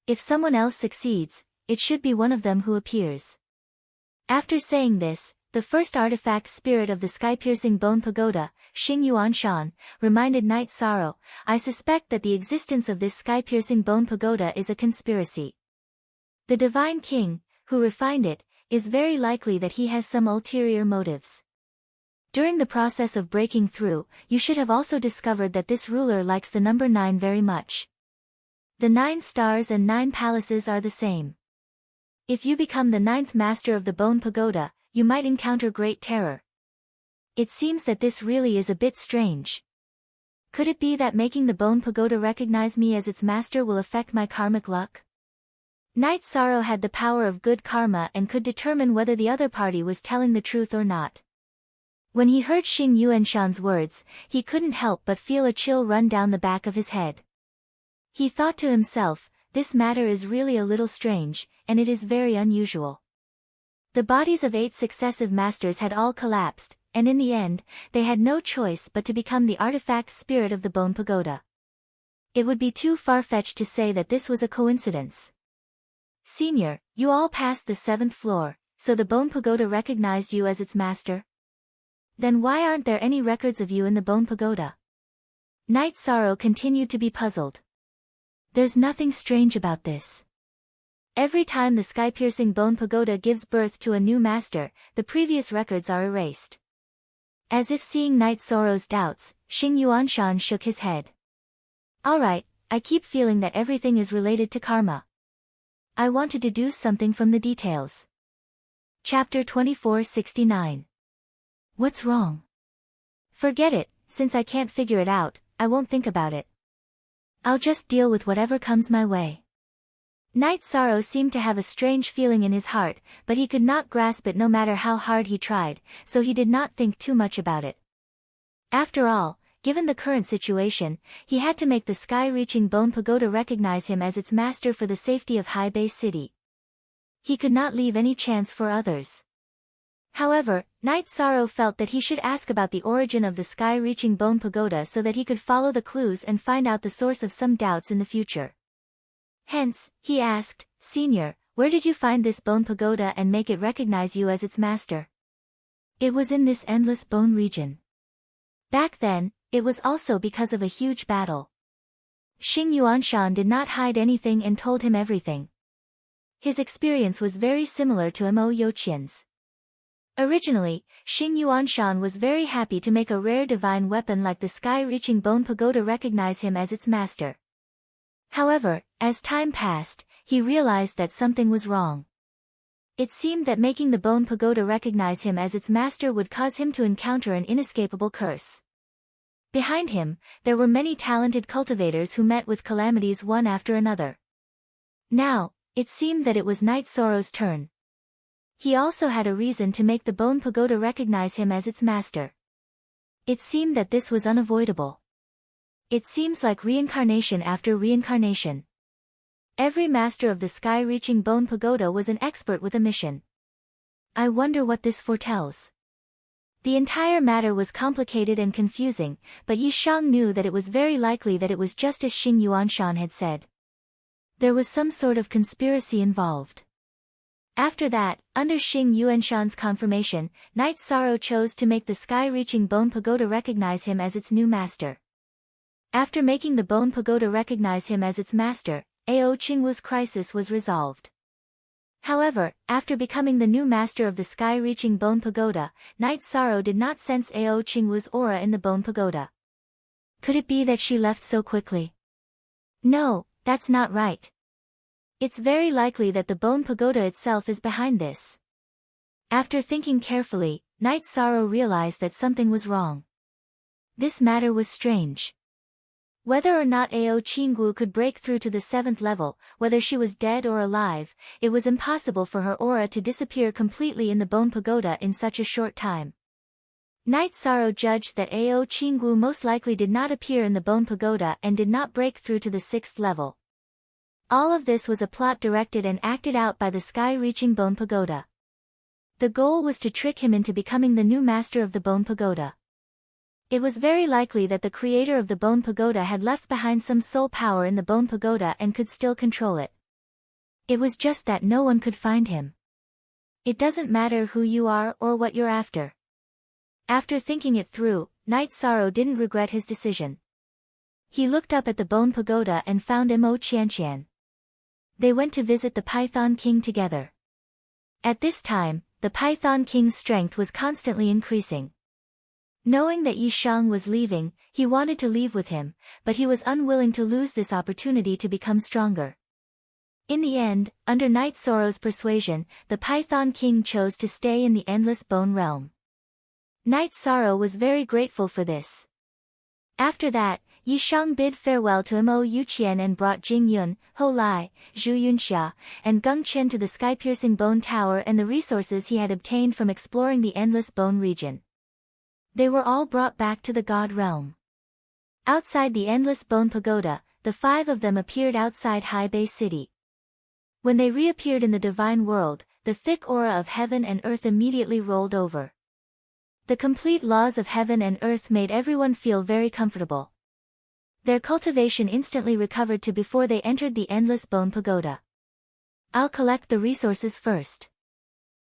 If someone else succeeds, it should be one of them who appears. After saying this, the first artifact spirit of the sky-piercing bone pagoda, Xing Yuanshan, reminded Knight Sorrow, I suspect that the existence of this sky-piercing bone pagoda is a conspiracy. The Divine King, who refined it, is very likely that he has some ulterior motives. During the process of breaking through, you should have also discovered that this ruler likes the number 9 very much. The 9 stars and 9 palaces are the same. If you become the 9th master of the bone pagoda, you might encounter great terror. It seems that this really is a bit strange. Could it be that making the bone pagoda recognize me as its master will affect my karmic luck? Knight Sorrow had the power of good karma and could determine whether the other party was telling the truth or not. When he heard Xing Yuanshan's words, he couldn't help but feel a chill run down the back of his head. He thought to himself, this matter is really a little strange, and it is very unusual. The bodies of 8 successive masters had all collapsed, and in the end, they had no choice but to become the artifact spirit of the bone pagoda. It would be too far-fetched to say that this was a coincidence. Senior, you all passed the 7th floor, so the bone pagoda recognized you as its master? Then why aren't there any records of you in the bone pagoda? Knight Sorrow continued to be puzzled. There's nothing strange about this. Every time the sky-piercing bone pagoda gives birth to a new master, the previous records are erased. As if seeing Knight Sorrow's doubts, Xing Yuanshan shook his head. Alright, I keep feeling that everything is related to karma. I want to deduce something from the details. Chapter 2469. What's wrong? Forget it, since I can't figure it out, I won't think about it. I'll just deal with whatever comes my way. Knight Sorrow seemed to have a strange feeling in his heart, but he could not grasp it no matter how hard he tried, so he did not think too much about it. After all, given the current situation, he had to make the sky-reaching bone pagoda recognize him as its master for the safety of High Bay City. He could not leave any chance for others. However, Knight Sorrow felt that he should ask about the origin of the sky-reaching bone pagoda so that he could follow the clues and find out the source of some doubts in the future. Hence, he asked, Senior, where did you find this bone pagoda and make it recognize you as its master? It was in this endless bone region. Back then, it was also because of a huge battle. Xing Yuanshan did not hide anything and told him everything. His experience was very similar to Mo Youqian's. Originally, Xing Yuanshan was very happy to make a rare divine weapon like the sky-reaching bone pagoda recognize him as its master. However, as time passed, he realized that something was wrong. It seemed that making the bone pagoda recognize him as its master would cause him to encounter an inescapable curse. Behind him, there were many talented cultivators who met with calamities one after another. Now, it seemed that it was Knight Sorrow's turn. He also had a reason to make the bone pagoda recognize him as its master. It seemed that this was unavoidable. It seems like reincarnation after reincarnation. Every master of the sky-reaching bone pagoda was an expert with a mission. I wonder what this foretells. The entire matter was complicated and confusing, but Yi Shang knew that it was very likely that it was just as Xing Yuanshan had said. There was some sort of conspiracy involved. After that, under Xing Yuanshan's confirmation, Night Sorrow chose to make the sky-reaching bone pagoda recognize him as its new master. After making the bone pagoda recognize him as its master, Ao Qingwu's crisis was resolved. However, after becoming the new master of the sky-reaching bone pagoda, Night Sorrow did not sense Ao Qingwu's aura in the bone pagoda. Could it be that she left so quickly? No, that's not right. It's very likely that the bone pagoda itself is behind this. After thinking carefully, Night Sorrow realized that something was wrong. This matter was strange. Whether or not Ao Qingwu could break through to the 7th level, whether she was dead or alive, it was impossible for her aura to disappear completely in the bone pagoda in such a short time. Night Sorrow judged that Ao Qingwu most likely did not appear in the bone pagoda and did not break through to the 6th level. All of this was a plot directed and acted out by the sky-reaching bone pagoda. The goal was to trick him into becoming the new master of the bone pagoda. It was very likely that the creator of the bone pagoda had left behind some soul power in the bone pagoda and could still control it. It was just that no one could find him. It doesn't matter who you are or what you're after. After thinking it through, Night Sorrow didn't regret his decision. He looked up at the bone pagoda and found Mo Qianqian. They went to visit the Python King together. At this time, the Python King's strength was constantly increasing. Knowing that Yi Shang was leaving, he wanted to leave with him, but he was unwilling to lose this opportunity to become stronger. In the end, under Night Sorrow's persuasion, the Python King chose to stay in the Endless Bone Realm. Night Sorrow was very grateful for this. After that, Yi Shang bid farewell to Mo Yuqian and brought Jing Yun, Ho Lai, Zhu Yunxia, and Geng Chen to the sky-piercing bone tower and the resources he had obtained from exploring the Endless Bone region. They were all brought back to the God Realm. Outside the Endless Bone Pagoda, the 5 of them appeared outside High Bay City. When they reappeared in the divine world, the thick aura of heaven and earth immediately rolled over. The complete laws of heaven and earth made everyone feel very comfortable. Their cultivation instantly recovered to before they entered the Endless Bone Pagoda. I'll collect the resources first.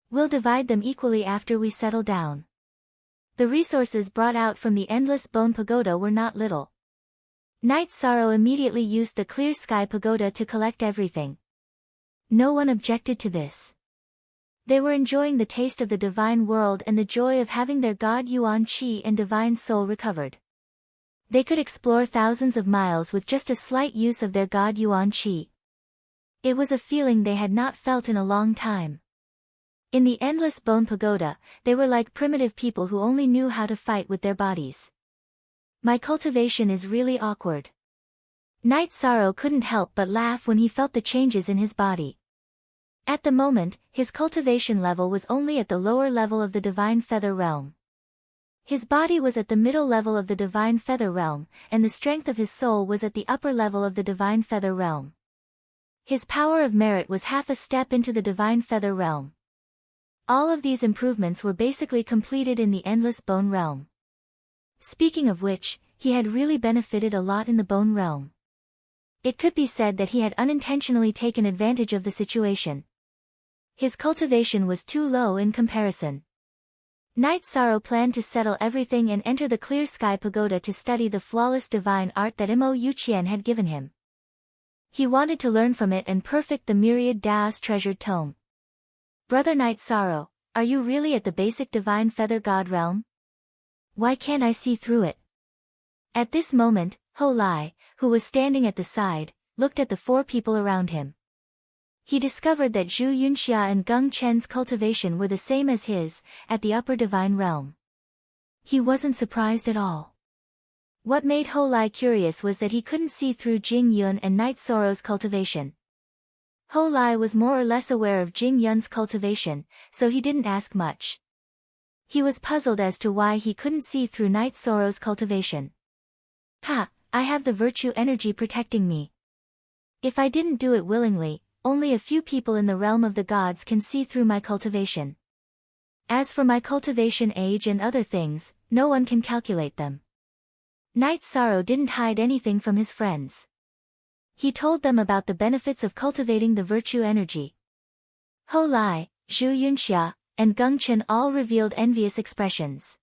We'll divide them equally after we settle down. The resources brought out from the Endless Bone Pagoda were not little. Night Sorrow immediately used the Clear Sky Pagoda to collect everything. No one objected to this. They were enjoying the taste of the divine world and the joy of having their God Yuan Qi and divine soul recovered. They could explore thousands of miles with just a slight use of their God Yuan Qi. It was a feeling they had not felt in a long time. In the Endless Bone Pagoda, they were like primitive people who only knew how to fight with their bodies. My cultivation is really awkward. Night Sorrow couldn't help but laugh when he felt the changes in his body. At the moment, his cultivation level was only at the lower level of the Divine Feather Realm. His body was at the middle level of the Divine Feather Realm, and the strength of his soul was at the upper level of the Divine Feather Realm. His power of merit was half a step into the Divine Feather Realm. All of these improvements were basically completed in the Endless Bone Realm. Speaking of which, he had really benefited a lot in the Bone Realm. It could be said that he had unintentionally taken advantage of the situation. His cultivation was too low in comparison. Night Sorrow planned to settle everything and enter the Clear Sky Pagoda to study the flawless divine art that Mo Yuqian had given him. He wanted to learn from it and perfect the myriad Daos treasured tome. Brother Night Sorrow, are you really at the basic Divine Feather God Realm? Why can't I see through it? At this moment, Ho Lai, who was standing at the side, looked at the 4 people around him. He discovered that Zhu Yunxia and Geng Chen's cultivation were the same as his, at the upper Divine Realm. He wasn't surprised at all. What made Ho Lai curious was that he couldn't see through Jing Yun and Night Sorrow's cultivation. Ho Lai was more or less aware of Jing Yun's cultivation, so he didn't ask much. He was puzzled as to why he couldn't see through Night Sorrow's cultivation. Ha, I have the virtue energy protecting me. If I didn't do it willingly, only a few people in the realm of the gods can see through my cultivation. As for my cultivation age and other things, no one can calculate them. Night Sorrow didn't hide anything from his friends. He told them about the benefits of cultivating the virtue energy. Ho Lai, Zhu Yunxia, and Geng Chen all revealed envious expressions.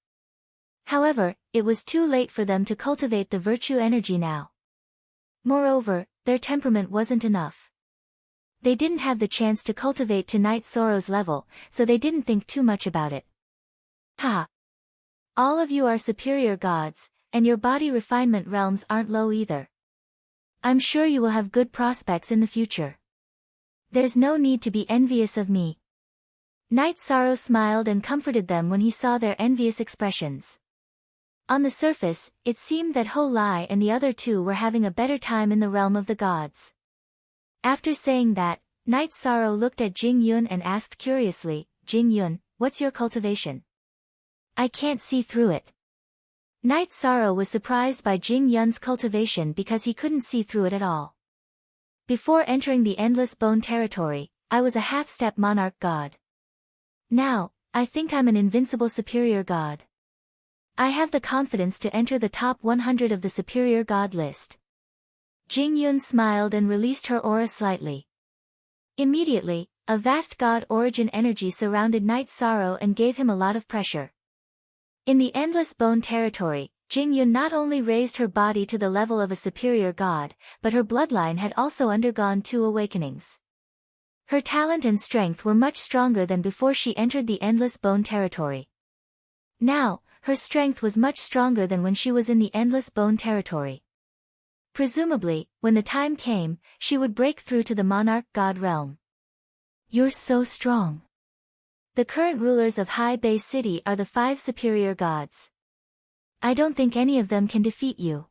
However, it was too late for them to cultivate the virtue energy now. Moreover, their temperament wasn't enough. They didn't have the chance to cultivate to Night Sorrow's level, so they didn't think too much about it. Ha! All of you are superior gods, and your body refinement realms aren't low either. I'm sure you will have good prospects in the future. There's no need to be envious of me. Night Sorrow smiled and comforted them when he saw their envious expressions. On the surface, it seemed that Ho Lai and the other two were having a better time in the realm of the gods. After saying that, Night Sorrow looked at Jing Yun and asked curiously, Jing Yun, what's your cultivation? I can't see through it. Night Sorrow was surprised by Jing Yun's cultivation because he couldn't see through it at all. Before entering the Endless Bone territory, I was a half-step monarch god. Now, I think I'm an invincible superior god. I have the confidence to enter the top 100 of the superior god list. Jing Yun smiled and released her aura slightly. Immediately, a vast god origin energy surrounded Night Sorrow and gave him a lot of pressure. In the Endless Bone territory, Jing Yun not only raised her body to the level of a superior god, but her bloodline had also undergone 2 awakenings. Her talent and strength were much stronger than before she entered the Endless Bone territory. Now, her strength was much stronger than when she was in the Endless Bone territory. Presumably, when the time came, she would break through to the monarch god realm. You're so strong. The current rulers of High Bay City are the 5 superior gods. I don't think any of them can defeat you.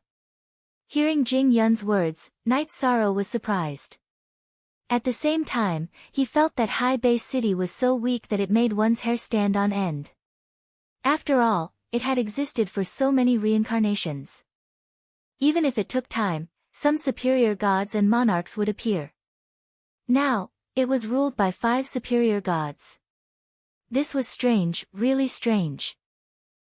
Hearing Jing Yun's words, Night Sorrow was surprised. At the same time, he felt that High Bay City was so weak that it made one's hair stand on end. After all, it had existed for so many reincarnations. Even if it took time, some superior gods and monarchs would appear. Now, it was ruled by 5 superior gods. This was strange, really strange.